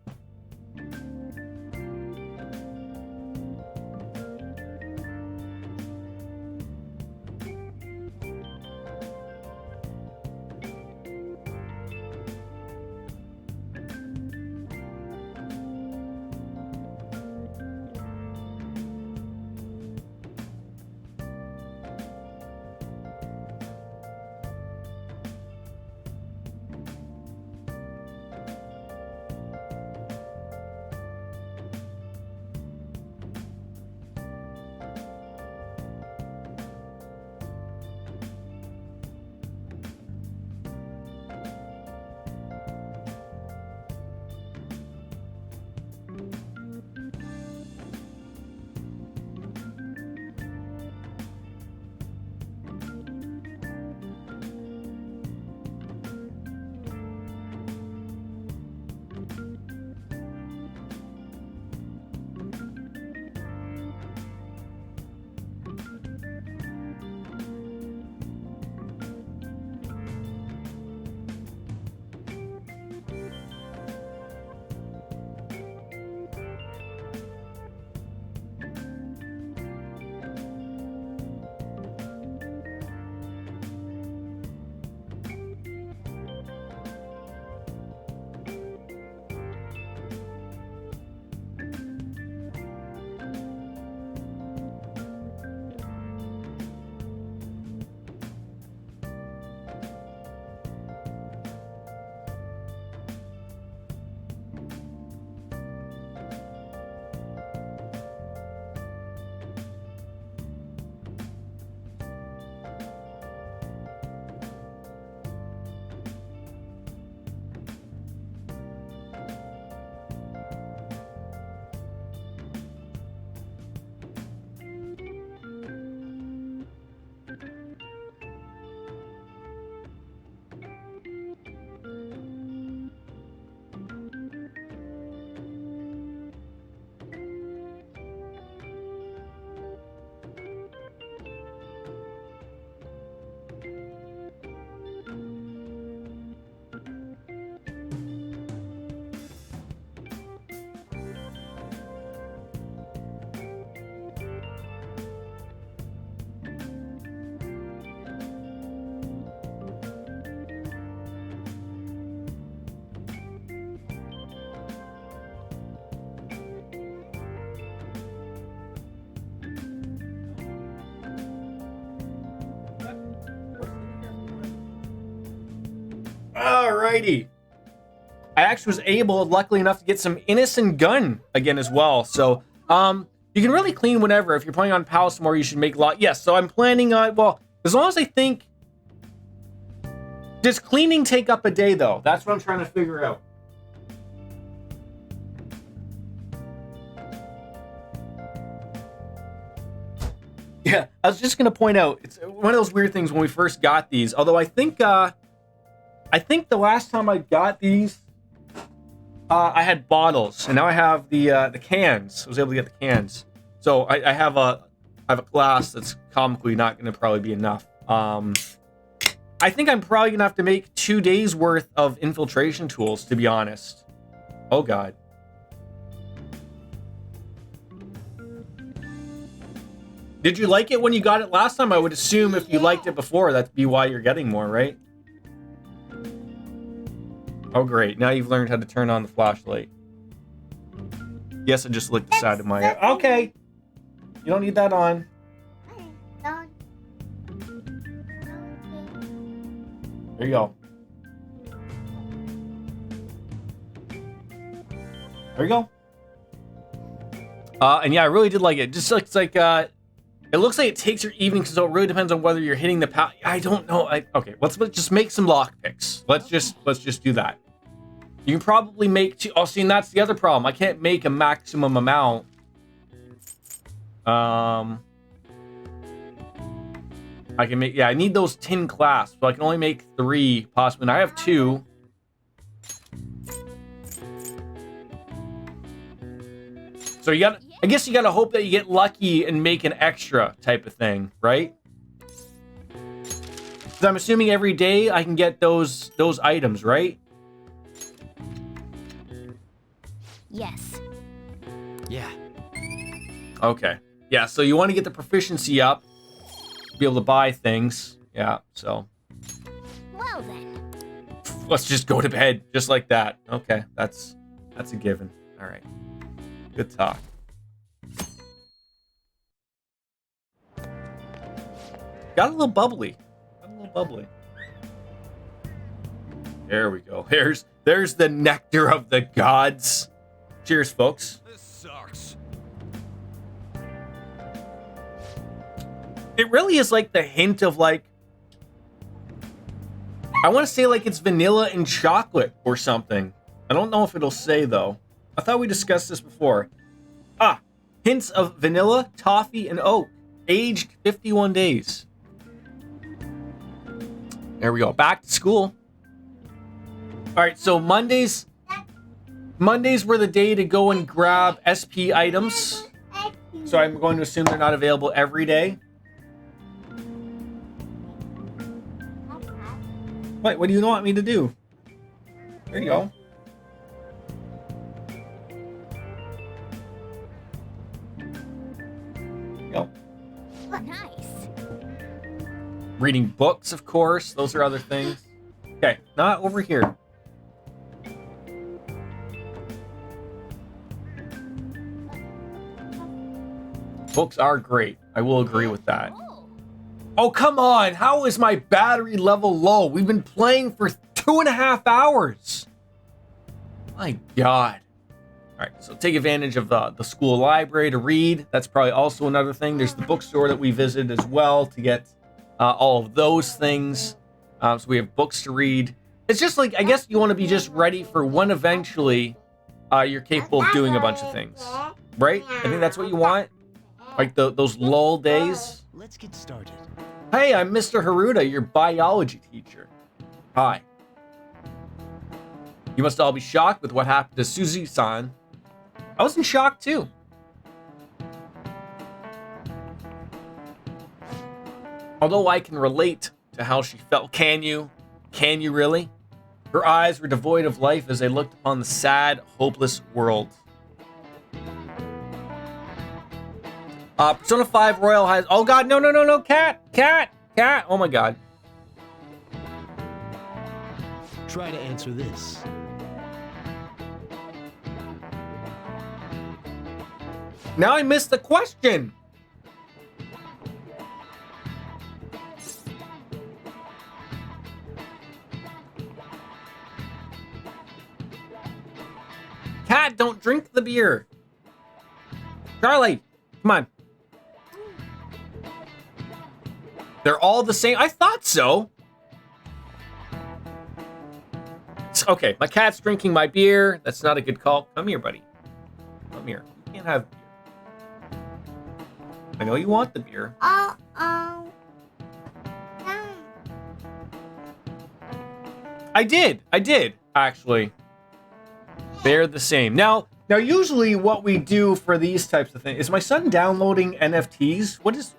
Alrighty. I actually was able, luckily enough, to get some innocent gun again as well. So, you can really clean whenever. If you're planning on Palace more, you should make a lot. Yes, so I'm planning on, well, as long as I think... Does cleaning take up a day, though? That's what I'm trying to figure out. Yeah, I was just going to point out, it's one of those weird things when we first got these. Although I think the last time I got these, I had bottles, and now I have the cans. I was able to get the cans. So I have a glass that's comically not going to probably be enough. I think I'm probably going to have to make 2 days worth of infiltration tools, to be honest. Oh, God. Did you like it when you got it last time? I would assume if you liked it before, that'd be why you're getting more, right? Oh, great. Now you've learned how to turn on the flashlight. Yes, I just licked the side of my eye. Okay. You don't need that on. There you go. There you go. And yeah, I really did like it. Just looks like, it looks like it takes your evening, so it really depends on whether you're hitting the I don't know. Okay, let's just make some lockpicks. Let's just do that. You can probably make two. Oh, see, and that's the other problem. I can't make a maximum amount. I can make, yeah, I need those tin clasps, so I can only make 3 possibly. And I have 2. So you got, I guess you got to hope that you get lucky and make an extra type of thing, right? Because I'm assuming every day I can get those items, right? Yes. Yeah. Okay. Yeah, so you want to get the proficiency up, be able to buy things. Yeah, so. Well then. Let's just go to bed, just like that. Okay, that's a given. All right. Good talk. Got a little bubbly. There we go. There's the nectar of the gods. Cheers, folks. This sucks. It really is like the hint of like, I want to say like it's vanilla and chocolate or something. I don't know if it'll say though. I thought we discussed this before. Hints of vanilla, toffee, and oak. Aged 51 days. There we go. Back to school. All right, so Mondays were the day to go and grab SP items. So I'm going to assume they're not available every day. What do you want me to do? There you go. Nice. Reading books, of course. Those are other things. Okay, not over here. Books are great. I will agree with that. Oh, come on. How is my battery level low? We've been playing for 2.5 hours. My God. All right, so take advantage of the school library to read. That's probably also another thing. There's the bookstore that we visited as well to get all of those things. So we have books to read. It's just like, I guess you want to be just ready for when eventually you're capable of doing a bunch of things. Right? I think that's what you want. Like those lull days. Let's get started. Hey, I'm Mr. Haruta, your biology teacher. Hi. You must all be shocked with what happened to Suzy-san. I was in shock too. Although I can relate to how she felt. Can you? Can you really? Her eyes were devoid of life as they looked upon the sad, hopeless world. Persona 5 Royal has... Oh God, no, cat! Oh my God. Try to answer this. Now I missed the question. cat, don't drink the beer. Charlie, come on. They're all the same. I thought so. Okay, my cat's drinking my beer. That's not a good call. Come here, buddy. Come here. You can't have beer. I know you want the beer. I did, actually. They're the same. Now, usually what we do for these types of things is my son downloading NFTs. What has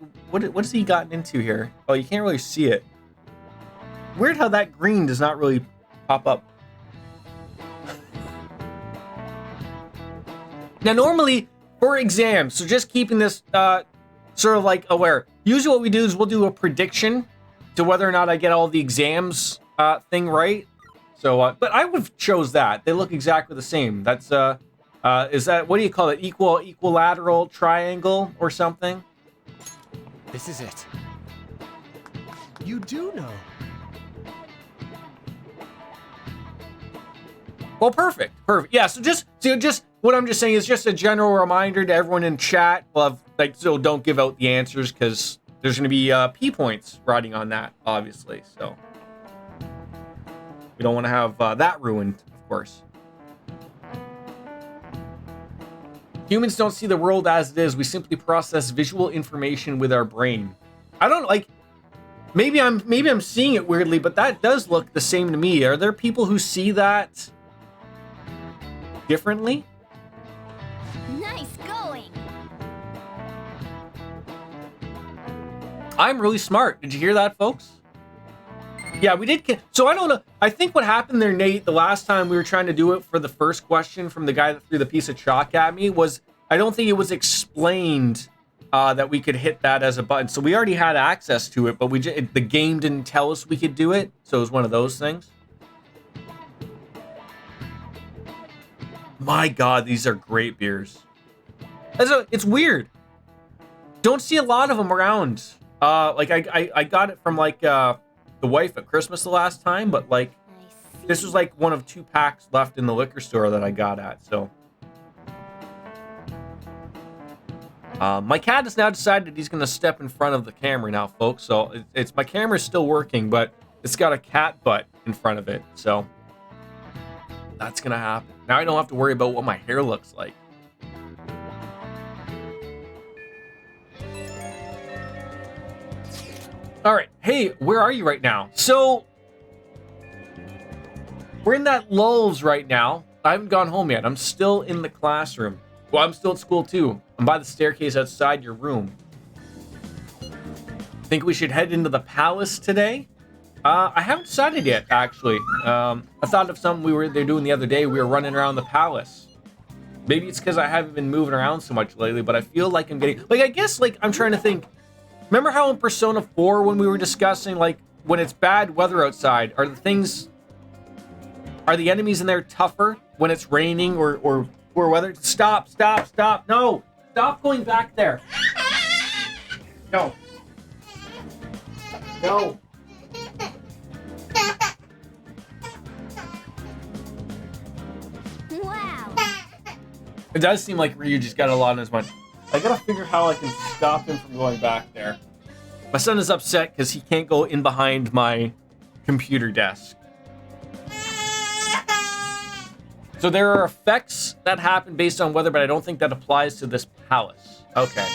he gotten into here? Oh, you can't really see it. Weird how that green does not really pop up. Now, normally for exams, so just keeping this sort of like aware. Usually what we do is we'll do a prediction to whether or not I get all the exams thing right. So, but I would have chose that. They look exactly the same. That's is that, what do you call it? Equilateral triangle or something? This is it. You do know. Well, perfect. Yeah, so just what I'm just saying is just a general reminder to everyone in chat of, like, so don't give out the answers because there's going to be P points riding on that, obviously. So we don't want to have that ruined, of course. Humans don't see the world as it is. We simply process visual information with our brain. I don't like. Maybe I'm seeing it weirdly, but that does look the same to me. Are there people who see that differently? Nice going. I'm really smart. Did you hear that, folks? Yeah, we did. So I don't know. I think what happened there, Nate, the last time we were trying to do it for the first question from the guy that threw the piece of chalk at me was, I don't think it was explained that we could hit that as a button. So we already had access to it, but the game didn't tell us we could do it. So it was one of those things. My God, these are great beers. It's weird. Don't see a lot of them around. Like I got it from like the wife at Christmas the last time, but like this was like one of 2 packs left in the liquor store that I got at. So my cat has now decided he's going to step in front of the camera now, folks. So it's my camera's still working, but it's got a cat butt in front of it. So that's going to happen. Now I don't have to worry about what my hair looks like. All right. Hey, where are you right now? So we're in that lulls right now. I haven't gone home yet. I'm still in the classroom. Well, I'm still at school too. I'm by the staircase outside your room. Think we should head into the palace today? I haven't decided yet, actually. I thought of something they're doing the other day. We were running around the palace. Maybe it's because I haven't been moving around so much lately, but I feel like I'm getting... Like, I guess, like, I'm trying to think... Remember how in Persona 4 when we were discussing, like, when it's bad weather outside, are the enemies in there tougher when it's raining or weather? Stop. No. Stop going back there. No. Wow. It does seem like Ryu just got a lot on his mind. I gotta figure how I can stop him from going back there. My son is upset because he can't go in behind my computer desk. So there are effects that happen based on weather, but I don't think that applies to this palace. Okay.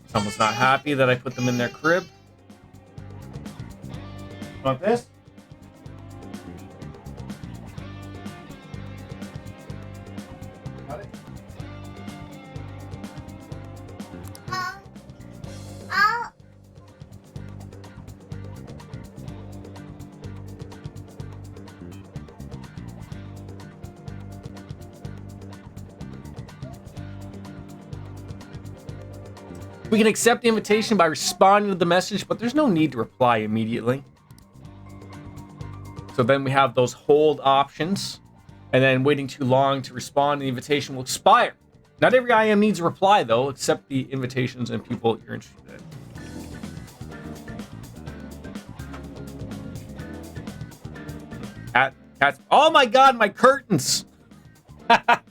Someone's not happy that I put them in their crib. Want this? Got it? We can accept the invitation by responding to the message, but there's no need to reply immediately. So then we have those hold options, and then waiting too long to respond, the invitation will expire. Not every IM needs a reply, though, except the invitations and people you're interested in. Cats. Oh my god, my curtains! That's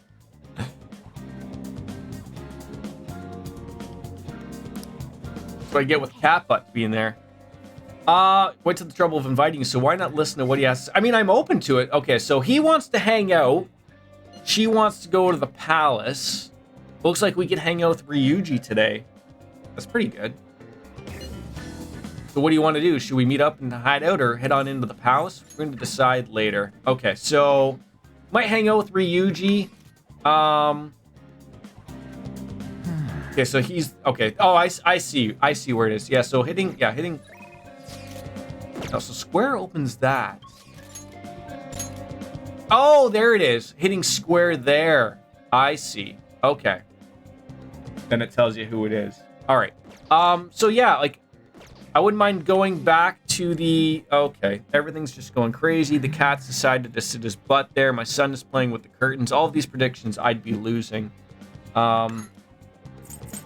what I get with cat butt being there. Went to the trouble of inviting you, so why not listen to what he has? I mean, I'm open to it. Okay, so he wants to hang out. She wants to go to the palace. Looks like we can hang out with Ryuji today. That's pretty good. So what do you want to do? Should we meet up and hide out or head on into the palace? We're going to decide later. Okay, so might hang out with Ryuji. Okay, so he's okay. Oh, I see. I see where it is. Yeah, so hitting. Oh, so square opens that. Oh, there it is. Hitting square there. I see. Okay. Then it tells you who it is. All right. So yeah, like, I wouldn't mind going back to the... Okay, everything's just going crazy. The cat's decided to sit his butt there. My son is playing with the curtains. All of these predictions, I'd be losing. I'm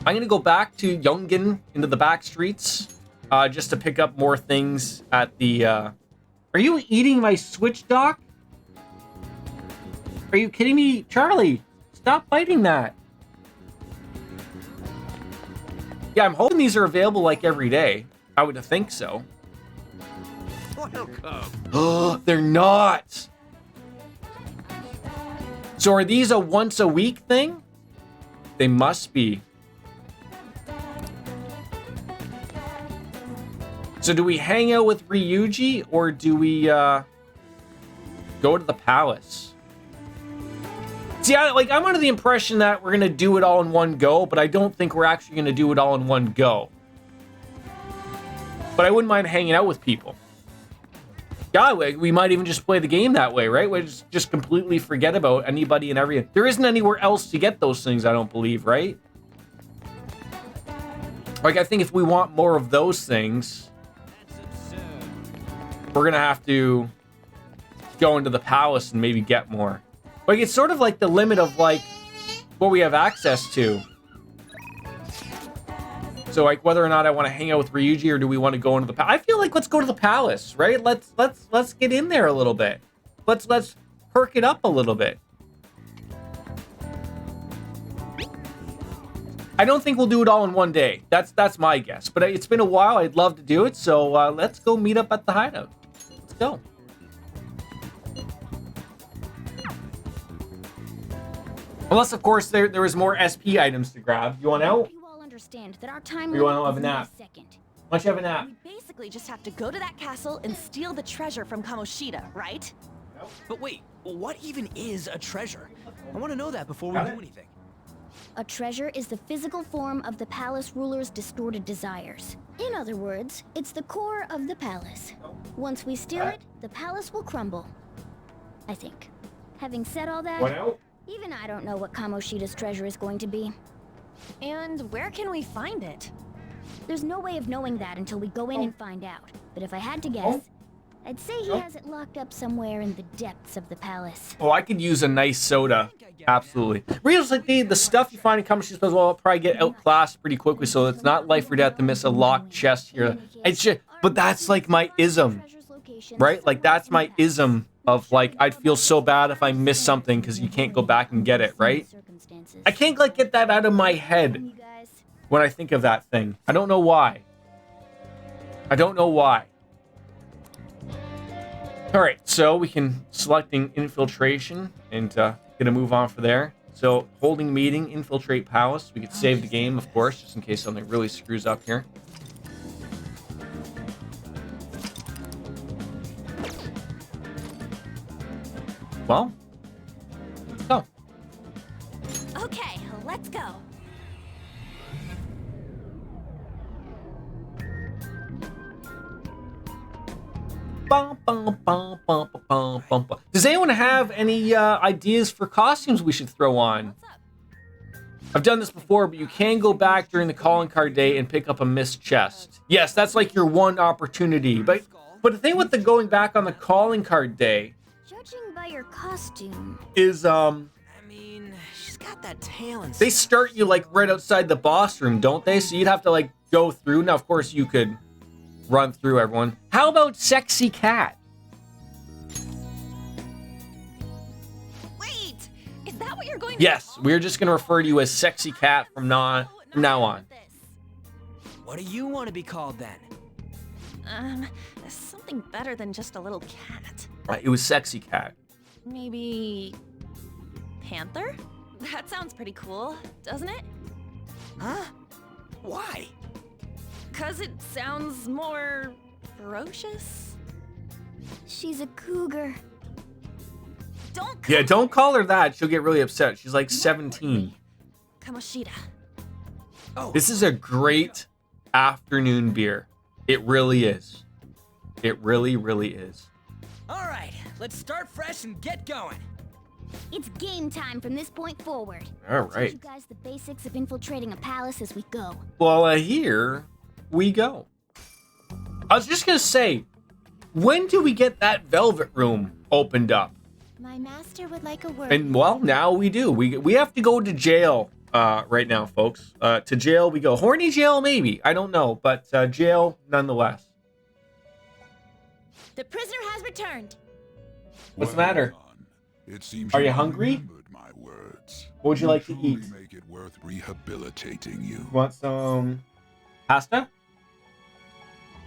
going to go back to Yongen into the back streets just to pick up more things at the... Are you eating my Switch dock? Are you kidding me? Charlie, stop biting that. Yeah, I'm hoping these are available like every day. I would think so. Oh, they're not. So are these a once a week thing? They must be. So do we hang out with Ryuji or do we go to the palace? See, I'm under the impression that we're going to do it all in one go, but I don't think we're actually going to do it all in one go. But I wouldn't mind hanging out with people. God, we might even just play the game that way, right? We just completely forget about anybody and everything. There isn't anywhere else to get those things, I don't believe, right? Like, I think if we want more of those things, we're going to have to go into the palace and maybe get more. Like, it's sort of like the limit of, like, what we have access to. So, like, whether or not I want to hang out with Ryuji or do we want to go into the palace? I feel like let's go to the palace, right? Let's get in there a little bit. Let's perk it up a little bit. I don't think we'll do it all in one day. That's my guess. But it's been a while. I'd love to do it. So let's go meet up at the hideout. Let's go. Unless, of course, there was more SP items to grab. You want out? You all understand that our time Or you want to limit have a is nap? a second. Why don't you have a nap? We basically just have to go to that castle and steal the treasure from Kamoshida, right? But wait, what even is a treasure? I want to know that before we Got do it? anything. A treasure is the physical form of the palace ruler's distorted desires. In other words, it's the core of the palace. Once we steal it, the palace will crumble. I think. Having said all that, Want out? even I don't know what Kamoshida's treasure is going to be. And where can we find it? There's no way of knowing that until we go in and find out. But if I had to guess, I'd say he has it locked up somewhere in the depths of the palace. Oh, I could use a nice soda. Absolutely. Realistically, the stuff you find in Kamushi's Puzzle will probably get outclassed pretty quickly, so it's not life or death to miss a locked chest here. It's just, but that's like my ism, right? Like, that's my ism of, like, I'd feel so bad if I miss something because you can't go back and get it, right? I can't, like, get that out of my head when I think of that thing. I don't know why. I don't know why. All right, so we can selecting infiltration and get a move on for there. So holding meeting, infiltrate palace. We could save the game, of course, just in case something really screws up here. Well, let's go. Okay, let's go. Does anyone have any ideas for costumes we should throw on? I've done this before, but you can go back during the calling card day and pick up a missed chest. Yes, that's like your one opportunity. But the thing with the going back on the calling card day, Judging by your costume, is I mean, she's got that tail and they start you like right outside the boss room, don't they? So you'd have to like go through. Now, of course, you could run through everyone. How about sexy cat? what you're going to Yes, we're just gonna refer to you as Sexy Cat from now on. What do you want to be called then? Something better than just a little cat. It was Sexy Cat. Maybe... Panther? That sounds pretty cool, doesn't it? Huh? Why? 'Cause it sounds more... ferocious? She's a cougar. Yeah, don't call her that. She'll get really upset. She's like 17. Kamoshida. Oh. This is a great afternoon beer. It really is. It really, really is. All right, let's start fresh and get going. It's game time from this point forward. All I'll teach right. you guys the basics of infiltrating a palace as we go. Well, here we go. I was just gonna say, when do we get that velvet room opened up? My master would like a word. And well, now we do. We have to go to jail right now, folks. To jail we go. Horny jail, maybe. I don't know, but jail nonetheless. The prisoner has returned. What's the matter? It seems Are you hungry? remembered my words. What would you like to truly eat? Make it worth rehabilitating you. Want some pasta?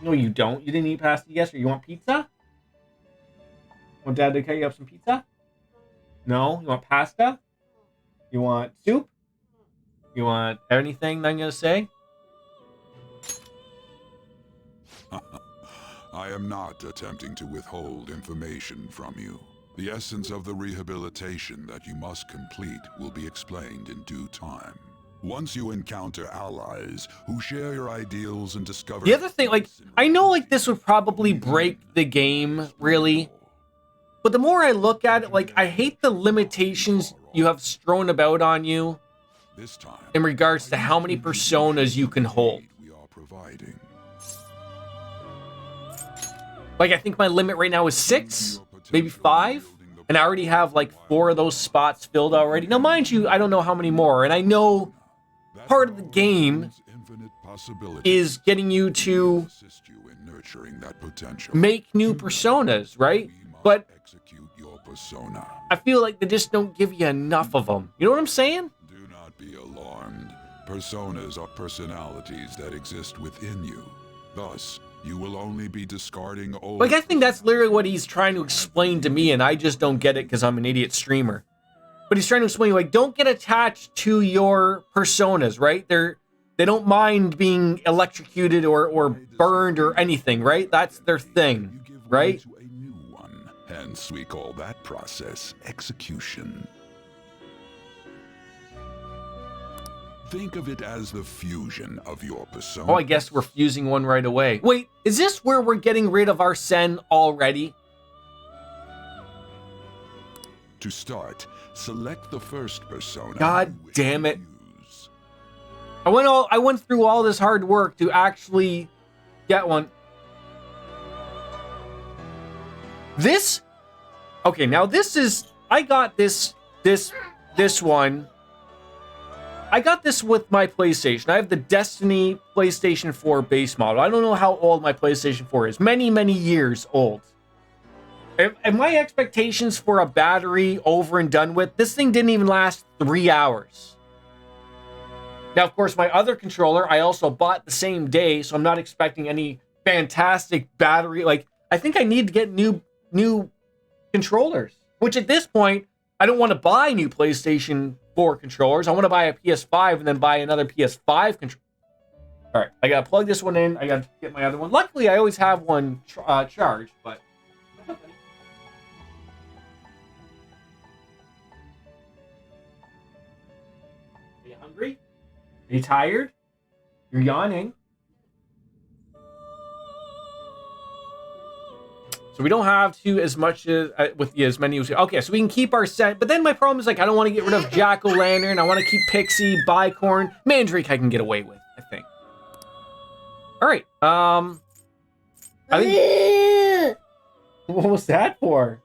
No, you don't. You didn't eat pasta yesterday. You want pizza? Want Dad to cut you up some pizza? No? You want pasta? You want soup? You want anything I'm going to say? I am not attempting to withhold information from you. The essence of the rehabilitation that you must complete will be explained in due time. Once you encounter allies who share your ideals and discover... The other thing, like, I know, like, this would probably break the game, really. But the more I look at it, like, I hate the limitations you have thrown about on you this time, in regards to how many personas you can hold. we are providing. Like, I think my limit right now is 6, maybe 5. And I already have, like, 4 of those spots filled already. Now, mind you, I don't know how many more. And I know part of the game is getting you to Assist you in nurturing that potential. make new personas, right? But Execute your persona. I feel like they just don't give you enough of them. You know what I'm saying? Do not be alarmed. Personas are personalities that exist within you. Thus, you will only be discarding old... Like, I think that's literally what he's trying to explain to me, and I just don't get it because I'm an idiot streamer. But he's trying to explain, like, don't get attached to your personas, right? They don't mind being electrocuted or burned or anything, right? That's their thing, right? To a new one. Hence, we call that process execution. Think of it as the fusion of your persona. Oh, I guess we're fusing one right away. Wait, is this where we're getting rid of our Sen already? To start, select the first persona. God you wish damn to it. use. I went through all this hard work to actually get one. This? Okay, now this is... I got this one. I got this with my PlayStation. I have the Destiny PlayStation 4 base model. I don't know how old my PlayStation 4 is. Many, many years old. And my expectations for a battery over and done with, this thing didn't even last 3 hours. Now, of course, my other controller, I also bought the same day, so I'm not expecting any fantastic battery. Like, I think I need to get new controllers. Which at this point, I don't want to buy new PlayStation 4 controllers. I want to buy a PS5 and then buy another PS5 controller. All right, I got to plug this one in. I got to get my other one. Luckily, I always have one charged, but... Are you hungry? Are you tired? You're yawning. So we don't have to as much as with as many as okay. So we can keep our set, but then my problem is like I don't want to get rid of Jack-o'-lantern. I want to keep Pixie, Bicorn, Mandrake. I can get away with, I think. All right. I think. What was that for?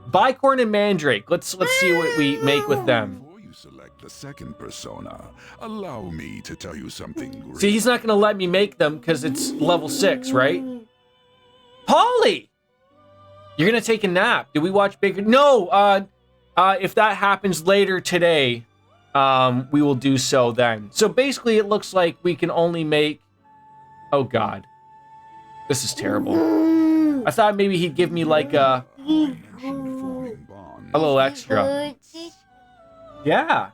Bicorn and Mandrake. Let's see what we make with them. Before you select the second persona, allow me to tell you something great. See, he's not going to let me make them because it's level 6, right? Polly! You're going to take a nap. Did we watch Baker? No, if that happens later today, we will do so then. So basically, it looks like we can only make... Oh, God. This is terrible. I thought maybe he'd give me, like, a little extra. Yeah.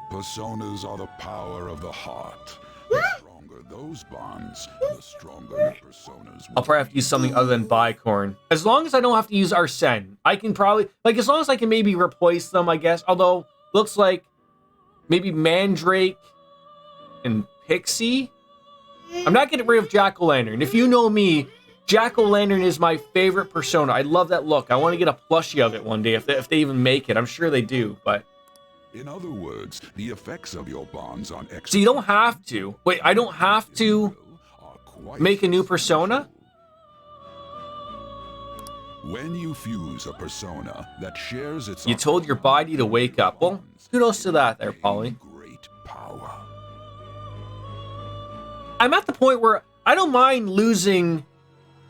Personas are the power of the heart. The stronger those bonds, the stronger your personas will I'll probably have to use something other than bicorn. As long as I don't have to use Arsene, I can probably... Like, as long as I can maybe replace them, I guess. Although, looks like maybe Mandrake and Pixie. I'm not getting rid of Jack-O-Lantern. If you know me, Jack-O-Lantern is my favorite persona. I love that look. I want to get a plushie of it one day if they even make it. I'm sure they do, but... In other words, the effects of your bonds on X. So you don't have to. Wait, I don't have to make a new persona? When you fuse a persona that shares its... You told your body to wake up. Well, kudos to that there, Polly. Great power. I'm at the point where I don't mind losing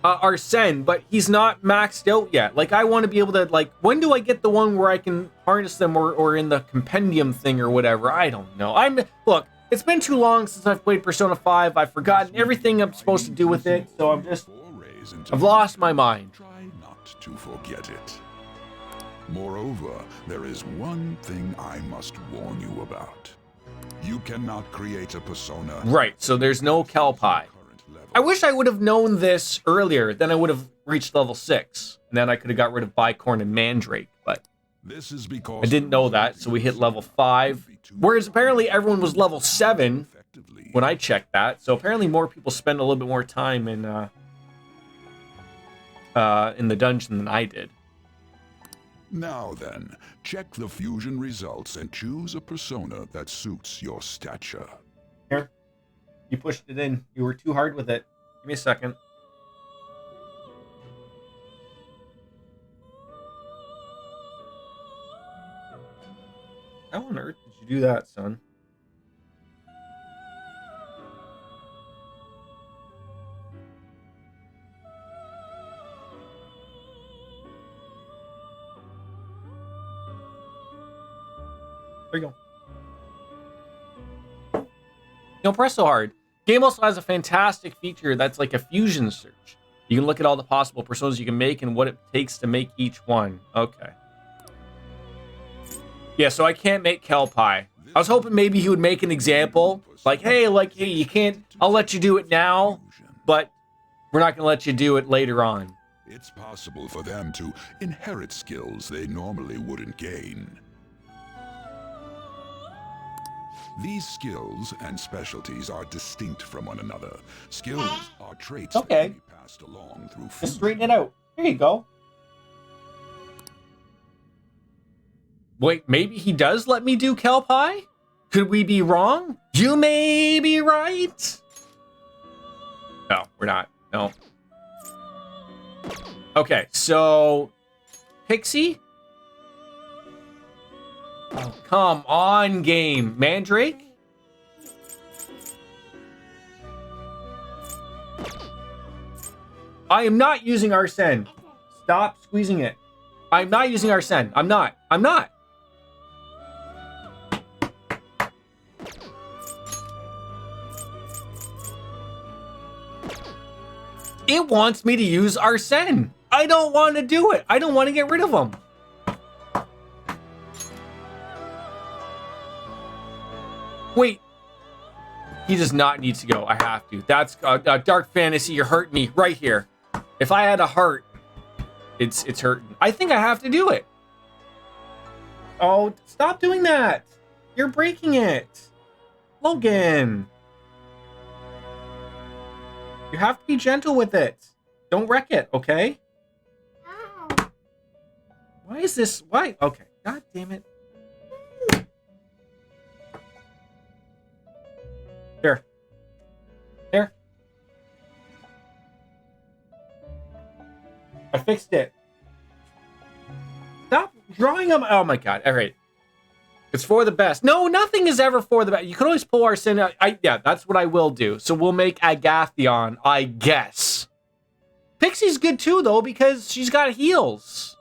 Arsene, but he's not maxed out yet. Like, I want to be able to, like, when do I get the one where I can harness them or in the compendium thing or whatever? I don't know. Look, it's been too long since I've played Persona 5. I've forgotten everything I'm supposed to do with it, so I've lost my mind. Try not to forget it. Moreover, there is one thing I must warn you about. You cannot create a persona. Right, so there's no Kelpie. I wish I would have known this earlier, then I would have reached level 6. And then I could have got rid of Bicorn and Mandrake, but this is because I didn't know that, so we hit level 5. Whereas apparently everyone was level 7 when I checked that. So apparently more people spend a little bit more time in the dungeon than I did. Now then, check the fusion results and choose a persona that suits your stature. Here. You pushed it in. You were too hard with it. Give me a second. How on earth did you do that, son? There you go. Don't press so hard. Game also has a fantastic feature that's like a fusion search. You can look at all the possible personas you can make and what it takes to make each one. Okay. Yeah, so I can't make Kelpie. I was hoping maybe he would make an example. Like, hey, you can't... I'll let you do it now, but we're not going to let you do it later on. It's possible for them to inherit skills they normally wouldn't gain. These skills and specialties are distinct from one another. Skills are traits that can be passed along through food. Just straighten it out. There you go. Wait, maybe he does let me do Kelpie? Could we be wrong? You may be right. No, we're not. No. Okay, so... Pixie? Oh, come on, game. Mandrake? I am not using Arsene. Stop squeezing it. I'm not using Arsene. I'm not. It wants me to use Arsene. I don't want to do it. I don't want to get rid of him. Wait. He does not need to go. I have to. That's Dark Fantasy. You're hurting me right here. If I had a heart, it's hurting. I think I have to do it. Oh, stop doing that. You're breaking it. Logan. You have to be gentle with it. Don't wreck it, okay? Why is this? Why? Okay. God damn it. Here. Here. I fixed it. Stop drawing them. Oh my god. All right. It's for the best. No, nothing is ever for the best. You can always pull Arsene out. Yeah, that's what I will do. So we'll make Agathion, I guess. Pixie's good too, though, because she's got heals.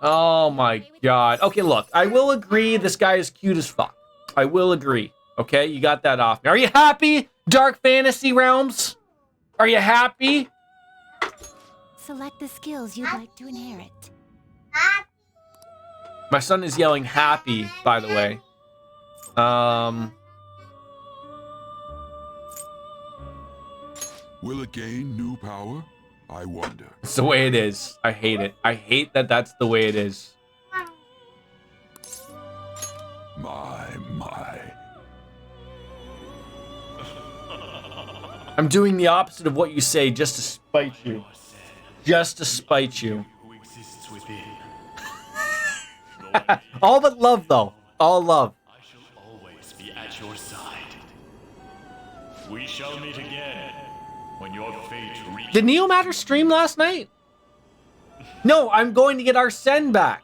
Oh my god. Okay, look, I will agree this guy is cute as fuck. I will agree. Okay, you got that off me. Are you happy, Dark Fantasy Realms? Are you happy? Select the skills you'd like to inherit. My son is yelling happy, by the way. Will it gain new power? I wonder. It's the way it is. I hate it. I hate that that's the way it is. My. I'm doing the opposite of what you say just to spite you. Just to spite you. All but love, though. All love. Always be at your side. We shall meet again when your fate reaches. Did Neomatter stream last night? No, I'm going to get Arsene back.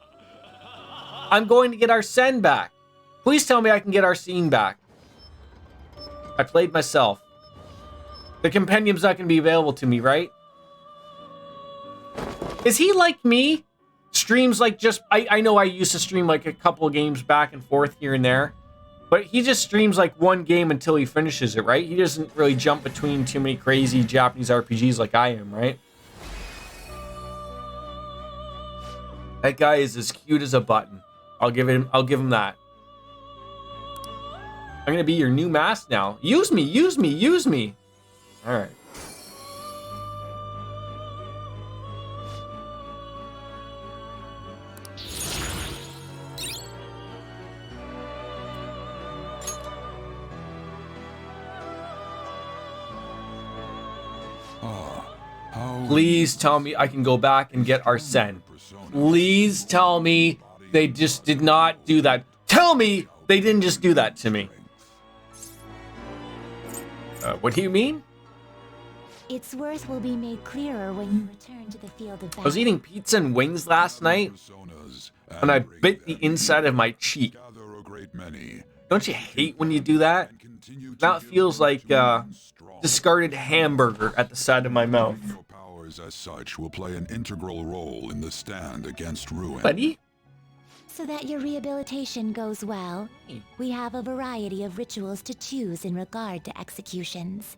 I'm going to get Arsene back. Please tell me I can get Arsene back. I played myself. The compendium's not going to be available to me, right? Is he like me? Streams like just... I know I used to stream like a couple of games back and forth here and there. But he just streams like one game until he finishes it, right? He doesn't really jump between too many crazy Japanese RPGs like I am, right? That guy is as cute as a button. I'll give him that. I'm gonna be your new mask now. Use me, use me, use me. All right. Please tell me I can go back and get Arsene. Please tell me they just did not do that. Tell me they didn't just do that to me. What do you mean? Its worth will be made clearer when you return to the field of battle. I was eating pizza and wings last night, and I bit the inside of my cheek. Don't you hate when you do that? Now it feels like discarded hamburger at the side of my mouth. Your powers as such will play an integral role in the stand against ruin. Buddy? So that your rehabilitation goes well, we have a variety of rituals to choose in regard to executions.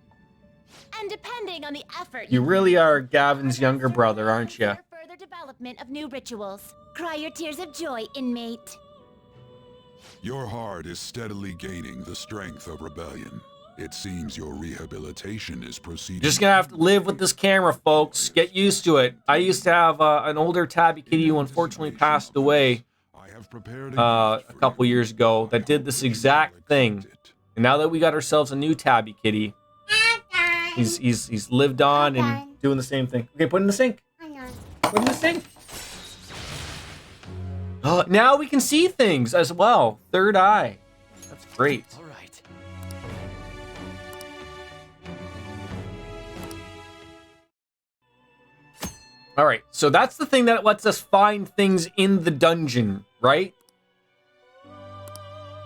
And depending on the effort You really are Gavin's younger brother, aren't you? further development of new rituals. Cry your tears of joy, inmate. Your heart is steadily gaining the strength of rebellion. It seems your rehabilitation is proceeding. Just gonna have to live with this camera, folks. Get used to it. I used to have an older tabby kitty who unfortunately passed away a couple years ago that did this exact thing. And now that we got ourselves a new tabby kitty, he's lived on and doing the same thing. Okay, put it in the sink. Put it in the sink. Now we can see things as well. Third eye. That's great. All right. All right, so that's the thing that lets us find things in the dungeon, right?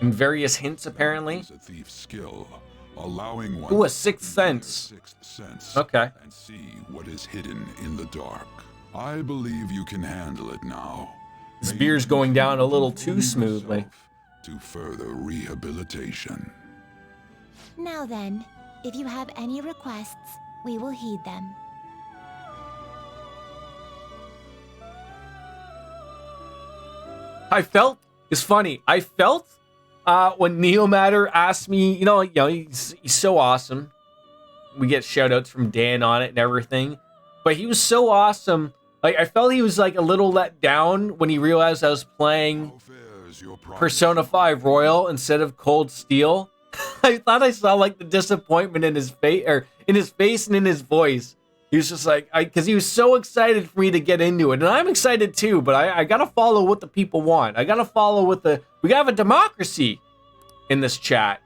And various hints, apparently. A thief's skill, allowing one Ooh, a sixth sense. Okay. And see what is hidden in the dark. I believe you can handle it now. This beer's going down a little too smoothly. To further rehabilitation. Now then, if you have any requests, we will heed them. It's funny. I felt when Neomatter asked me, he's so awesome. We get shout outs from Dan on it and everything. But he was so awesome. Like, I felt he was like a little let down when he realized I was playing Persona 5 Royal instead of Cold Steel. I thought I saw like the disappointment in his face, or in his face and in his voice. He was just like, because he was so excited for me to get into it. And I'm excited too, but I gotta follow what the people want. I gotta follow what we gotta have a democracy in this chat.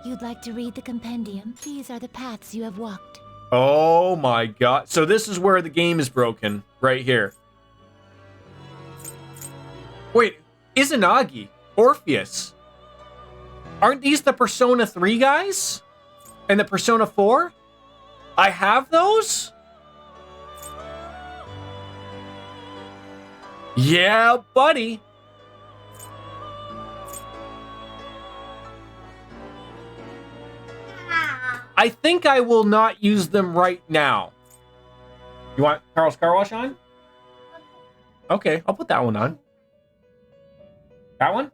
You'd like to read the compendium? These are the paths you have walked. Oh my god. So this is where the game is broken, right here. Wait, Izanagi, Orpheus. Aren't these the Persona 3 guys? And the Persona 4? I have those? Yeah, buddy. I think I will not use them right now. You want Carl's Car Wash on? Okay, I'll put that one on. That one?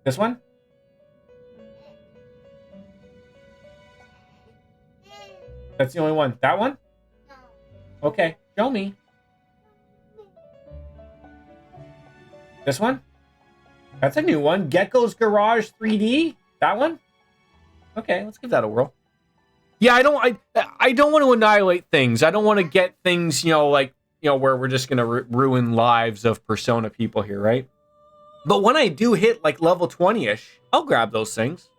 This one? That's the only one. That one? Okay, show me. This one? That's a new one. Gecko's Garage 3D? That one? Okay, let's give that a whirl. Yeah, I don't want to annihilate things. I don't want to get things, like, where we're just going to ruin lives of Persona people here, right? But when I do hit, like, level 20-ish, I'll grab those things.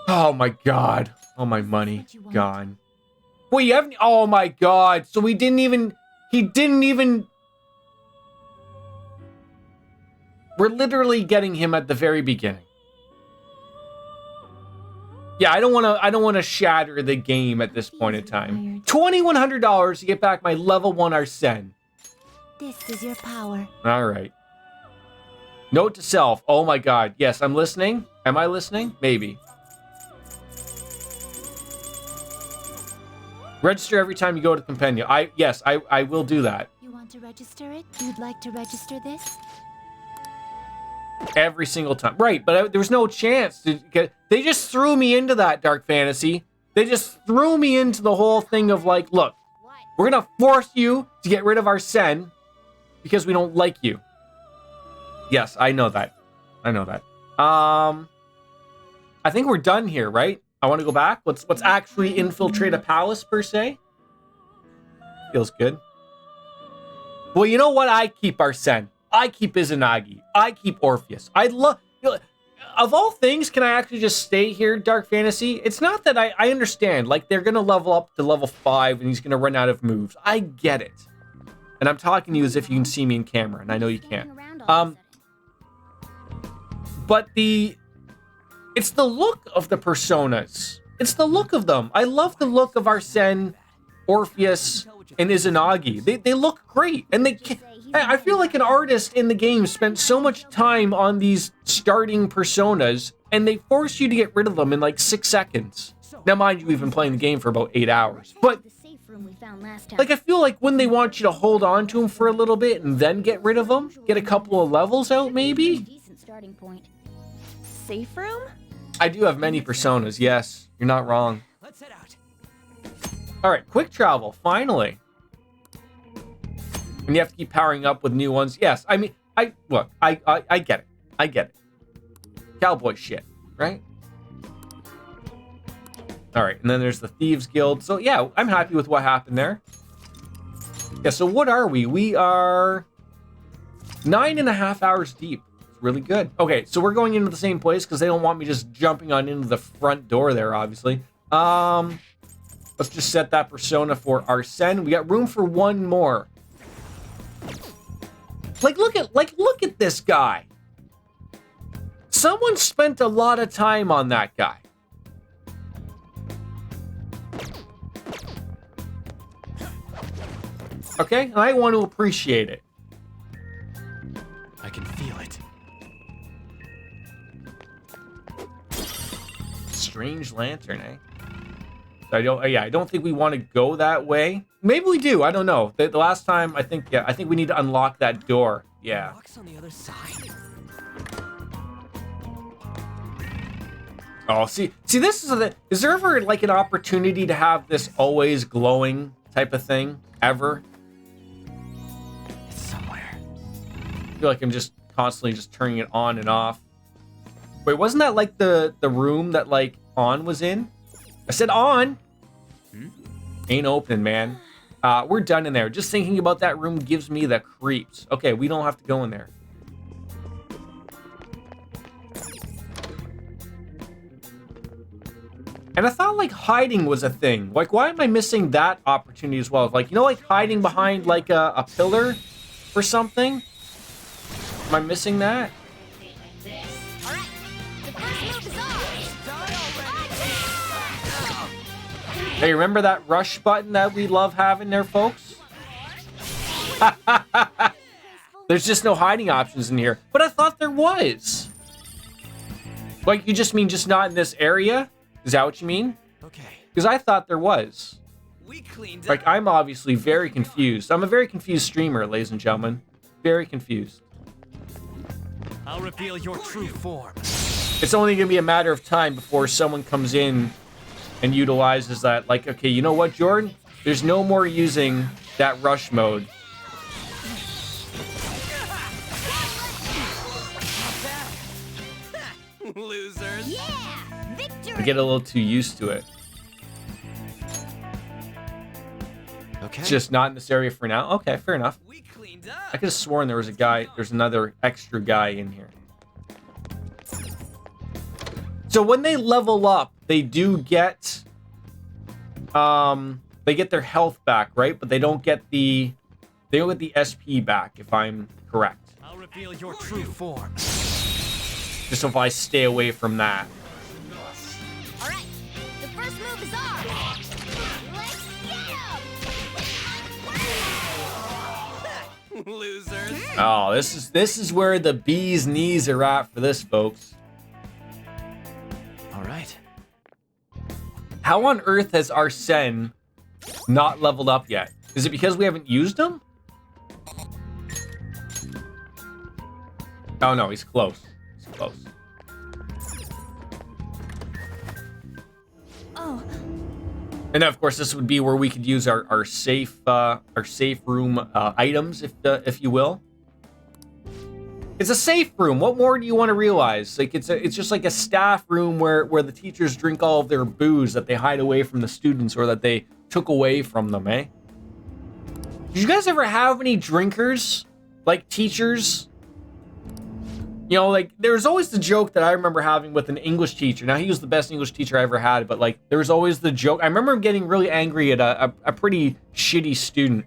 Oh, my God. All my money gone. Wait, you haven't... Oh, my God. So he didn't even... We're literally getting him at the very beginning. Yeah, I don't want to shatter the game at this point in time. $2,100 to get back my level 1 Arsene. This is your power. All right. Note to self. Oh my God. Yes, I'm listening. Am I listening? Maybe. Register every time you go to the compendium. Yes, I will do that. You want to register it? You'd like to register this? Every single time. Right, but there was no chance to get... They just threw me into that Dark Fantasy. They just threw me into the whole thing of like, look, we're going to force you to get rid of Arsene because we don't like you. Yes, I know that. I know that. I think we're done here, right? I want to go back. Let's actually infiltrate a palace per se. Feels good. Well, you know what? I keep Arsene. I keep Izanagi. I keep Orpheus. I love... Of all things, can I actually just stay here, Dark Fantasy? It's not that I understand. Like, they're going to level up to level 5 and he's going to run out of moves. I get it. And I'm talking to you as if you can see me in camera, and I know you can't. But it's the look of the Personas. It's the look of them. I love the look of Arsene, Orpheus, and Izanagi. They look great. And I feel like an artist in the game spent so much time on these starting Personas, and they force you to get rid of them in like 6 seconds. Now, mind you, we've been playing the game for about 8 hours. But, like, I feel like when they want you to hold on to them for a little bit and then get rid of them, get a couple of levels out, maybe? Safe room? I do have many Personas, yes. You're not wrong. Let's head out. All right, quick travel, finally. And you have to keep powering up with new ones. Yes, I mean, I get it. I get it. Cowboy shit, right? All right, and then there's the Thieves Guild. So yeah, I'm happy with what happened there. Yeah, so what are we? We are 9.5 hours deep. It's really good. Okay, so we're going into the same place because they don't want me just jumping on into the front door there, obviously. Let's just set that Persona for Arsene. We got room for one more. Look at this guy. Someone spent a lot of time on that guy. Okay, and I want to appreciate it. I can feel it. Strange lantern, eh? I don't think we want to go that way. Maybe we do. I don't know. The last time, I think we need to unlock that door. Yeah. On the other side. Oh, see, this is there ever like an opportunity to have this always glowing type of thing ever? It's somewhere. I feel like I'm just constantly just turning it on and off. Wait, wasn't that like the room that like On was in? I said on. Ain't opening, man. We're done in there. Just thinking about that room gives me the creeps. Okay, we don't have to go in there. And I thought like hiding was a thing. Like, why am I missing that opportunity as well? Like, like hiding behind like a pillar or something? Am I missing that? Hey, remember that rush button that we love having there, folks? There's just no hiding options in here. But I thought there was. Like, you just mean just not in this area? Is that what you mean? Okay. Because I thought there was. We cleaned up. Like, I'm obviously very confused. I'm a very confused streamer, ladies and gentlemen. Very confused. I'll reveal your true form. It's only going to be a matter of time before someone comes in and utilizes that. Like, okay, you know what, Jordan? There's no more using that rush mode. Losers. Yeah! Victory! I get a little too used to it. Okay. It's just not in this area for now. Okay, fair enough. We cleaned up. I could have sworn there was a guy. There's another extra guy in here. So when they level up, they do get, they get their health back, right? But they don't get the SP back, if I'm correct. I'll reveal your true form. Just if I stay away from that. All right, the first move is off. Let's get him! Losers. Oh, this is where the bee's knees are at for this, folks. All right. How on earth has Arsene not leveled up yet? Is it because we haven't used him? Oh no, he's close. He's close. Oh. And of course, this would be where we could use our safe room items, if you will. It's a safe room. What more do you want to realize? Like it's just like a staff room where the teachers drink all of their booze that they hide away from the students or that they took away from them, eh? Did you guys ever have any drinkers? Like teachers? You know, like there's always the joke that I remember having with an English teacher. Now he was the best English teacher I ever had, but like there was always the joke. I remember getting really angry at a pretty shitty student.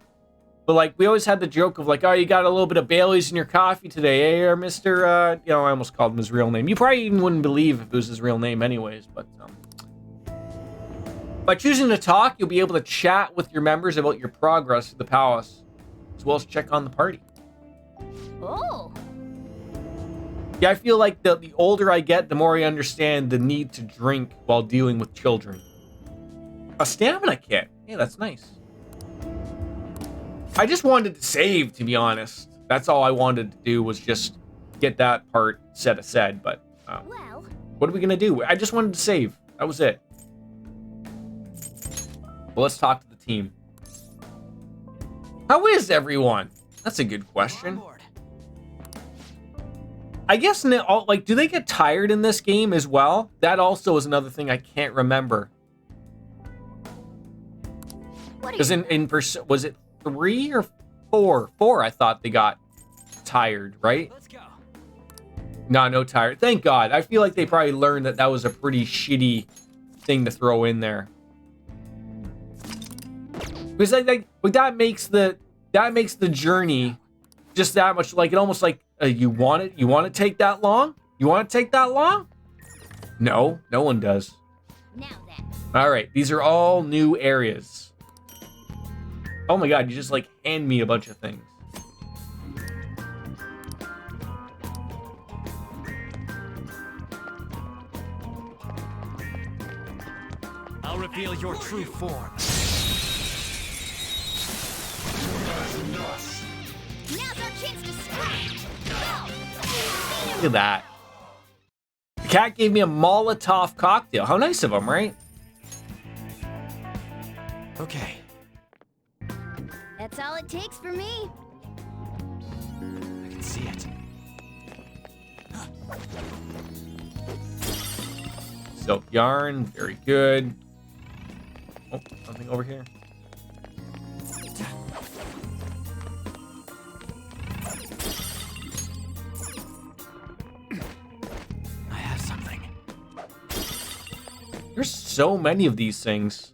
But like we always had the joke of like, oh, you got a little bit of Bailey's in your coffee today, eh, or Mr. You know, I almost called him his real name. You probably even wouldn't believe if it was his real name, anyways. But by choosing to talk, you'll be able to chat with your members about your progress through the palace, as well as check on the party. Oh. Yeah, I feel like the older I get, the more I understand the need to drink while dealing with children. A stamina kit. Yeah, that's nice. I just wanted to save, to be honest. That's all I wanted to do was just get that part set aside. But Well, what are we gonna do? I just wanted to save. That was it. Well, let's talk to the team. How is everyone? That's a good question. I guess like, do they get tired in this game as well? That also is another thing I can't remember. Because was it 3 or 4? 4, I thought they got tired, right? Let's go. No tired. Thank God. I feel like they probably learned that was a pretty shitty thing to throw in there. Because like that makes the journey just that much like it almost like you want to take that long? You want to take that long? No one does. now then. All right, these are all new areas. Oh my God, you just like hand me a bunch of things. I'll reveal your true form. Now's our chance to strike. Go. Look at that. The cat gave me a Molotov cocktail. How nice of him, right? Okay. That's all it takes for me. I can see it. Silk yarn, very good. Oh, something over here. I have something. There's so many of these things.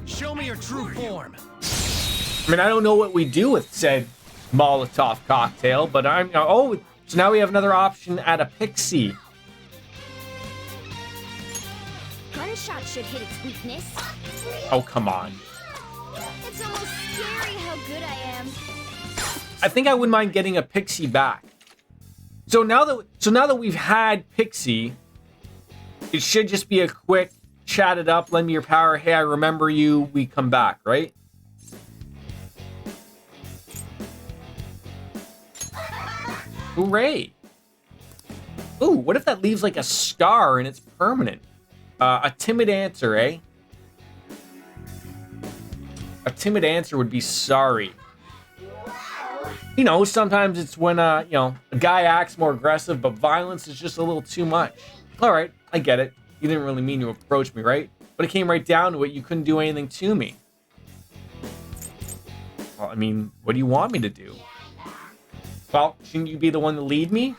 Show me your true form. I mean, I don't know what we do with said Molotov cocktail, but oh, so now we have another option at a Pixie. Gun Gunshot should hit its weakness. Oh, come on. It's almost scary how good I am. I think I wouldn't mind getting a Pixie back. So now that we've had Pixie, it should just be a quick chat it up, lend me your power. Hey, I remember you. We come back, right? Hooray. Ooh, what if that leaves like a scar and it's permanent? A timid answer, eh? A timid answer would be sorry. You know, sometimes it's when, you know, a guy acts more aggressive, but violence is just a little too much. All right, I get it. You didn't really mean to approach me, right? But it came right down to it. You couldn't do anything to me. Well, I mean, what do you want me to do? Well, shouldn't you be the one to lead me?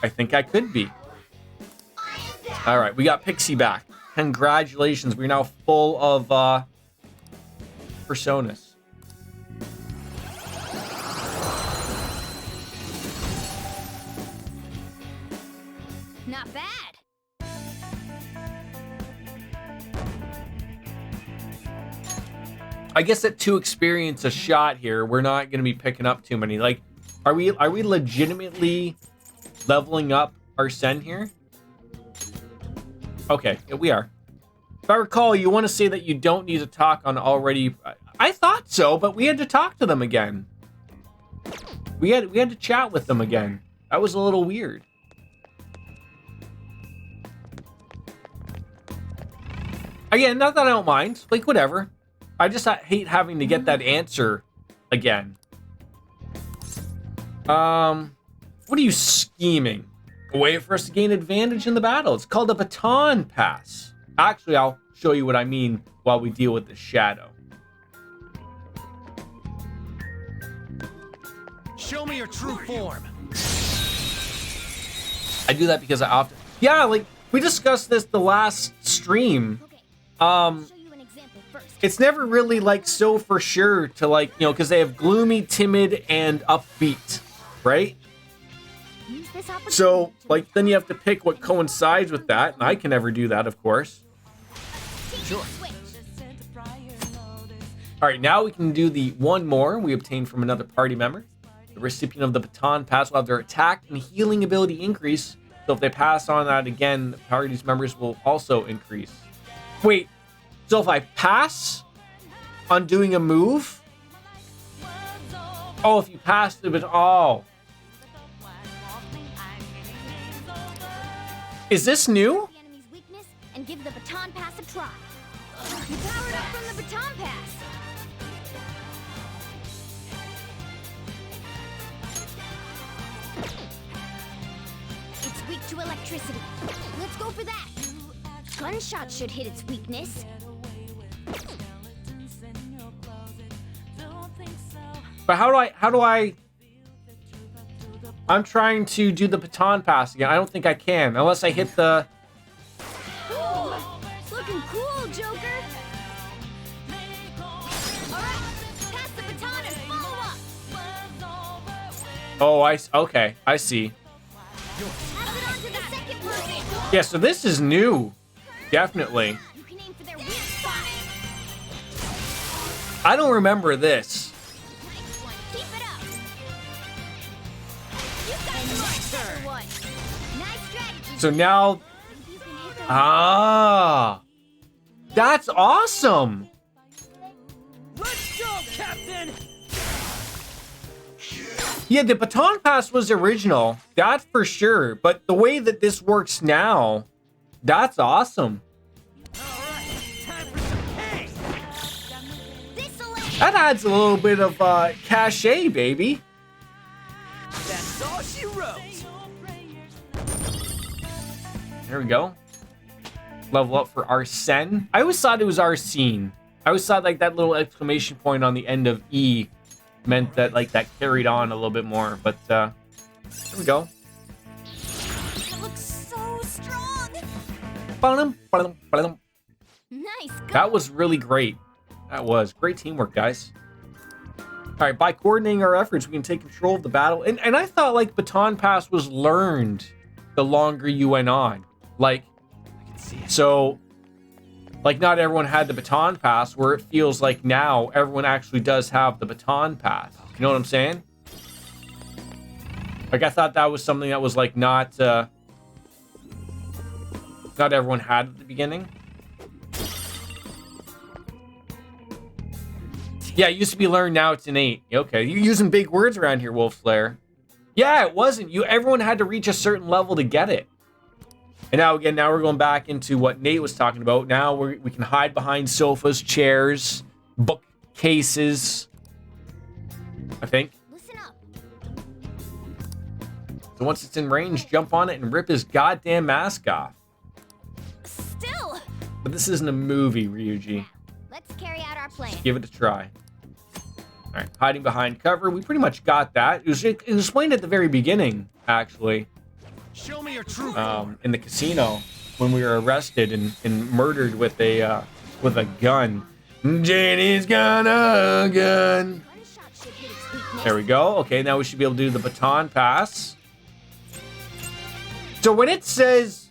I think I could be. All right, we got Pixie back. Congratulations, we're now full of personas. Not bad. I guess that to experience a shot here, we're not going to be picking up too many. Like, are we legitimately leveling up our Sen here? Okay, yeah, we are. If I recall, you want to say that you don't need to talk on already. I thought so, but we had to talk to them again. We had to chat with them again. That was a little weird. Again, not that I don't mind. Like, whatever. I just hate having to get that answer again. What are you scheming? A way for us to gain advantage in the battle. It's called a baton pass. Actually, I'll show you what I mean while we deal with the shadow. Show me your true form. I do that because I often... Yeah, like, we discussed this the last stream. It's never really, like, so for sure to, like, you know, because they have gloomy, timid, and upbeat, right? So, like, then you have to pick what coincides with that, and I can never do that, of course. Sure. All right, now we can do the one more we obtained from another party member. The recipient of the baton pass will have their attack and healing ability increase. So if they pass on that again, the party's members will also increase. Wait, so if I pass on doing a move? Oh, if you pass the baton, oh. Is this new? The enemy's weakness and give the baton pass a try. You powered up from the baton pass. It's weak to electricity. Let's go for that. Gunshot should hit its weakness. But how do I... I'm trying to do the baton pass again. I don't think I can, unless I hit the... Ooh, looking cool, Joker. Alright, pass the baton and follow up. Oh, okay, I see. Pass it on to the second person. Yeah, so this is new. Definitely. You can aim for their weak spot. I don't remember this. Nice one. Keep it up. You got the one. Nice strategy. So now... Ah! That's awesome! Let's go, Captain! Yeah, the baton pass was original. That's for sure. But the way that this works now, that's awesome. That adds a little bit of cachet, baby. That's all she wrote. There we go. Level up for Arsene. I always thought it was Arsene. I always thought like that little exclamation point on the end of E meant that like that carried on a little bit more. But there we go. It looks so strong. Nice. That was really great. That was great teamwork, guys. All right, by coordinating our efforts, we can take control of the battle. And I thought like baton pass was learned the longer you went on. Like, so Like, not everyone had the baton pass, where it feels like now everyone actually does have the baton pass. You know what I'm saying? Like, I thought that was something that was, like, not everyone had at the beginning. Yeah, it used to be learned, now it's innate. Okay, you're using big words around here, Wolf Slayer. Yeah, it wasn't. Everyone had to reach a certain level to get it. And now, again, now we're going back into what Nate was talking about. Now we can hide behind sofas, chairs, bookcases, I think. Listen up. So once it's in range, jump on it and rip his goddamn mask off. Still. But this isn't a movie, Ryuji. Let's carry out our plan. Just give it a try. All right, hiding behind cover. We pretty much got that. It was explained at the very beginning, actually. Show me your true in the casino when we were arrested and murdered with a gun. Janie's got a gun. There we go. Okay, now we should be able to do the baton pass. So when it says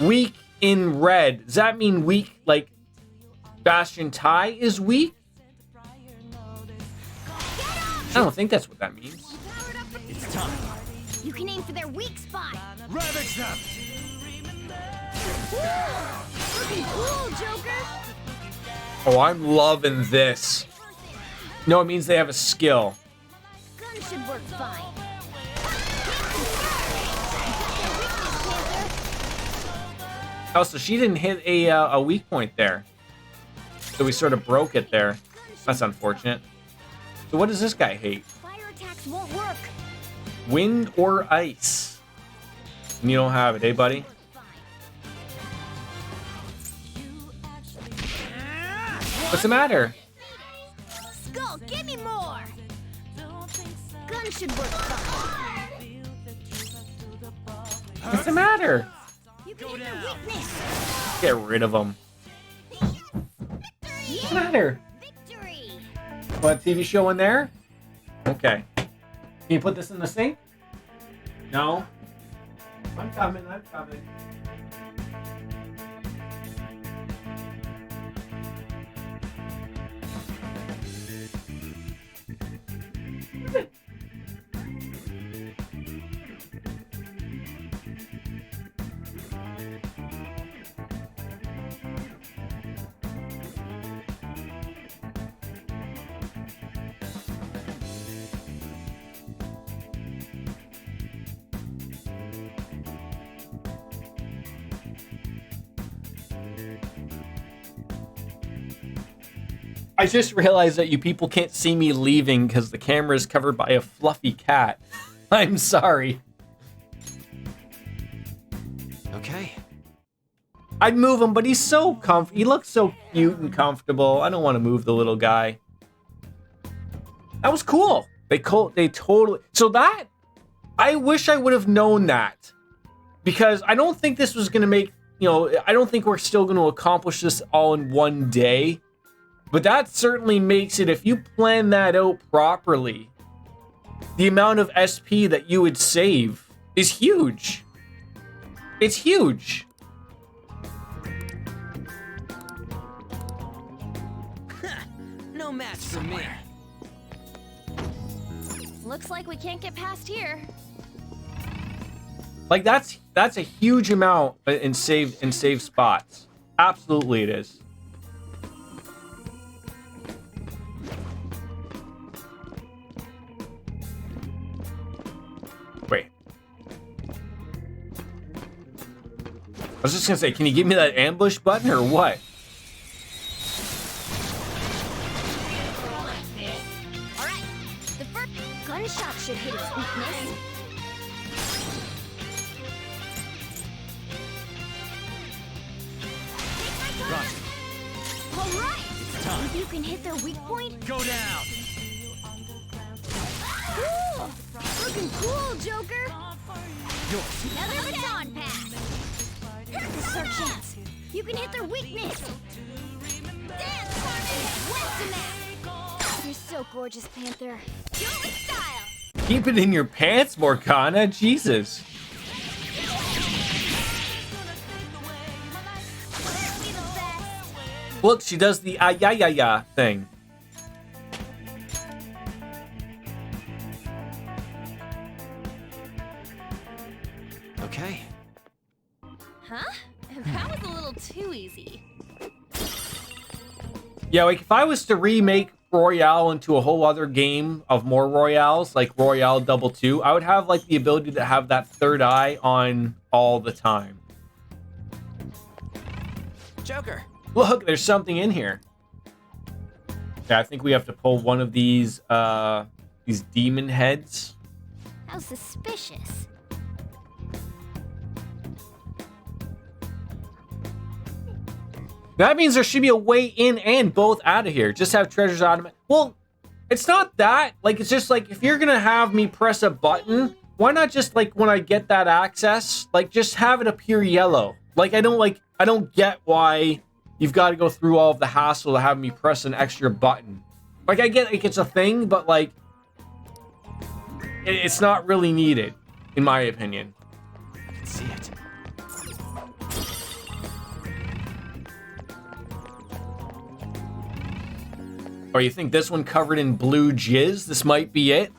weak in red, does that mean weak like Bastion Tai is weak? I don't think that's what that means. It's time. You can aim for their weak spot. Ravage them. Looking cool, Joker. Oh, I'm loving this. No, it means they have a skill. Gun should work fine. Oh, so she didn't hit a weak point there. So we sort of broke it there. That's unfortunate. So what does this guy hate? Fire attacks won't work. Wind or ice? And you don't have it, eh, buddy? What's the matter? Skull, give me more. Gun should work fine. What's the matter? You can hit their weakness. Get rid of him. What's the matter? Victory. What, TV show in there? Okay. Can you put this in the sink? No? I'm coming. I just realized that you people can't see me leaving because the camera is covered by a fluffy cat. I'm sorry. Okay. I'd move him, but he's so he looks so cute and comfortable. I don't want to move the little guy. That was cool. They totally... So that... I wish I would have known that. Because I don't think this was going to make... I don't think we're still going to accomplish this all in one day. But that certainly makes it, if you plan that out properly, the amount of SP that you would save is huge. It's huge. No match for me. Looks like we can't get past here. Like that's a huge amount in save spots. Absolutely it is. Wait. I was just gonna say, can you give me that ambush button or what? Alright, the first gunshot should hit its weakness. Alright! If you can hit their weak point, go down! Cool! Looking cool, Joker! Another baton pass! This is our chance! You can hit their weakness! Dance, Carmen! West them out! You're so gorgeous, Panther. Do it with style! Keep it in your pants, Morgana. Jesus. Look, she does the ya ya ya thing. Okay. Huh? That was a little too easy. Yeah, like if I was to remake Royale into a whole other game of more Royales, like Royale Double 2, I would have like the ability to have that third eye on all the time. Joker. Look, there's something in here. Yeah, I think we have to pull one of these demon heads. How suspicious. That means there should be a way in and both out of here. Just have treasures automatic. Well, it's not that. Like, it's just like, if you're gonna have me press a button, why not just like when I get that access, like just have it appear yellow? Like, I don't get why you've got to go through all of the hassle to have me press an extra button. Like, I get like it's a thing, but like, it's not really needed, in my opinion. I can see it. Or you think this one covered in blue jizz? This might be it?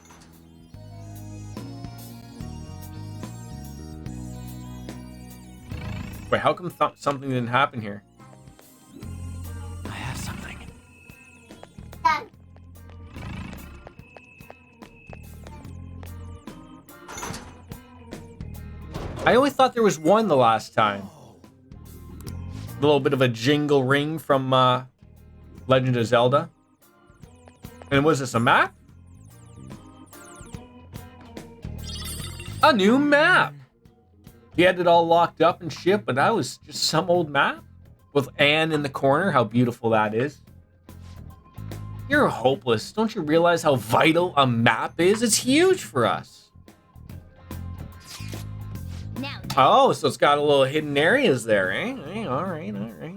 Wait, how come something didn't happen here? I have something. I always thought there was one the last time. A little bit of a jingle ring from Legend of Zelda. And was this a map? A new map! He had it all locked up and shit, but that was just some old map? With Anne in the corner, how beautiful that is. You're hopeless. Don't you realize how vital a map is? It's huge for us. Oh, so it's got a little hidden areas there, eh? Hey, all right. Yeah.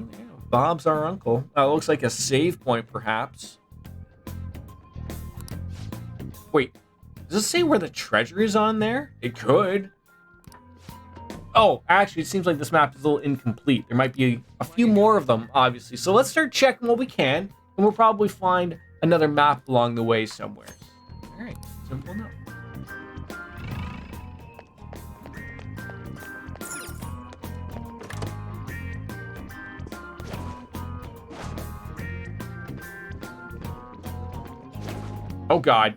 Bob's our uncle. Looks like a save point, perhaps. Wait, does it say where the treasure is on there? It could. Oh, actually, it seems like this map is a little incomplete. There might be a few more of them, obviously. So let's start checking what we can, and we'll probably find another map along the way somewhere. All right, simple enough. Oh, God.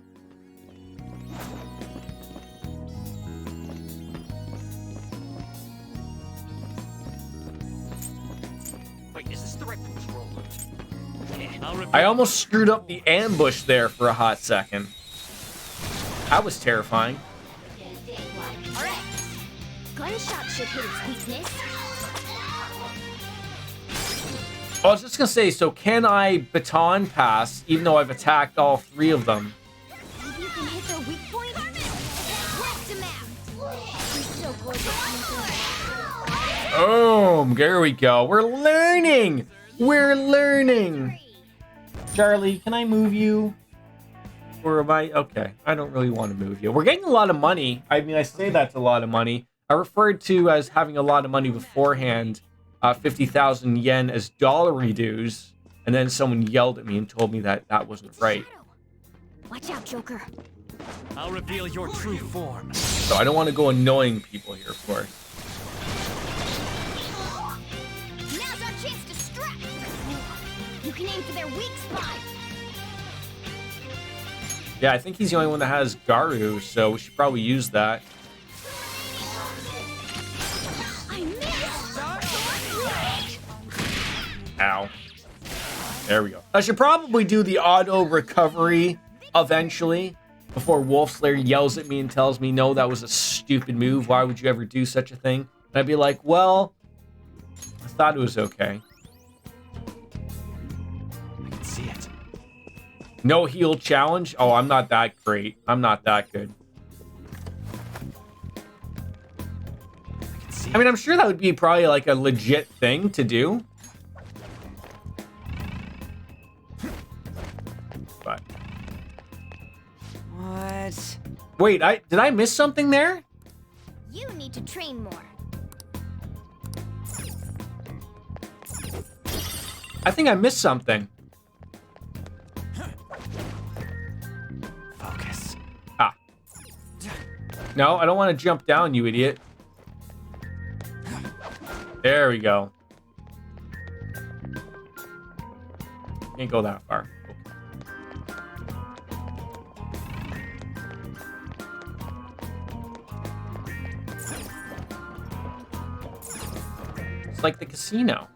Wait, is this the right control? I almost screwed up the ambush there for a hot second. That was terrifying. Alright. Gunshot should hit its weakness. I was just gonna say, so can I baton pass even though I've attacked all three of them? Maybe you can hit their weak point? Blast him out! You're so gorgeous. Boom! There we go. We're learning! We're learning! Charlie, can I move you? Or am I... Okay, I don't really want to move you. We're getting a lot of money. I mean, I say that's a lot of money. I referred to as having a lot of money beforehand. 50,000 yen as dollary dues. And then someone yelled at me and told me that that wasn't right. Watch out, Joker. I'll reveal your true form. So I don't want to go annoying people here, of course. Now's our chance to strike. You can aim for their weak spot. Yeah, I think he's the only one that has Garu, so we should probably use that. Ow. There we go. I should probably do the auto recovery eventually before Wolfslayer yells at me and tells me, no, that was a stupid move. Why would you ever do such a thing? And I'd be like, well, I thought it was okay. I can see it. No heal challenge? Oh, I'm not that great. I'm not that good. I mean, I'm sure that would be probably like a legit thing to do. But What? wait, did I miss something there? You need to train more. I think I missed something. Focus. Ah. No, I don't want to jump down, you idiot. There we go. Can't go that far. It's like the casino.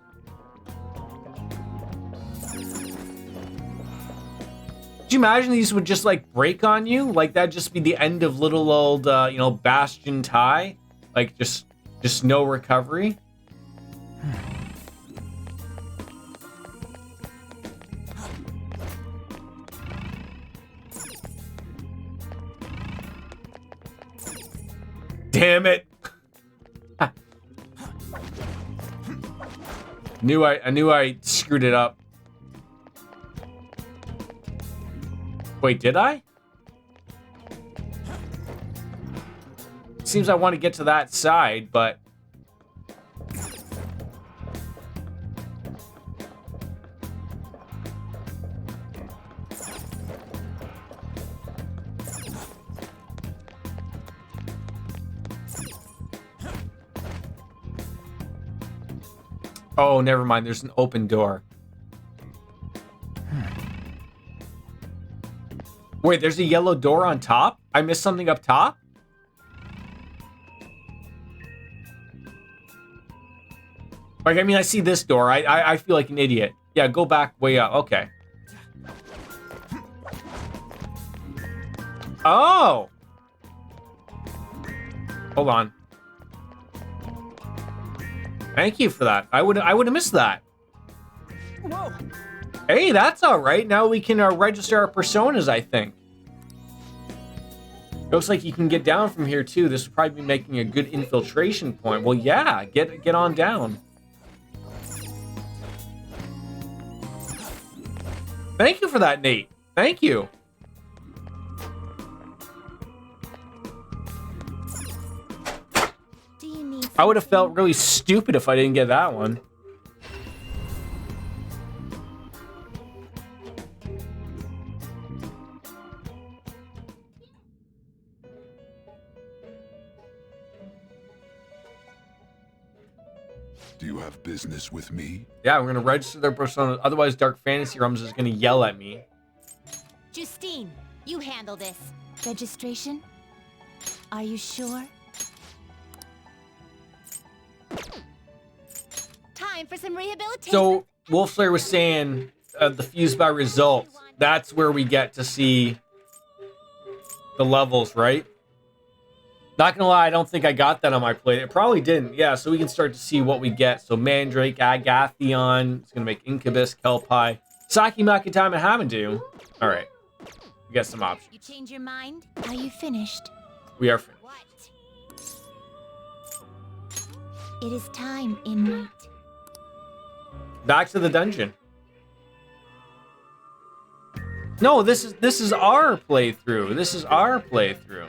Could you imagine these would just like break on you? Like that'd just be the end of little old, you know, Bastion Tai? Like just no recovery? Damn it. I knew I screwed it up. Wait, did I? Seems I want to get to that side, but oh, never mind. There's an open door. Wait, there's a yellow door on top? I missed something up top? Like, I mean, I see this door. I feel like an idiot. Yeah, go back way up. Okay. Oh! Hold on. Thank you for that. I would have missed that. Whoa! Hey, that's all right. Now we can register our personas, I think. Looks like you can get down from here, too. This would probably be making a good infiltration point. Well, yeah, get on down. Thank you for that, Nate. Thank you. I would have felt really stupid if I didn't get that one. Do you have business with me? Yeah, we're gonna register their persona. Otherwise, Dark Fantasy Realms is gonna yell at me. Justine, you handle this. Registration? Are you sure? Time for some rehabilitation. So, Wolfslayer was saying the fused by results. That's where we get to see the levels, right? Not gonna lie, I don't think I got that on my plate. It probably didn't. Yeah, so we can start to see what we get. So Mandrake, Agathion. It's gonna make Incubus, Kelpie, Saki, Makatama, Hamandu. All right, we got some options. You change your mind? Are you finished? We are finished. It is time, inmate. Back to the dungeon. No, this is our playthrough. This is our playthrough.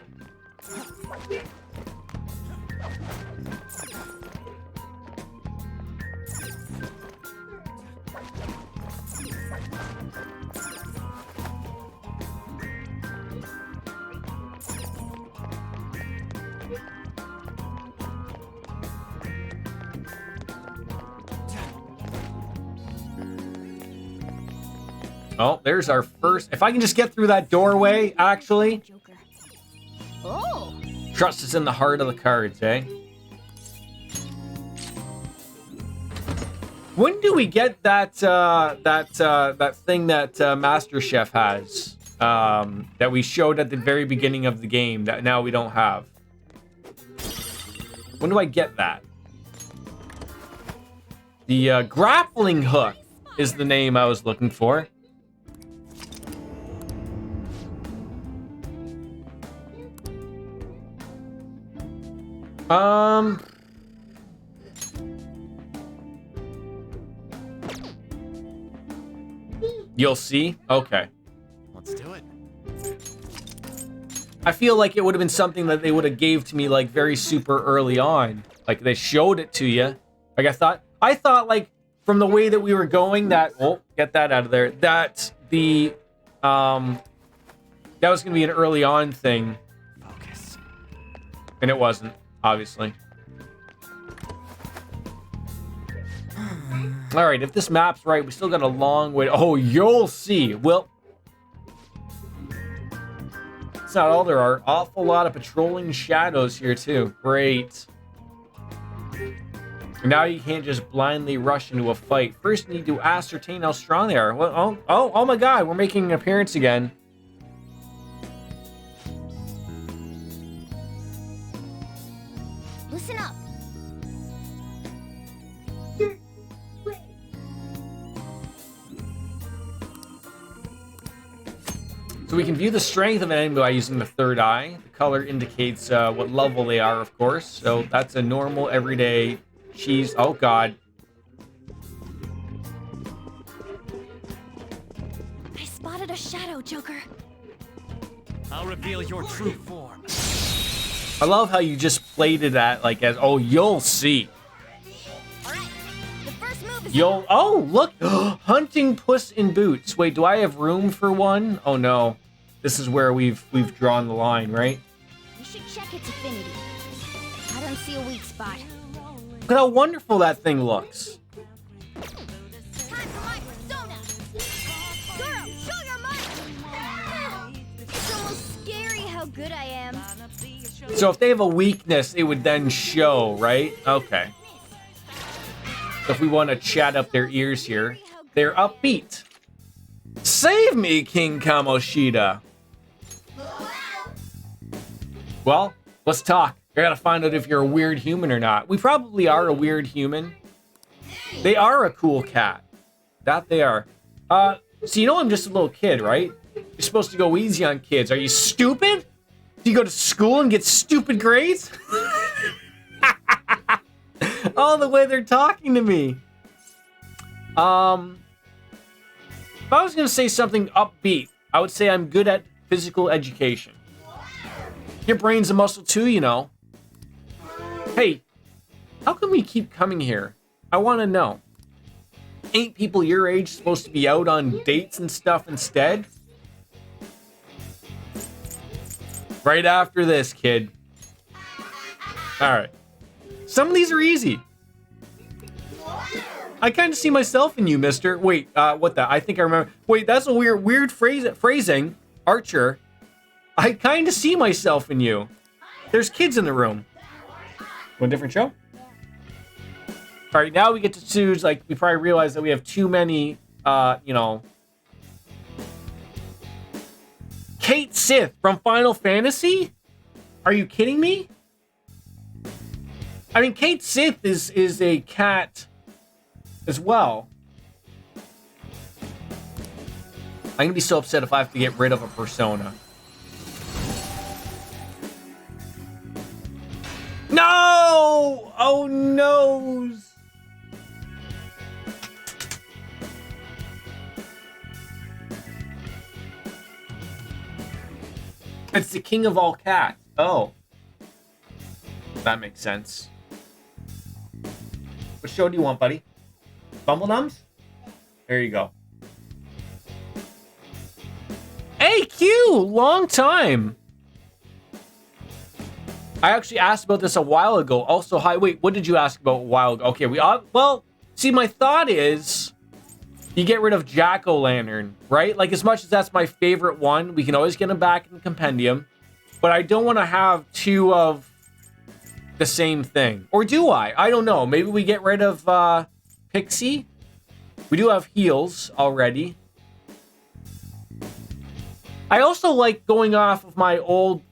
Oh, there's our first. If I can just get through that doorway, actually. Oh. Trust is in the heart of the cards, eh? When do we get that that thing that Master Chef has that we showed at the very beginning of the game that now we don't have? When do I get that? The grappling hook is the name I was looking for. You'll see? Okay. Let's do it. I feel like it would have been something that they would have gave to me like very super early on. Like they showed it to you. Like I thought like from the way that we were going that, oh, get that out of there, that the, that was going to be an early on thing. Focus. And it wasn't, obviously. All right, if this map's right, we still got a long way. Oh, you'll see. Well, it's not all. There are an awful lot of patrolling shadows here, too. Great. Now you can't just blindly rush into a fight. First, you need to ascertain how strong they are. Well, oh my God, we're making an appearance again. Listen up. So we can view the strength of an enemy by using the third eye. The color indicates what level they are, of course. So that's a normal, everyday cheese. Oh, God. I spotted a shadow, Joker. I'll reveal your true form. I love how you just played it at, like, as, oh, you'll see. Oh, look. Hunting Puss in Boots. Wait, do I have room for one? Oh, no. This is where we've drawn the line, right? We should check its affinity. I don't see a weak spot. Look at how wonderful that thing looks. Time for my persona. Goro, show your might. It's almost scary how good I am. So if they have a weakness, it would then show, right? Okay. So if we want to chat up their ears here, they're upbeat. Save me, King Kamoshida. Well, let's talk. I gotta find out if you're a weird human or not. We probably are a weird human. They are a cool cat. That they are. So you know I'm just a little kid, right? You're supposed to go easy on kids. Are you stupid? Do you go to school and get stupid grades? Oh, the way they're talking to me. If I was gonna say something upbeat, I would say I'm good at physical education. Your brain's a muscle too, you know. Hey, how come we keep coming here? I want to know. Ain't people your age supposed to be out on dates and stuff instead? Right after this, kid. All right. Some of these are easy. I kind of see myself in you, mister. Wait, what the? I think I remember. Wait, that's a weird phrasing. Archer. I kind of see myself in you. There's kids in the room. One different show? All right, now we get to choose, like, we probably realize that we have too many, you know. Kate Sith from Final Fantasy? Are you kidding me? I mean, Kate Sith is a cat as well. I'm gonna be so upset if I have to get rid of a persona. No! Oh, no! It's the king of all cats. Oh. That makes sense. What show do you want, buddy? Bumbledums? There you go. Hey, Q! Long time! I actually asked about this a while ago. Also, hi, wait, what did you ask about a while ago? Okay, well, see, my thought is you get rid of Jack-O-Lantern, right? Like, as much as that's my favorite one, we can always get him back in the compendium, but I don't want to have two of the same thing. Or do I? I don't know. Maybe we get rid of Pixie. We do have heals already. I also like going off of my old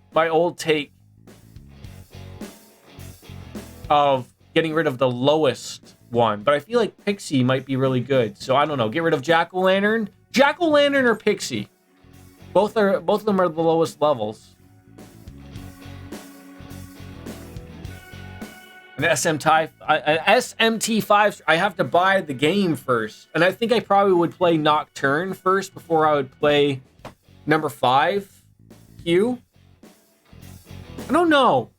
take of getting rid of the lowest one, but I feel like Pixie might be really good. So I don't know. Get rid of Jack-O-Lantern. Jack-O-Lantern or Pixie. Both of them are the lowest levels. An SMT5. I have to buy the game first, and I think I probably would play Nocturne first before I would play number 5, Q. I don't know.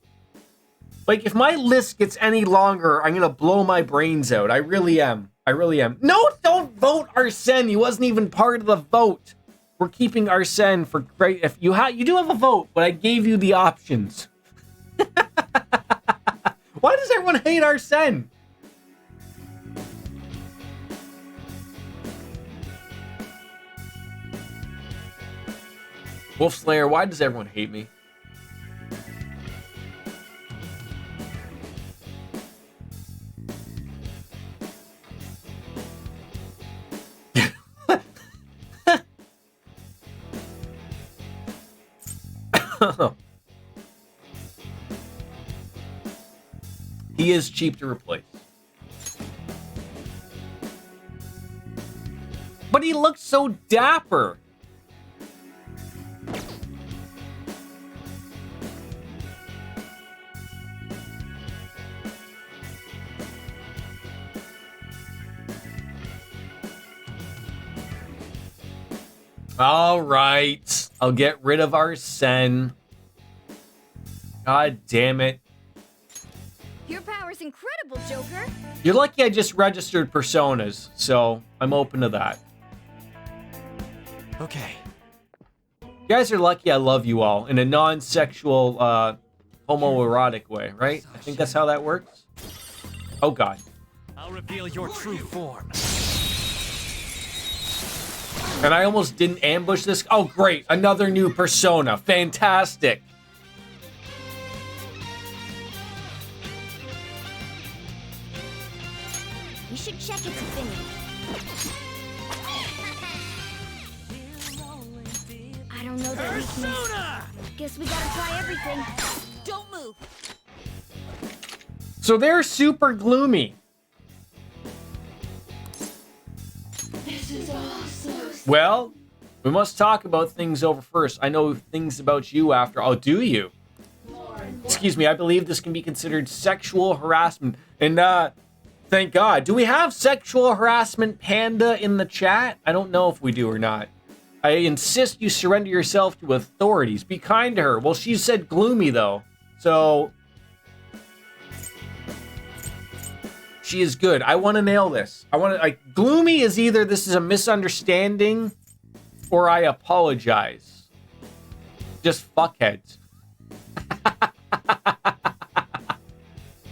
Like, if my list gets any longer, I'm gonna blow my brains out. I really am. I really am. No, don't vote Arsene. He wasn't even part of the vote. We're keeping Arsene for great. If you do have a vote, but I gave you the options. Why does everyone hate Arsene? Wolf Slayer, why does everyone hate me? He is cheap to replace. But he looks so dapper. All right. I'll get rid of Arsene. God damn it. Your power's incredible, Joker. You're lucky I just registered personas, so I'm open to that. Okay. You guys are lucky I love you all in a non-sexual, homoerotic way, right? I think that's how that works. Oh, God. I'll reveal your true form. And I almost didn't ambush this. Oh, great. Another new persona. Fantastic. We should check its affinity. I don't know their weakness. Guess we gotta try everything. Don't move. So they're super gloomy. This is awesome. Well, we must talk about things over first. I know things about you after. Oh, do you? Excuse me, I believe this can be considered sexual harassment. And, thank God. Do we have sexual harassment panda in the chat? I don't know if we do or not. I insist you surrender yourself to authorities. Be kind to her. Well, she said gloomy, though. So, she is good. I want to nail this. I want to, like, gloomy is either this is a misunderstanding or I apologize. Just fuckheads.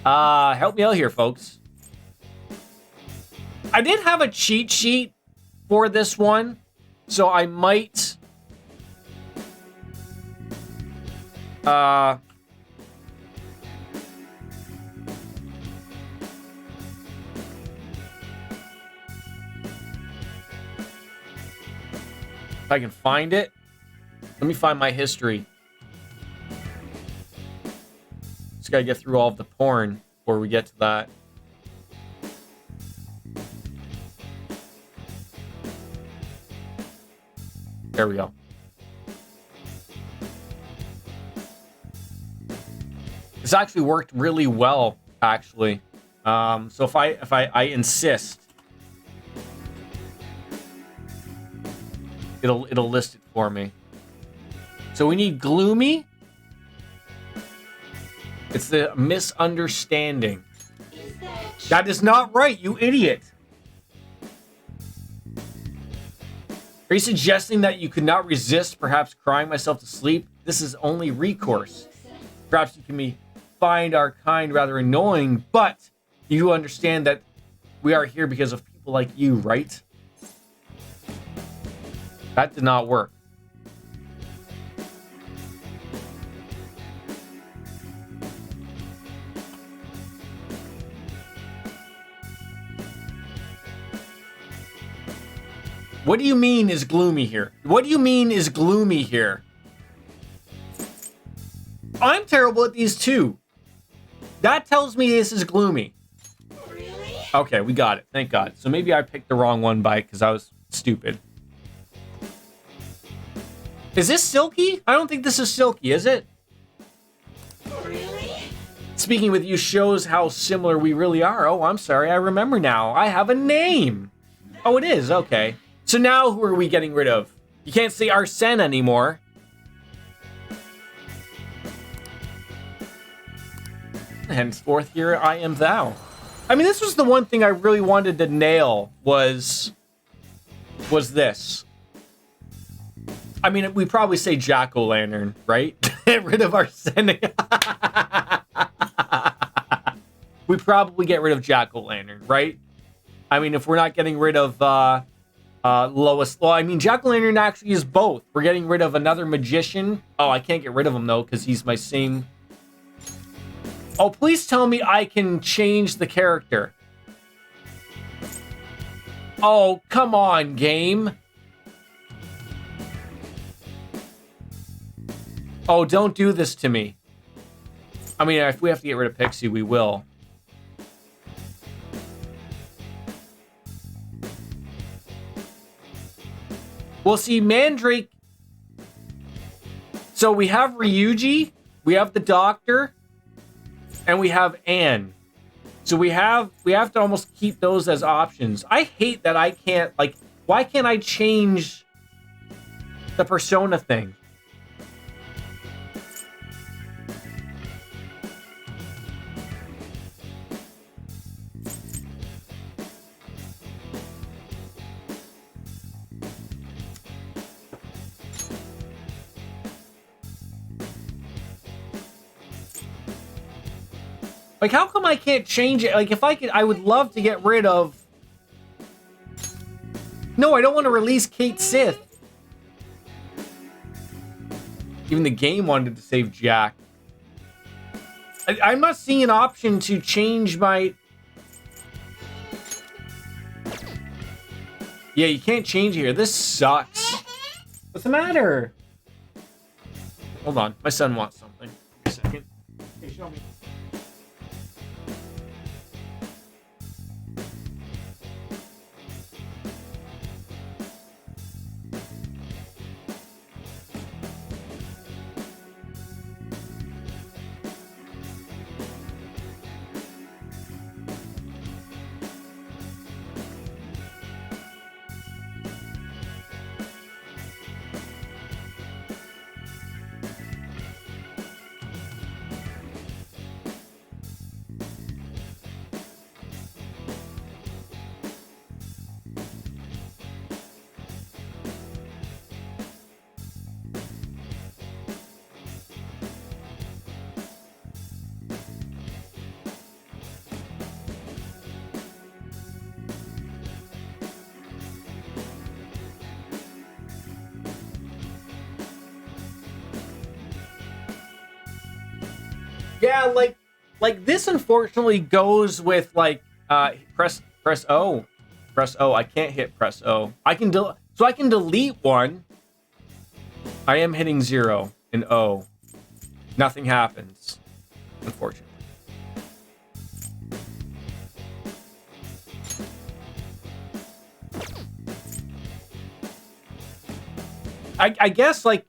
Help me out here, folks. I did have a cheat sheet for this one, so I might if I can find it. Let me find my history. Just gotta get through all of the porn before we get to that. There we go. This actually worked really well, actually. So if I insist, it'll list it for me. So we need gloomy. It's the misunderstanding. That is not right, you idiot. Are you suggesting that you could not resist perhaps crying myself to sleep? This is only recourse. Perhaps you can find our kind rather annoying, but you understand that we are here because of people like you, right? That did not work. What do you mean is gloomy here? What do you mean is gloomy here? I'm terrible at these too. That tells me this is gloomy. Really? Okay, we got it. Thank God. So maybe I picked the wrong one because I was stupid. Is this Silky? I don't think this is Silky, is it? Really? Speaking with you shows how similar we really are. Oh, I'm sorry. I remember now. I have a name. Oh, it is. Okay. So now who are we getting rid of? You can't say Arsene anymore. Henceforth, here I am thou. I mean, this was the one thing I really wanted to nail was this. I mean, we probably say jack-o'-lantern, right? Get rid of our sending. We probably get rid of jack-o'-lantern, right? I mean, if we're not getting rid of Lois. Well, I mean, jack-o'-lantern actually is both. We're getting rid of another magician. Oh, I can't get rid of him, though, because he's my same... Oh, please tell me I can change the character. Oh, come on, game. Oh, don't do this to me. I mean, if we have to get rid of Pixie, we will. Well, see, Mandrake... So we have Ryuji, we have the Doctor, and we have Anne. So we have to almost keep those as options. I hate that I can't, like, why can't I change the persona thing? Like, how come I can't change it? Like, if I could, I would love to get rid of... No, I don't want to release Kate Sith. Even the game wanted to save Jack. I'm not seeing an option to change my... Yeah, you can't change it here. This sucks. What's the matter? Hold on. My son wants something. Wait a second. Hey, show me. Yeah, like this unfortunately goes with like press O. Press O. I can't hit press O. I can delete one. I am hitting 0 and O. Nothing happens, unfortunately. I guess like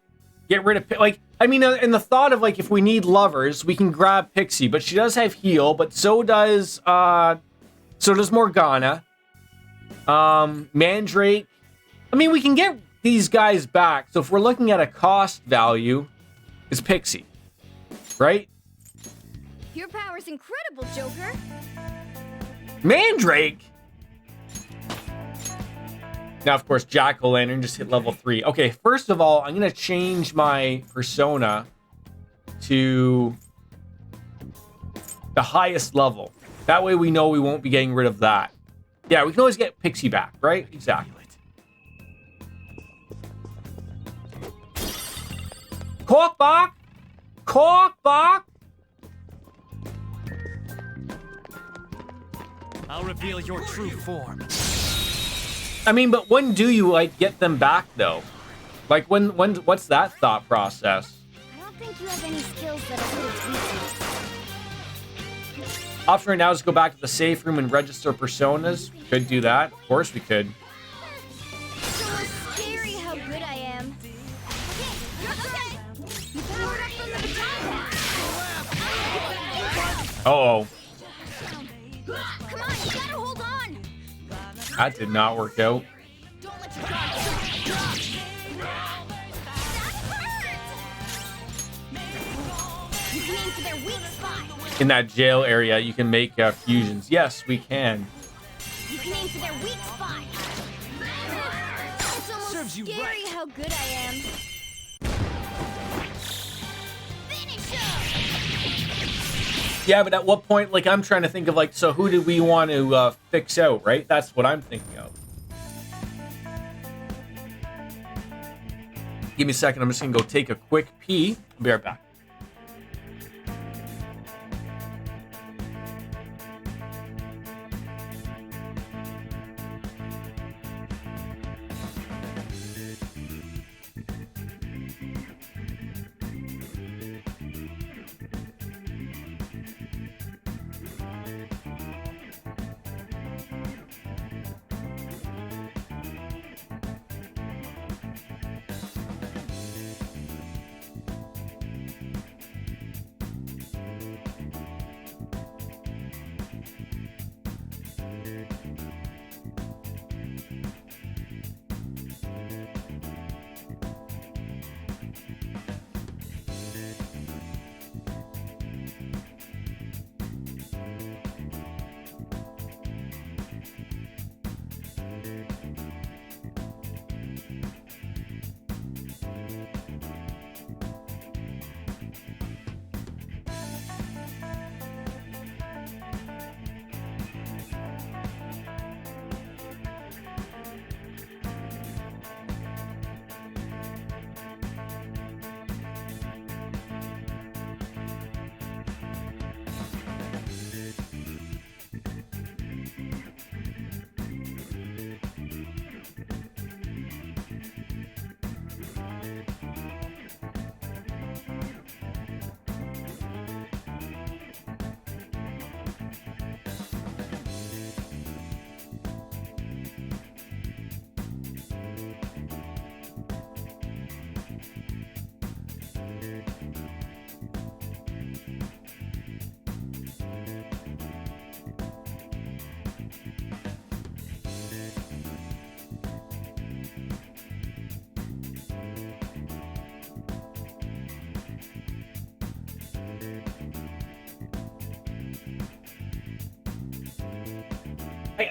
get rid of like I mean in the thought of like if we need lovers we can grab Pixie, but she does have heal, but so does Morgana. Mandrake. I mean we can get these guys back. So if we're looking at a cost value, it's Pixie, right? Your power's incredible, Joker. Mandrake. Now, of course, Jack-o'-lantern just hit level 3. Okay, first of all, I'm going to change my persona to the highest level. That way we know we won't be getting rid of that. Yeah, we can always get Pixie back, right? Exactly. Corkbach! Corkbach! I'll reveal your true form. I mean, but when do you, like, get them back, though? Like, what's that thought process? I don't think you have any skills that are good at weakness. Option right now is to go back to the safe room and register personas. Could do that. Of course we could. So scary how good I am. Okay, you're okay. You powered up from the baton. Uh-oh. Come on, you gotta hold on. That did not work out. Don't let your guard drop. You can aim for their weak spot. In that jail area, you can make fusions. Yes, we can. You can aim for their weak spot. It's almost scary how good I am. Finish him! Yeah, but at what point, like, I'm trying to think of, like, so who did we want to fix out, right? That's what I'm thinking of. Give me a second. I'm just going to go take a quick pee. I'll be right back.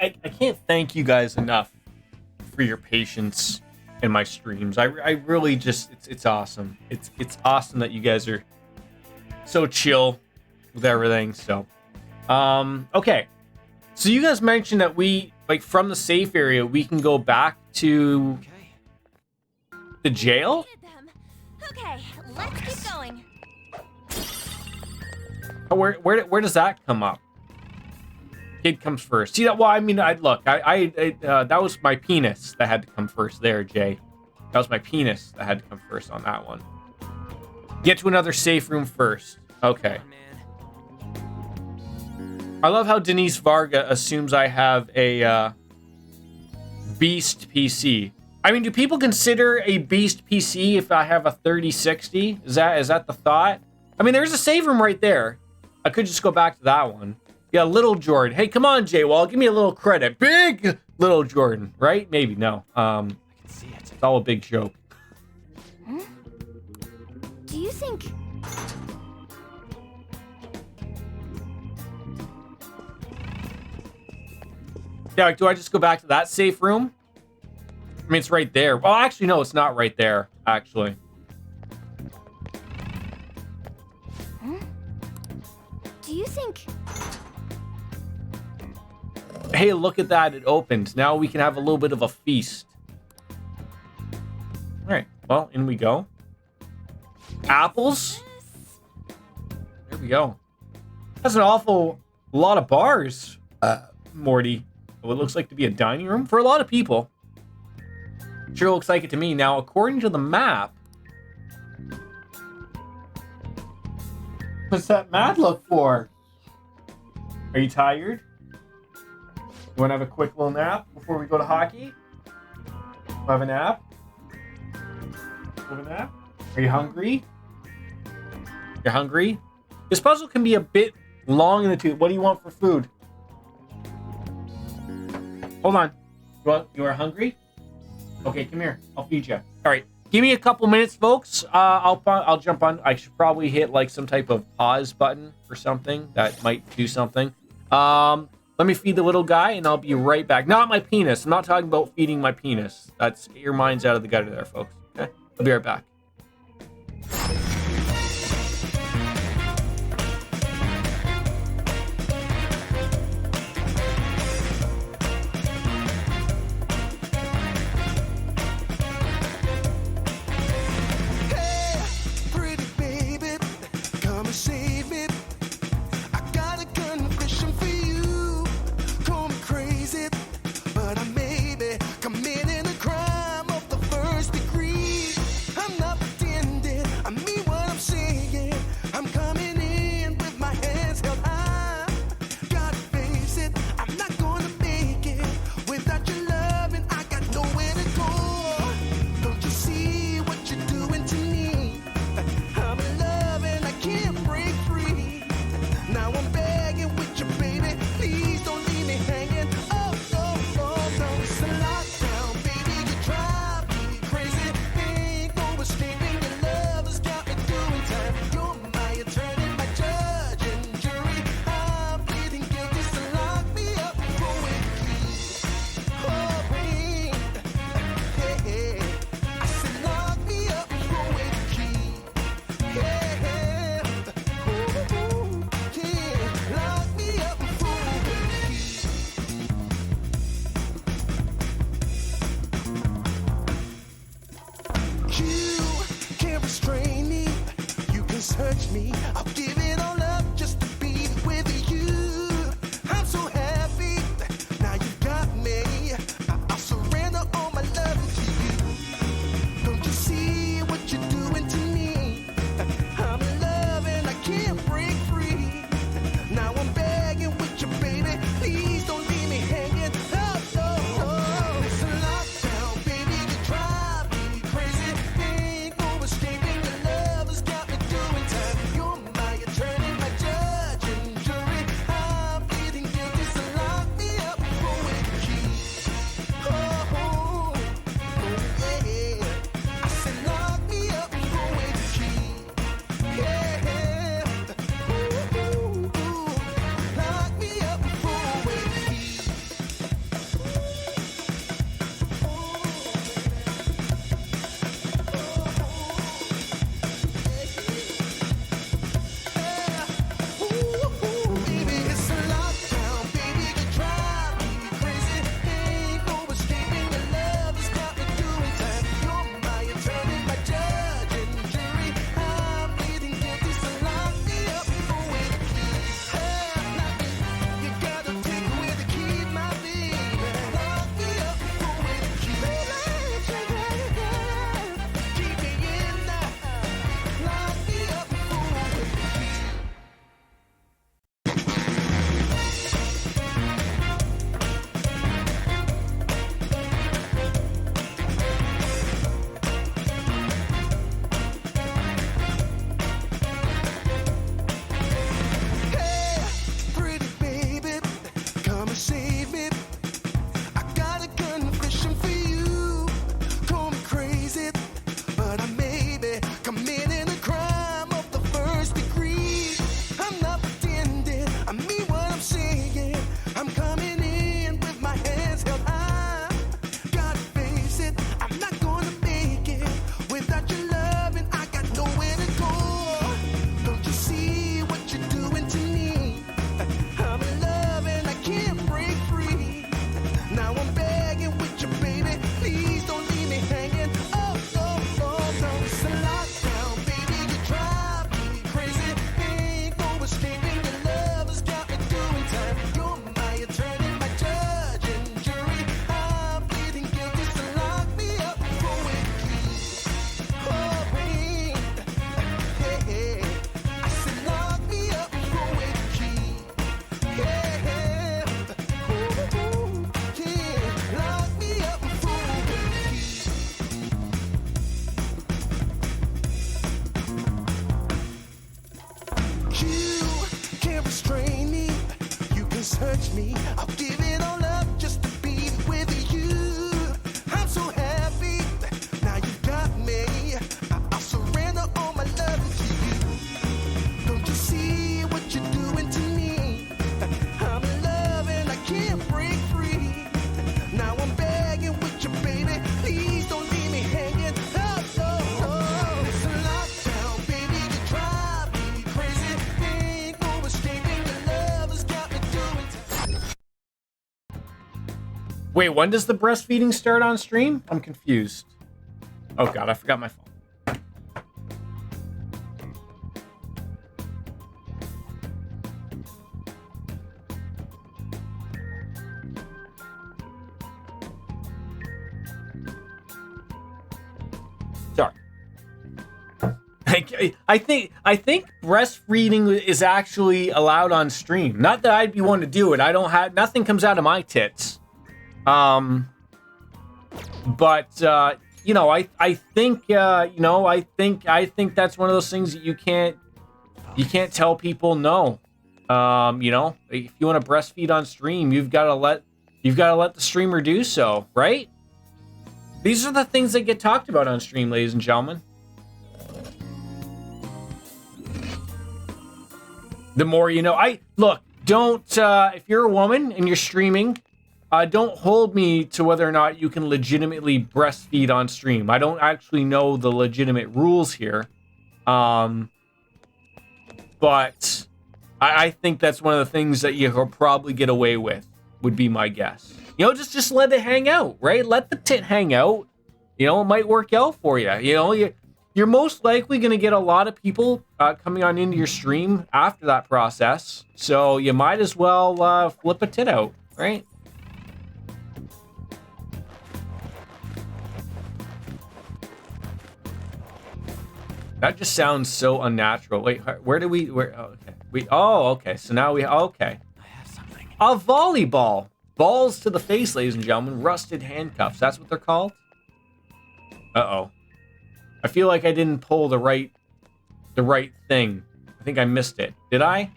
I can't thank you guys enough for your patience in my streams. I really just, it's awesome. It's awesome that you guys are so chill with everything. So, okay. So you guys mentioned that we, like, from the safe area, we can go back to the jail? Okay, let's keep going. Where does that come up? Kid comes first. See that? Well, I mean, that was my penis that had to come first there, Jay. That was my penis that had to come first on that one. Get to another safe room first. Okay. I love how Denise Varga assumes I have a beast PC. I mean, do people consider a beast PC if I have a 3060? Is that the thought? I mean, there's a save room right there. I could just go back to that one. Yeah, Little Jordan. Hey, come on, J-Wall. Give me a little credit. Big Little Jordan, right? Maybe, no. I can see it. It's all a big joke. Hmm? Do you think... Yeah, like, do I just go back to that safe room? I mean, it's right there. Well, actually, no, it's not right there, actually. Hmm? Do you think... Hey, look at that. It opened. Now we can have a little bit of a feast. All right. Well, in we go. Apples. There we go. That's an awful lot of bars, Morty. What looks like to be a dining room for a lot of people. Sure looks like it to me. Now, according to the map, what's that mad look for? Are you tired? You want to have a quick little nap before we go to hockey? Have a nap? Have a nap? Are you hungry? You're hungry? This puzzle can be a bit long in the tooth. What do you want for food? Hold on. You are hungry? Okay, come here. I'll feed you. All right. Give me a couple minutes, folks. I'll jump on. I should probably hit like some type of pause button or something that might do something. Let me feed the little guy, and I'll be right back. Not my penis. I'm not talking about feeding my penis. Get your minds out of the gutter there, folks. Okay, I'll be right back. Touch me, I'll give it all up just to be with you. I'm so happy, now you got me. I'll surrender all my love to you. Don't you see what you're doing to me? I'm in love and I can't break free. Now I'm begging with you, baby, please don't leave me hanging. Oh, it's a lockdown, baby, you drive me crazy. Ain't no escaping your love has got me doing time. You're my attorney, my judge and jury. I'm pleading guilty, so lock me up with the key. Oh, yeah. I said lock me up with the key. Yeah. Ooh, lock me up with the key. Baby, it's a lockdown, baby, you drive me crazy. Ain't no escaping your love has got me doing time. You're my attorney, my judge and jury. I'm pleading guilty, so lock me up with the key. You gotta take away the key, my baby. Lock me up with the key. Keep me in there. Lock me up with the key. Hey, pretty baby, come and save me. I got a confession for you. Call me crazy, but I may be committing a crime of the first degree. I'm not pretending, I mean what I'm saying. I'm coming in with my hands held high. Gotta face it, I'm not gonna make it without your love, and I got nowhere to go. Don't you see what you're doing to me? I'm in love and I can't break free. Now I'm begging with you, baby, please don't leave me hanging. Oh, it's a lockdown, baby, you drive me crazy. Ain't no escaping your love has got me doing time. You're my attorney, my judge and jury. I'm pleading guilty, so lock me up with the key. Oh, yeah. I said lock me up with the key. Yeah. Ooh, yeah. Lock me up with the key. You can't restrain me. You can search me. I'll give it all up just to be with you. I'm so happy. Now you got me. Wait, when does the breastfeeding start on stream? I'm confused. Oh god, I forgot my phone. Sorry. I think breastfeeding is actually allowed on stream. Not that I'd be one to do it. I don't have nothing comes out of my tits. But you know, I think you know, I think that's one of those things that you can't tell people no. You know, if you want to breastfeed on stream, you've got to let the streamer do so, right? These are the things that get talked about on stream, ladies and gentlemen. The more you know. Don't if you're a woman and you're streaming, don't hold me to whether or not you can legitimately breastfeed on stream. I don't actually know the legitimate rules here. But I think that's one of the things that you'll probably get away with, would be my guess. You know, just let it hang out, right? Let the tit hang out. You know, it might work out for you. You know, you're most likely going to get a lot of people coming on into your stream after that process. So you might as well flip a tit out, right? That just sounds so unnatural. Wait, where do we? Oh, okay. Okay. So now okay. I have something. A volleyball. Balls to the face, ladies and gentlemen. Rusted handcuffs. That's what they're called. Uh-oh. I feel like I didn't pull the right thing. I think I missed it. Did I?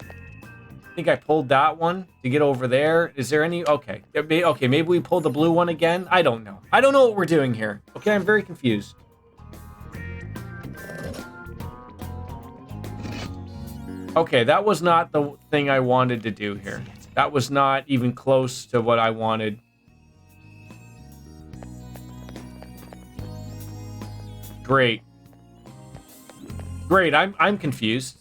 I think I pulled that one to get over there. Is there any? Okay. Okay, maybe we pulled the blue one again. I don't know. I don't know what we're doing here. Okay, I'm very confused. Okay, that was not the thing I wanted to do here. That was not even close to what I wanted. Great. Great, I'm confused.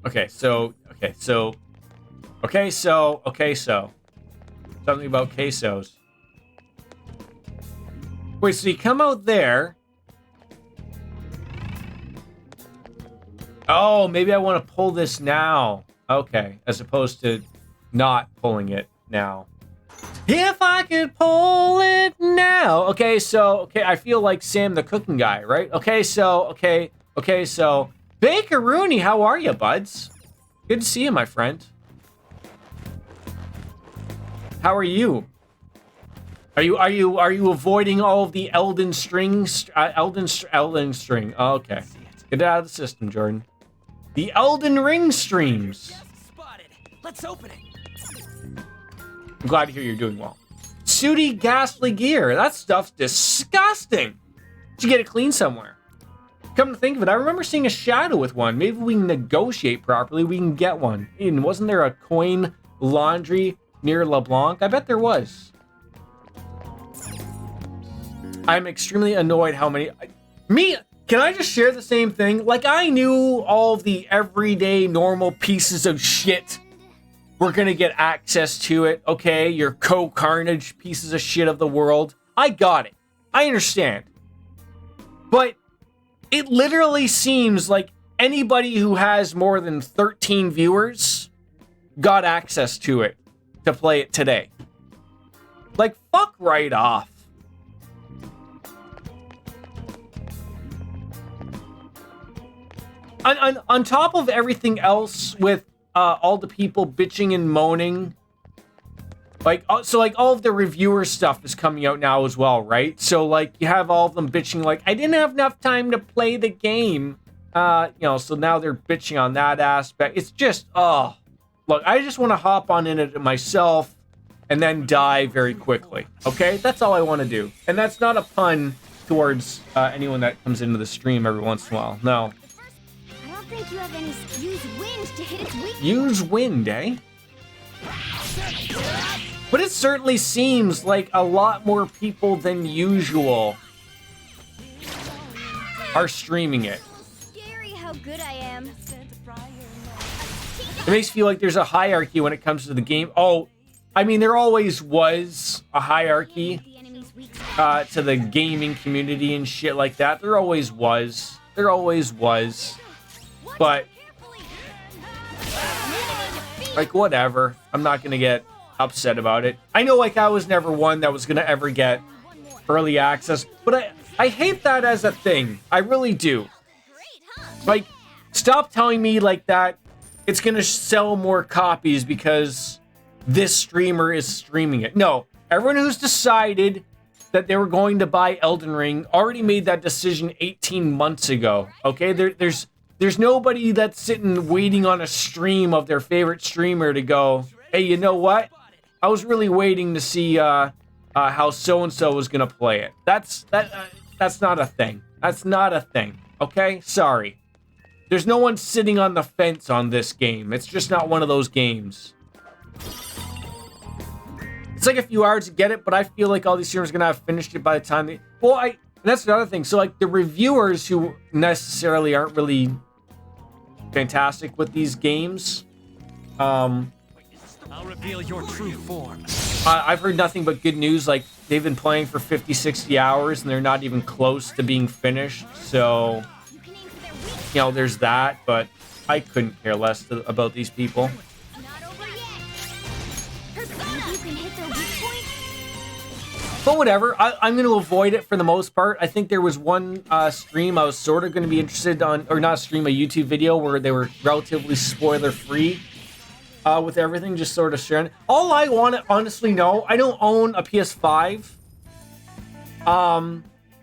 Okay, so something about quesos. Wait, so you come out there. Oh, maybe I want to pull this now. Okay, as opposed to not pulling it now. If I could pull it now. Okay, I feel like Sam the cooking guy, right? Okay, so Baker Rooney, how are you, buds? Good to see you, my friend. How are you? Are you avoiding all of the Elden string? Elden string. Oh, okay. Get it out of the system, Jordan. The Elden Ring streams. Spotted. Let's open it. I'm glad to hear you're doing well. Sooty ghastly gear. That stuff's disgusting. Did you get it clean somewhere? Come to think of it, I remember seeing a shadow with one. Maybe we can negotiate properly. We can get one. And wasn't there a coin laundry near LeBlanc? I bet there was. I'm extremely annoyed how many... Can I just share the same thing? Like, I knew all of the everyday normal pieces of shit were gonna get access to it, okay? Your co-carnage pieces of shit of the world. I got it. I understand. But it literally seems like anybody who has more than 13 viewers got access to it to play it today. Like, fuck right off. On top of everything else with all the people bitching and moaning, like, so like all of the reviewer stuff is coming out now as well, right? So like you have all of them bitching like, I didn't have enough time to play the game. You know, so now they're bitching on that aspect. It's just, look, I just want to hop on in it myself and then die very quickly. Okay, that's all I want to do. And that's not a pun towards anyone that comes into the stream every once in a while. No. I don't think you have any use wind to hit its weakness. Use wind, eh? But it certainly seems like a lot more people than usual are streaming it. Scary how good I am. It makes me feel like there's a hierarchy when it comes to the game. Oh, I mean, there always was a hierarchy to the gaming community and shit like that. There always was. There always was. But, like, whatever. I'm not going to get upset about it. I know, like, I was never one that was going to ever get early access, but I hate that as a thing. I really do. Like, stop telling me, like, that it's going to sell more copies because this streamer is streaming it. No, everyone who's decided that they were going to buy Elden Ring already made that decision 18 months ago. Okay, there's nobody that's sitting waiting on a stream of their favorite streamer to go, hey, you know what? I was really waiting to see how so and so was gonna play it. That's not a thing. That's not a thing. Okay, sorry. There's no one sitting on the fence on this game. It's just not one of those games. It's like a few hours to get it, but I feel like all these streamers are gonna have finished it by the time they. Well, and that's another thing. So like the reviewers who necessarily aren't really fantastic with these games, I'll reveal your true form. I've heard nothing but good news. Like they've been playing for 50, 60 hours, and they're not even close to being finished. So, you know, there's that. But I couldn't care less about these people. But whatever, I'm going to avoid it for the most part. I think there was one stream I was sort of going to be interested on, or not a stream, a YouTube video where they were relatively spoiler-free with everything, just sort of sharing. All I want to honestly know, I don't own a PS5. All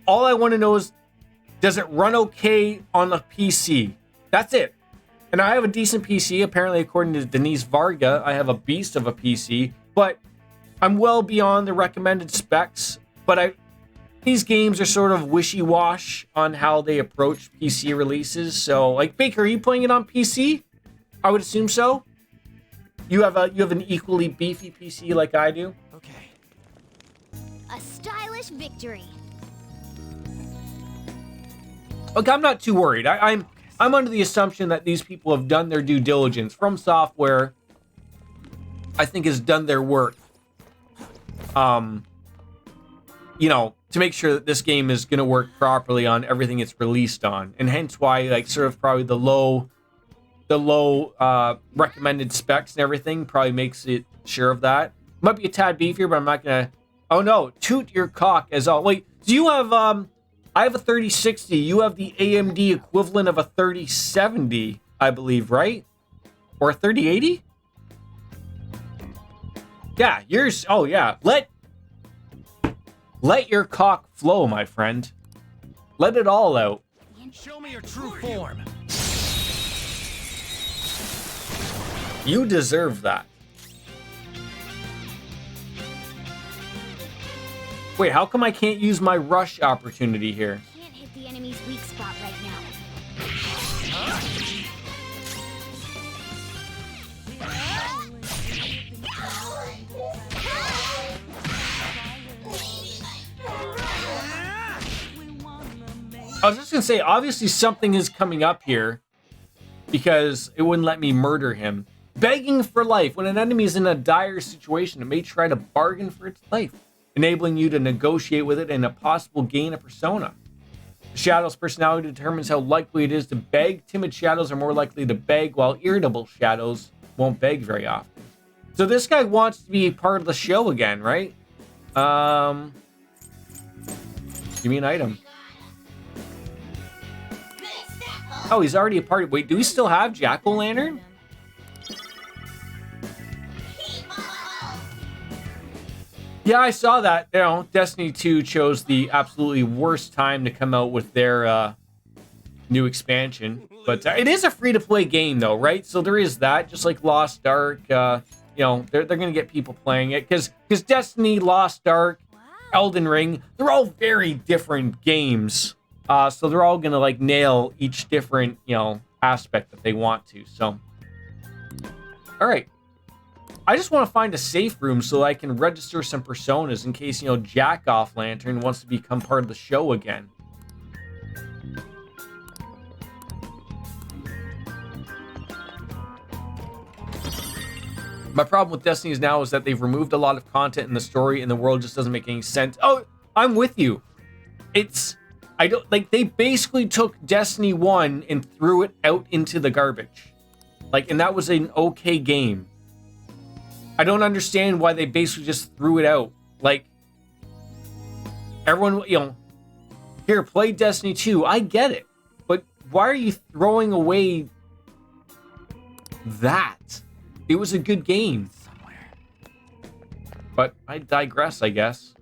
I want to know is, does it run okay on the PC? That's it. And I have a decent PC, apparently according to Denise Varga. I have a beast of a PC, but I'm well beyond the recommended specs, but these games are sort of wishy-wash on how they approach PC releases. So, like, Baker, are you playing it on PC? I would assume so. You have an equally beefy PC like I do. Okay. A stylish victory. Look, I'm not too worried. I'm under the assumption that these people have done their due diligence. From Software, I think, has done their work. You know, to make sure that this game is going to work properly on everything it's released on, and hence why, like, sort of probably the low recommended specs and everything probably makes it sure of that. Might be a tad beefier, but I'm not gonna. Oh no, toot your cock as all. Wait, do you have I have a 3060. You have the AMD equivalent of a 3070, I believe, right? Or a 3080? Yeah, yours. Oh yeah, let your cock flow, my friend. Let it all out. Show me your true form. You deserve that. Wait, how come I can't use my rush opportunity here? Can't hit the enemy's weak spot right now. I was just gonna say, obviously something is coming up here because it wouldn't let me murder him. Begging for life. When an enemy is in a dire situation, it may try to bargain for its life, enabling you to negotiate with it and a possible gain a persona. The Shadow's personality determines how likely it is to beg. Timid Shadows are more likely to beg, while irritable Shadows won't beg very often. So this guy wants to be a part of the show again, right? Give me an item. Oh, he's already a part of... Wait, do we still have Jack-O-Lantern? Yeah, I saw that. You know, Destiny 2 chose the absolutely worst time to come out with their new expansion. But it is a free-to-play game, though, right? So there is that. Just like Lost Ark, you know, they're going to get people playing it. Because Destiny, Lost Ark, Elden Ring, they're all very different games. So they're all going to, like, nail each different, you know, aspect that they want to. So, all right. I just want to find a safe room so I can register some personas in case, you know, Jack-Off Lantern wants to become part of the show again. My problem with Destiny now is that they've removed a lot of content in the story and the world just doesn't make any sense. Oh, I'm with you. They basically took Destiny 1 and threw it out into the garbage. Like, and that was an okay game. I don't understand why they basically just threw it out. Like, everyone, you know, here, play Destiny 2. I get it. But why are you throwing away that? It was a good game. But I digress, I guess.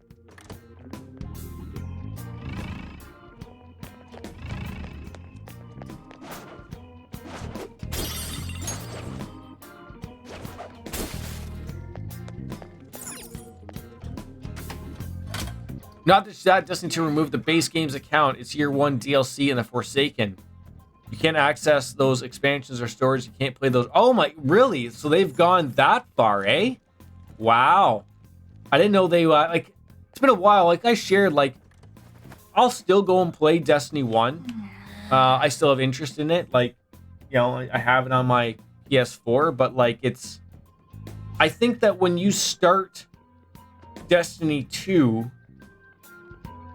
Not just that, Destiny 2 removed the base game's account. It's year 1 DLC in the Forsaken. You can't access those expansions or stores. You can't play those. Oh my, really? So they've gone that far, eh? Wow. I didn't know they, like, it's been a while. Like I shared, like, I'll still go and play Destiny 1. I still have interest in it. Like, you know, I have it on my PS4, but like I think that when you start Destiny 2,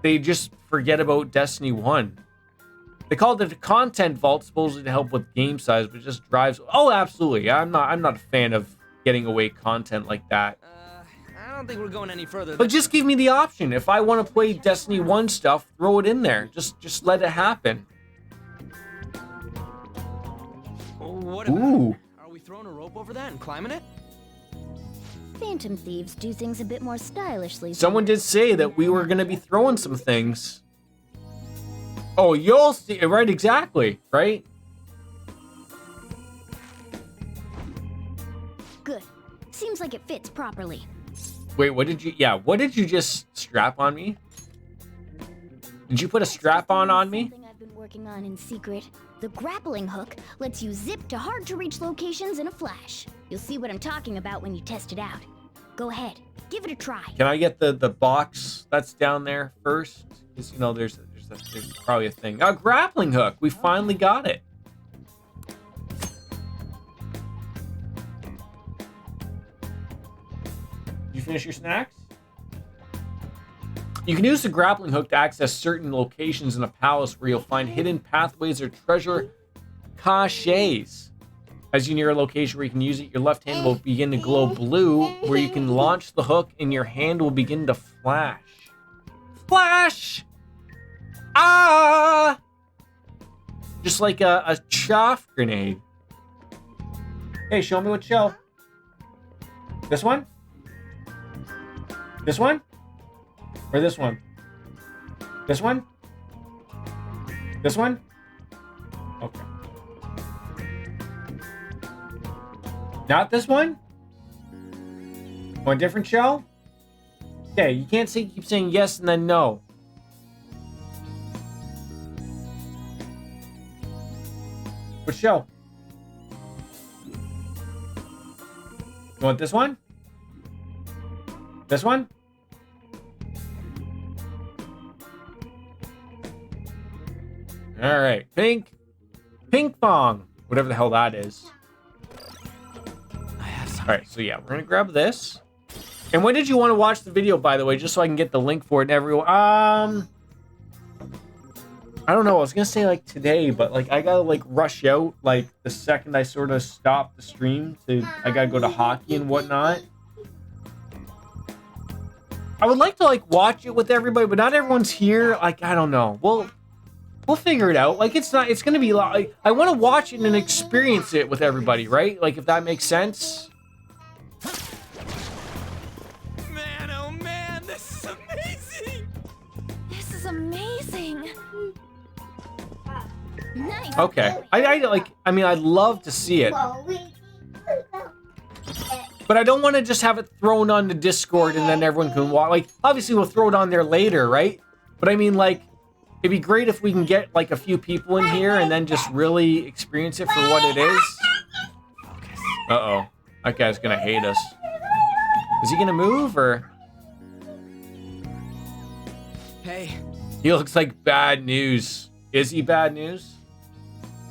they just forget about Destiny 1. They called it a content vault, supposedly to help with game size, but it just drives. Oh, absolutely. I'm not a fan of getting away content like that. I don't think we're going any further. But just give me the option. If I want to play Destiny 1 stuff, throw it in there. Just let it happen. What about Ooh. Are we throwing a rope over that and climbing it? Phantom thieves do things a bit more stylishly. Someone did say that we were going to be throwing some things. Oh, you'll see. Right, exactly. Right? Good. Seems like it fits properly. Wait, what did you just strap on me? Did you put a strap on me? Something I've been working on in secret. The grappling hook lets you zip to hard-to-reach locations in a flash. You'll see what I'm talking about when you test it out. Go ahead, give it a try. Can I get the box that's down there first? Because, you know, there's probably a thing. A grappling hook. We finally got it. Did you finish your snacks? You can use the grappling hook to access certain locations in a palace where you'll find hidden pathways or treasure caches. As you near a location where you can use it, your left hand will begin to glow blue, where you can launch the hook and your hand will begin to flash. Flash! Ah! Just like a chaff grenade. Hey, show me what shell. This one? This one? Or this one? This one? This one? Okay. Not this one? Want a different shell? Okay, you can't keep saying yes and then no. What shell? You want this one? This one? All right, ping pong, whatever the hell that is. All right, so yeah, we're gonna grab this. And when did you want to watch the video, by the way, just so I can get the link for it and everyone? I don't know. I was gonna say like today, but like I gotta like rush out like the second I sort of stop the stream. I gotta go to hockey and whatnot. I would like to like watch it with everybody, but not everyone's here. Like I don't know. We'll figure it out. Like it's gonna be like I want to watch it and experience it with everybody, right? Like if that makes sense. Man, oh man, this is amazing! This is amazing. Nice. Okay. I mean, I'd love to see it. But I don't want to just have it thrown on the Discord and then everyone can watch. Like, obviously we'll throw it on there later, right? But I mean, like, it'd be great if we can get, like, a few people in here and then just really experience it for what it is. Uh-oh. That guy's gonna hate us. Is he gonna move or? Hey. He looks like bad news. Is he bad news?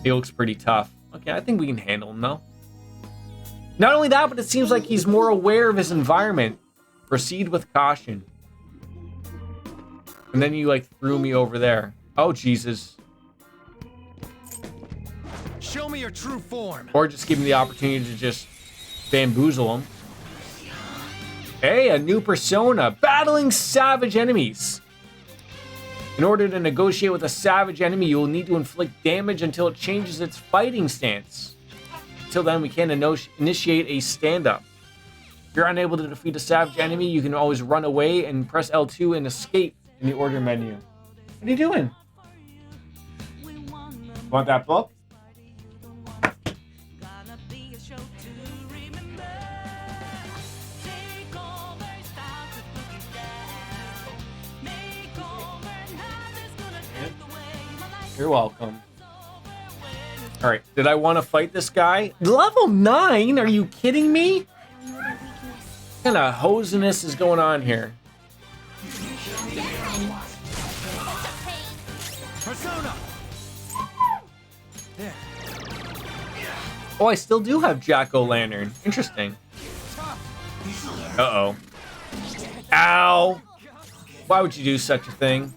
He looks pretty tough. Okay, I think we can handle him though. Not only that, but it seems like he's more aware of his environment. Proceed with caution. And then you like threw me over there. Oh, Jesus. Show me your true form. Or just give me the opportunity to just bamboozle him. Hey, a new persona. Battling savage enemies. In order to negotiate with a savage enemy, you will need to inflict damage until it changes its fighting stance. Until then, we can't initiate a stand-up. If you're unable to defeat a savage enemy, you can always run away and press L2 and escape in the order menu. What are you doing? Want that book? You're welcome. All right, did I want to fight this guy? Level 9? Are you kidding me? What kind of hosiness is going on here? Persona. There. Oh, I still do have Jack-O-Lantern. Interesting. Uh-oh. Ow! Why would you do such a thing?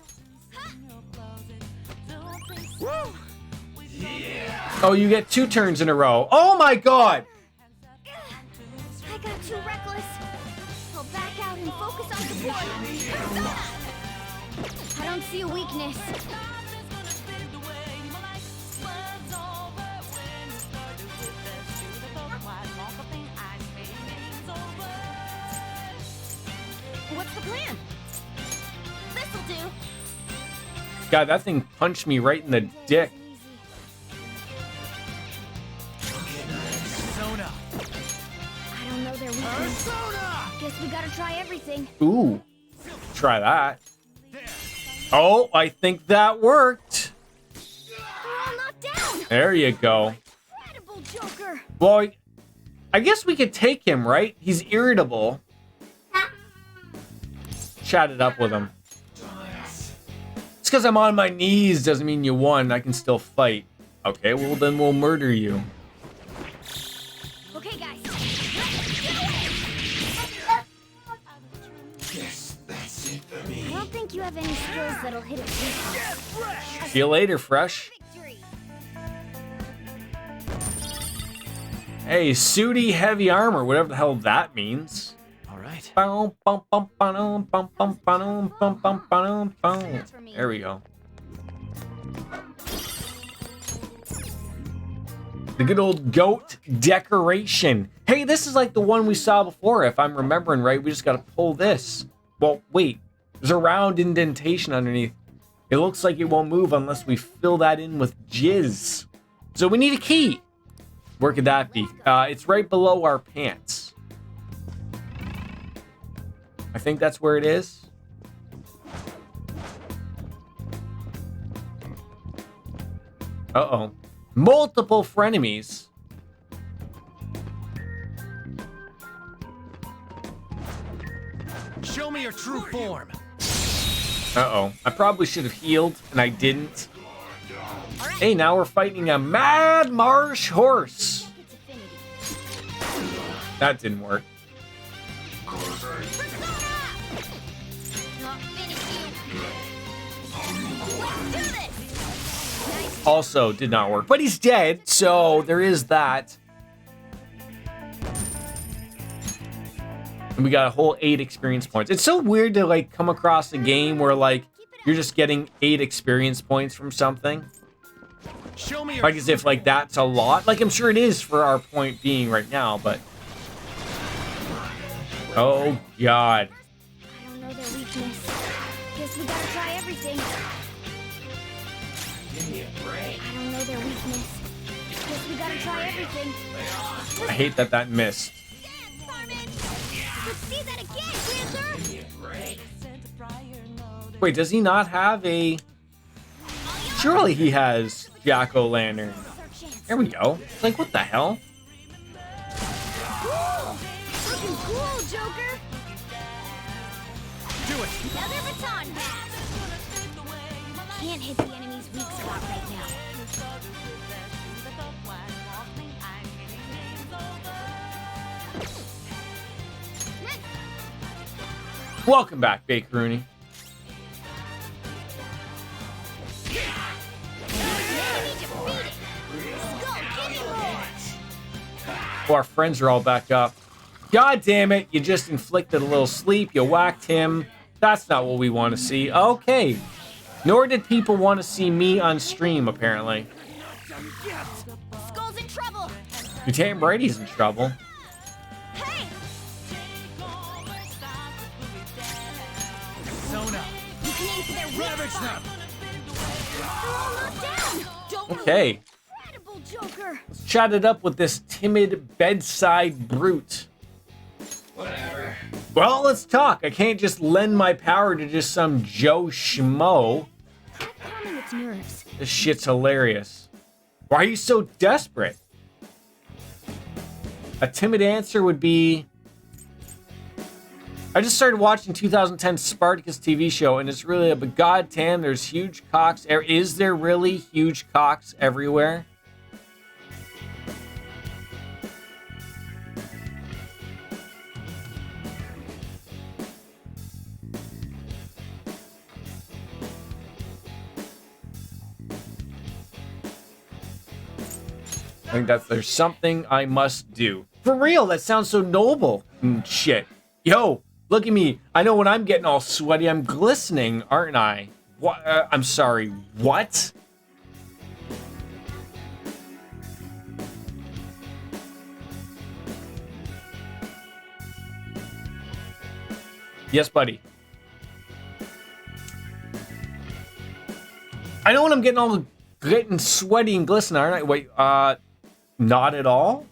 Oh, you get 2 turns in a row. Oh my god! I got too reckless. I'll back out and focus on support. I don't see a weakness. What's the plan? This'll do. God, that thing punched me right in the dick. Persona. I don't know their weakness. Guess we gotta try everything. Ooh. Try that. Oh, I think that worked. They're all knocked down. There you go. Incredible Joker. Well, I guess we could take him, right? He's irritable. Chat it up with him. It's because I'm on my knees doesn't mean you won. I can still fight. Okay, well then we'll murder you. Okay, guys. Yes, that's it for me. I don't think you have any skills that'll hit it. See you later, Fresh. Hey, Sooty Heavy Armor, whatever the hell that means. All right. There we go. The good old goat decoration. Hey, this is like the one we saw before. If I'm remembering right, we just got to pull this. Well, wait. There's a round indentation underneath. It looks like it won't move unless we fill that in with jizz. So we need a key. Where could that be? It's right below our pants. I think that's where it is. Uh-oh. Multiple frenemies. Show me your true form. Uh-oh. I probably should have healed, and I didn't. Hey, now we're fighting a mad marsh horse. That didn't work. Also did not work. But he's dead, so there is that. And we got a whole 8 experience points. It's so weird to like come across a game where like you're just getting 8 experience points from something. Show me your like as if like that's a lot. Like I'm sure it is for our point being right now, but oh god. I don't know their weakness. Guess we gotta try everything. Give me a break. I don't know their weakness. Guess we gotta try everything. I hate that that missed. Let's see that again, Panther! Give me a break. Wait, does he not have a... Surely he has Jack-O-Lantern. There we go. It's like, what the hell? Looking cool, Joker. Do it. Another baton pass. Can't hit the enemy's weak spot right now. Welcome back, Bakeroony. Oh, our friends are all back up. God damn it, you just inflicted a little sleep, you whacked him. That's not what we want to see. Okay. Nor did people want to see me on stream, apparently. Skull's in trouble. Lieutenant Brady's in trouble. Hey! Sona. You can aim for their weak spot. They're all knocked down. Don't Okay. incredible, Joker. Let's chat it up with this timid bedside brute. Whatever. Well, let's talk. I can't just lend my power to just some Joe Schmo. Calming its nerves. This shit's hilarious. Why are you so desperate? A timid answer would be... I just started watching 2010 Spartacus TV show, and it's really but goddamn, there's huge cocks. Is there really huge cocks everywhere? I think there's something I must do. For real, that sounds so noble. Shit. Yo, look at me. I know when I'm getting all sweaty, I'm glistening, aren't I? What? I'm sorry, what? Yes, buddy. I know when I'm getting sweaty and glistening, aren't I? Wait, not at all?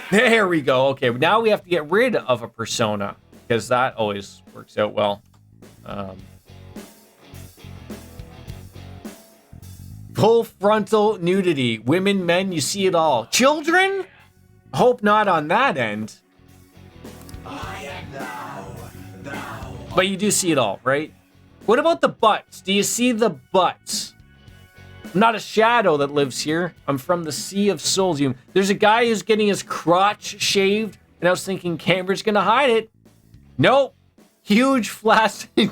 There we go. Okay, now we have to get rid of a persona, because that always works out well. Full frontal nudity. Women, men, you see it all. Children? Hope not on that end. But you do see it all, right? What about the butts? Do you see the butts? I'm not a shadow that lives here. I'm from the Sea of Souls. There's a guy who's getting his crotch shaved, and I was thinking Cambridge's gonna hide it. Nope. Huge flaccid.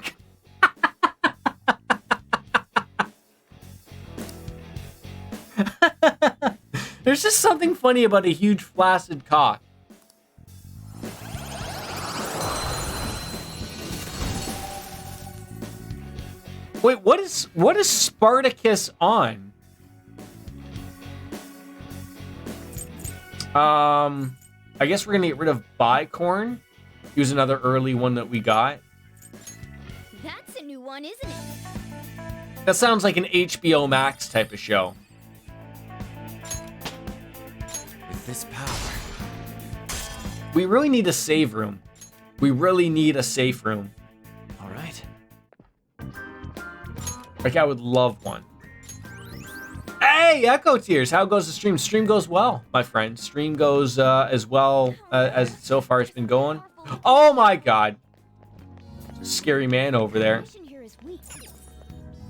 There's just something funny about a huge flaccid cock. Wait, what is Spartacus on? I guess we're gonna get rid of Bicorn. He was another early one that we got. That's a new one, isn't it? That sounds like an HBO Max type of show. With this power. We really need a save room. We really need a safe room. All right. Like, I would love one. Hey, Echo Tears, how goes the stream? Stream goes well, my friend. Stream goes as well as so far it's been going. Oh my god. Scary man over there.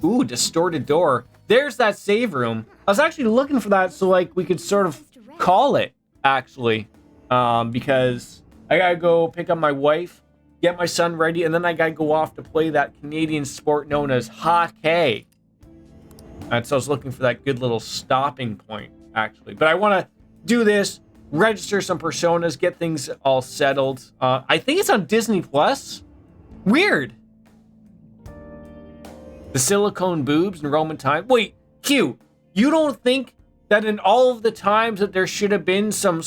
Ooh, distorted door. There's that save room. I was actually looking for that so like we could sort of call it, actually. Because I gotta go pick up my wife, get my son ready, and then I gotta go off to play that Canadian sport known as hockey. And so I was looking for that good little stopping point, actually. But I want to do this, register some personas, get things all settled. I think it's on Disney Plus. Weird. The silicone boobs in Roman time. Wait, Q, you don't think that in all of the times that there should have been some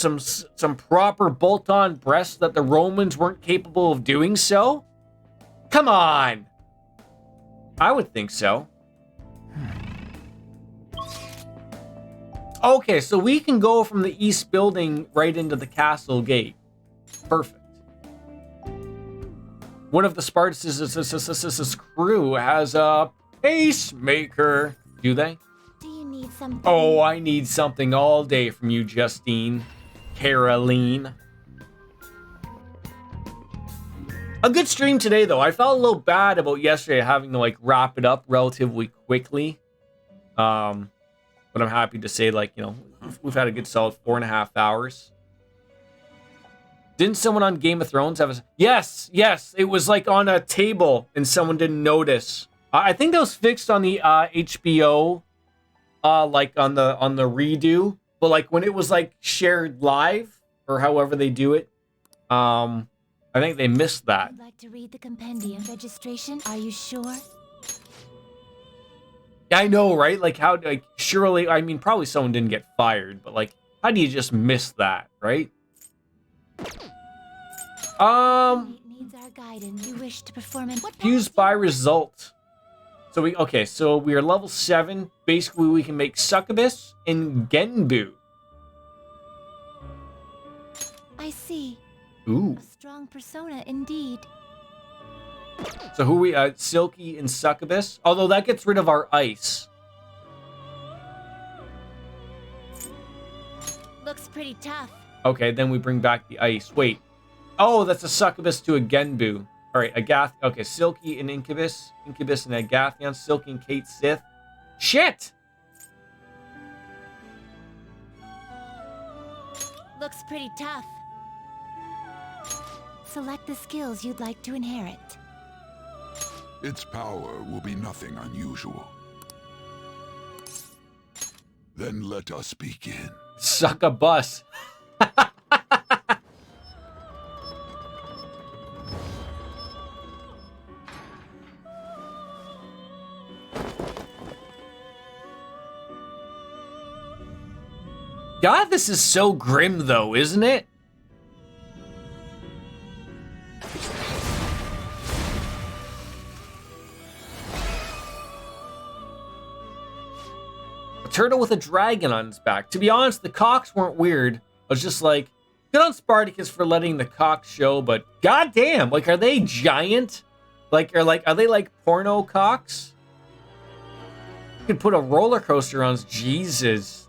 proper bolt-on breasts that the Romans weren't capable of doing so? Come on. I would think so. Okay, so we can go from the east building right into the castle gate. Perfect. One of the Spartacus' crew has a pacemaker. Do they? Do you need something? Oh, I need something all day from you, Justine. Caroline. A good stream today, though. I felt a little bad about yesterday having to, like, wrap it up relatively quickly. But I'm happy to say, like, you know, we've had a good solid 4.5 hours. Didn't someone on Game of Thrones have a... Yes. It was, like, on a table, and someone didn't notice. I think that was fixed on the HBO, like, on the redo. But, like, when it was, like, shared live, or however they do it, I think they missed that. I'd like to read the compendium registration. Are you sure? I know, right? Like, how, like, surely, I mean, probably someone didn't get fired, but, like, how do you just miss that, right? Needs our guidance. You wish to perform Fused by result. So we are level 7. Basically, we can make Succubus and Genbu. I see. Ooh. A strong persona indeed. So who we Silky and Succubus? Although that gets rid of our ice. Looks pretty tough. Okay, then we bring back the ice. Wait. Oh, that's a Succubus to a Genbu. All right, Agath. Okay, Silky and Incubus. Incubus and Agathion. Silky and Kate Sith. Shit! Looks pretty tough. Select the skills you'd like to inherit. Its power will be nothing unusual. Then let us begin. Succubus. God, this is so grim, though, isn't it? A turtle with a dragon on its back. To be honest, the cocks weren't weird. I was just like, good on Spartacus for letting the cocks show, but goddamn, like, are they giant? Are they like porno cocks? You could put a roller coaster on. Jesus.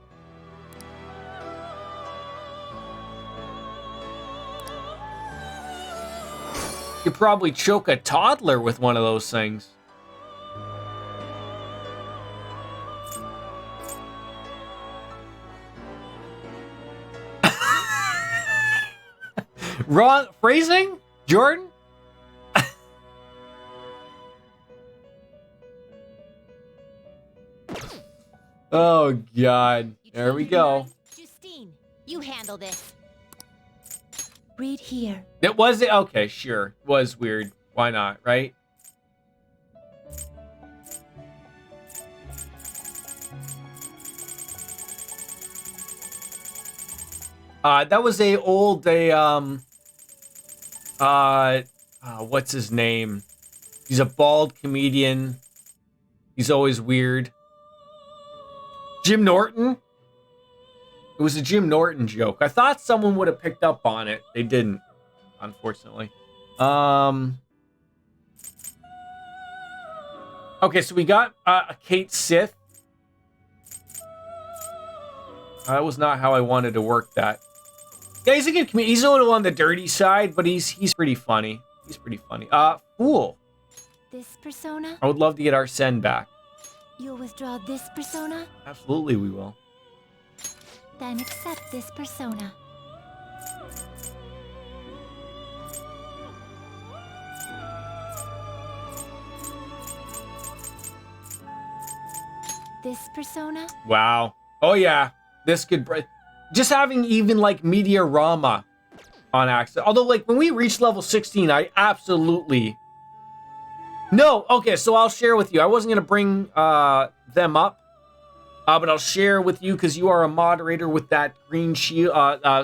You could probably choke a toddler with one of those things. Wrong phrasing? Jordan? Oh, God. There we go. Justine, you handle this. Read here. It was... Okay, sure. It was weird. Why not, right? That was what's his name? He's a bald comedian. He's always weird. Jim Norton? It was a Jim Norton joke. I thought someone would have picked up on it. They didn't, unfortunately. Okay, so we got a Kate Sith. That was not how I wanted to work that. Yeah, he's a good comedian. He's a little on the dirty side, but he's pretty funny. He's pretty funny. Fool. This persona? I would love to get our send back. You'll withdraw this persona? Absolutely, we will. Then accept this persona. This persona? Wow. Oh, yeah. This could... Just having even, like, Mediarama on access. Although, like, when we reach level 16, I absolutely... No! Okay, so I'll share with you. I wasn't going to bring them up. But I'll share with you because you are a moderator with that green shield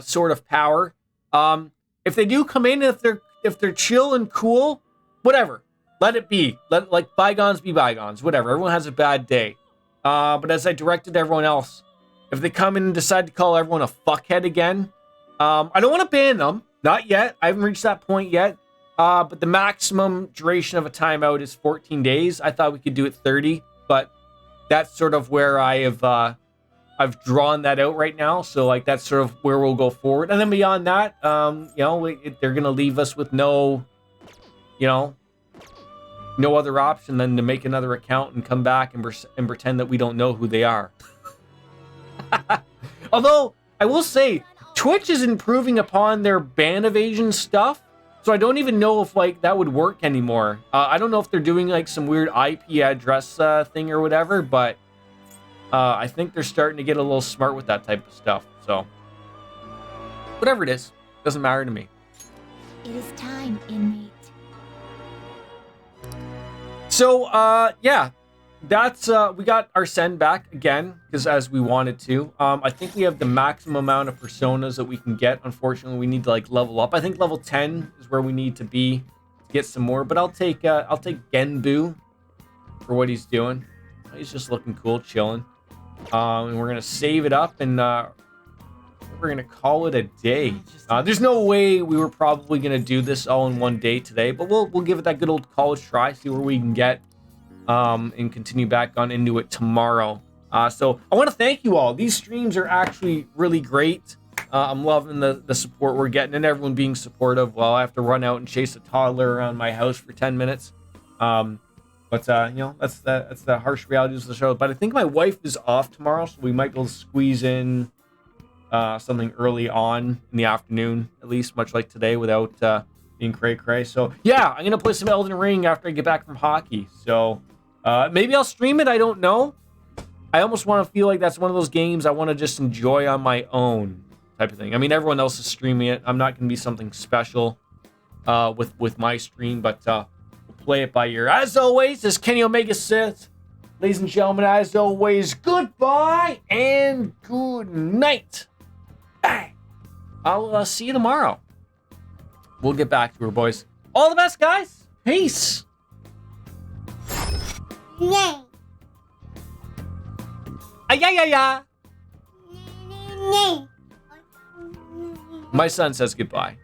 sort of power. If they do come in, if they're chill and cool, whatever, let it be. Let like bygones be bygones. Whatever. Everyone has a bad day. But as I directed everyone else, if they come in and decide to call everyone a fuckhead again, I don't want to ban them. Not yet. I haven't reached that point yet. But the maximum duration of a timeout is 14 days. I thought we could do it 30, but that's sort of where I've drawn that out right now. So like that's sort of where we'll go forward. And then beyond that, they're gonna leave us with no you know, no other option than to make another account and come back and pretend that we don't know who they are. Although, I will say, Twitch is improving upon their ban evasion stuff, so I don't even know if, like, that would work anymore. I don't know if they're doing, like, some weird IP address thing or whatever, but I think they're starting to get a little smart with that type of stuff, so. Whatever it is, doesn't matter to me. It is time, inmate. So, yeah, that's, we got our send back again, because as we wanted to. I think we have the maximum amount of personas that we can get. Unfortunately, we need to, like, level up. I think level 10 is where we need to be to get some more, but I'll take Genbu for what he's doing. He's just looking cool, chilling. And we're going to save it up, and we're going to call it a day. There's no way we were probably going to do this all in one day today, but we'll give it that good old college try, see where we can get, and continue back on into it tomorrow. So I want to thank you all. These streams are actually really great. I'm loving the support we're getting and everyone being supportive while I have to run out and chase a toddler around my house for 10 minutes. But you know, that's the harsh realities of the show. But I think my wife is off tomorrow, so we might be able to squeeze in something early on in the afternoon, at least, much like today, without being cray-cray. So yeah, I'm gonna play some Elden Ring after I get back from hockey. So maybe I'll stream it. I don't know. I almost want to feel like that's one of those games I want to just enjoy on my own type of thing. I mean, everyone else is streaming it. I'm not gonna be something special with my stream, but play it by ear. As always, as Kenny Omega says, ladies and gentlemen, as always, goodbye and good night. Bang. I'll see you tomorrow. We'll get back to her, boys. All the best, guys. Peace. Yeah. Ay. My son says goodbye.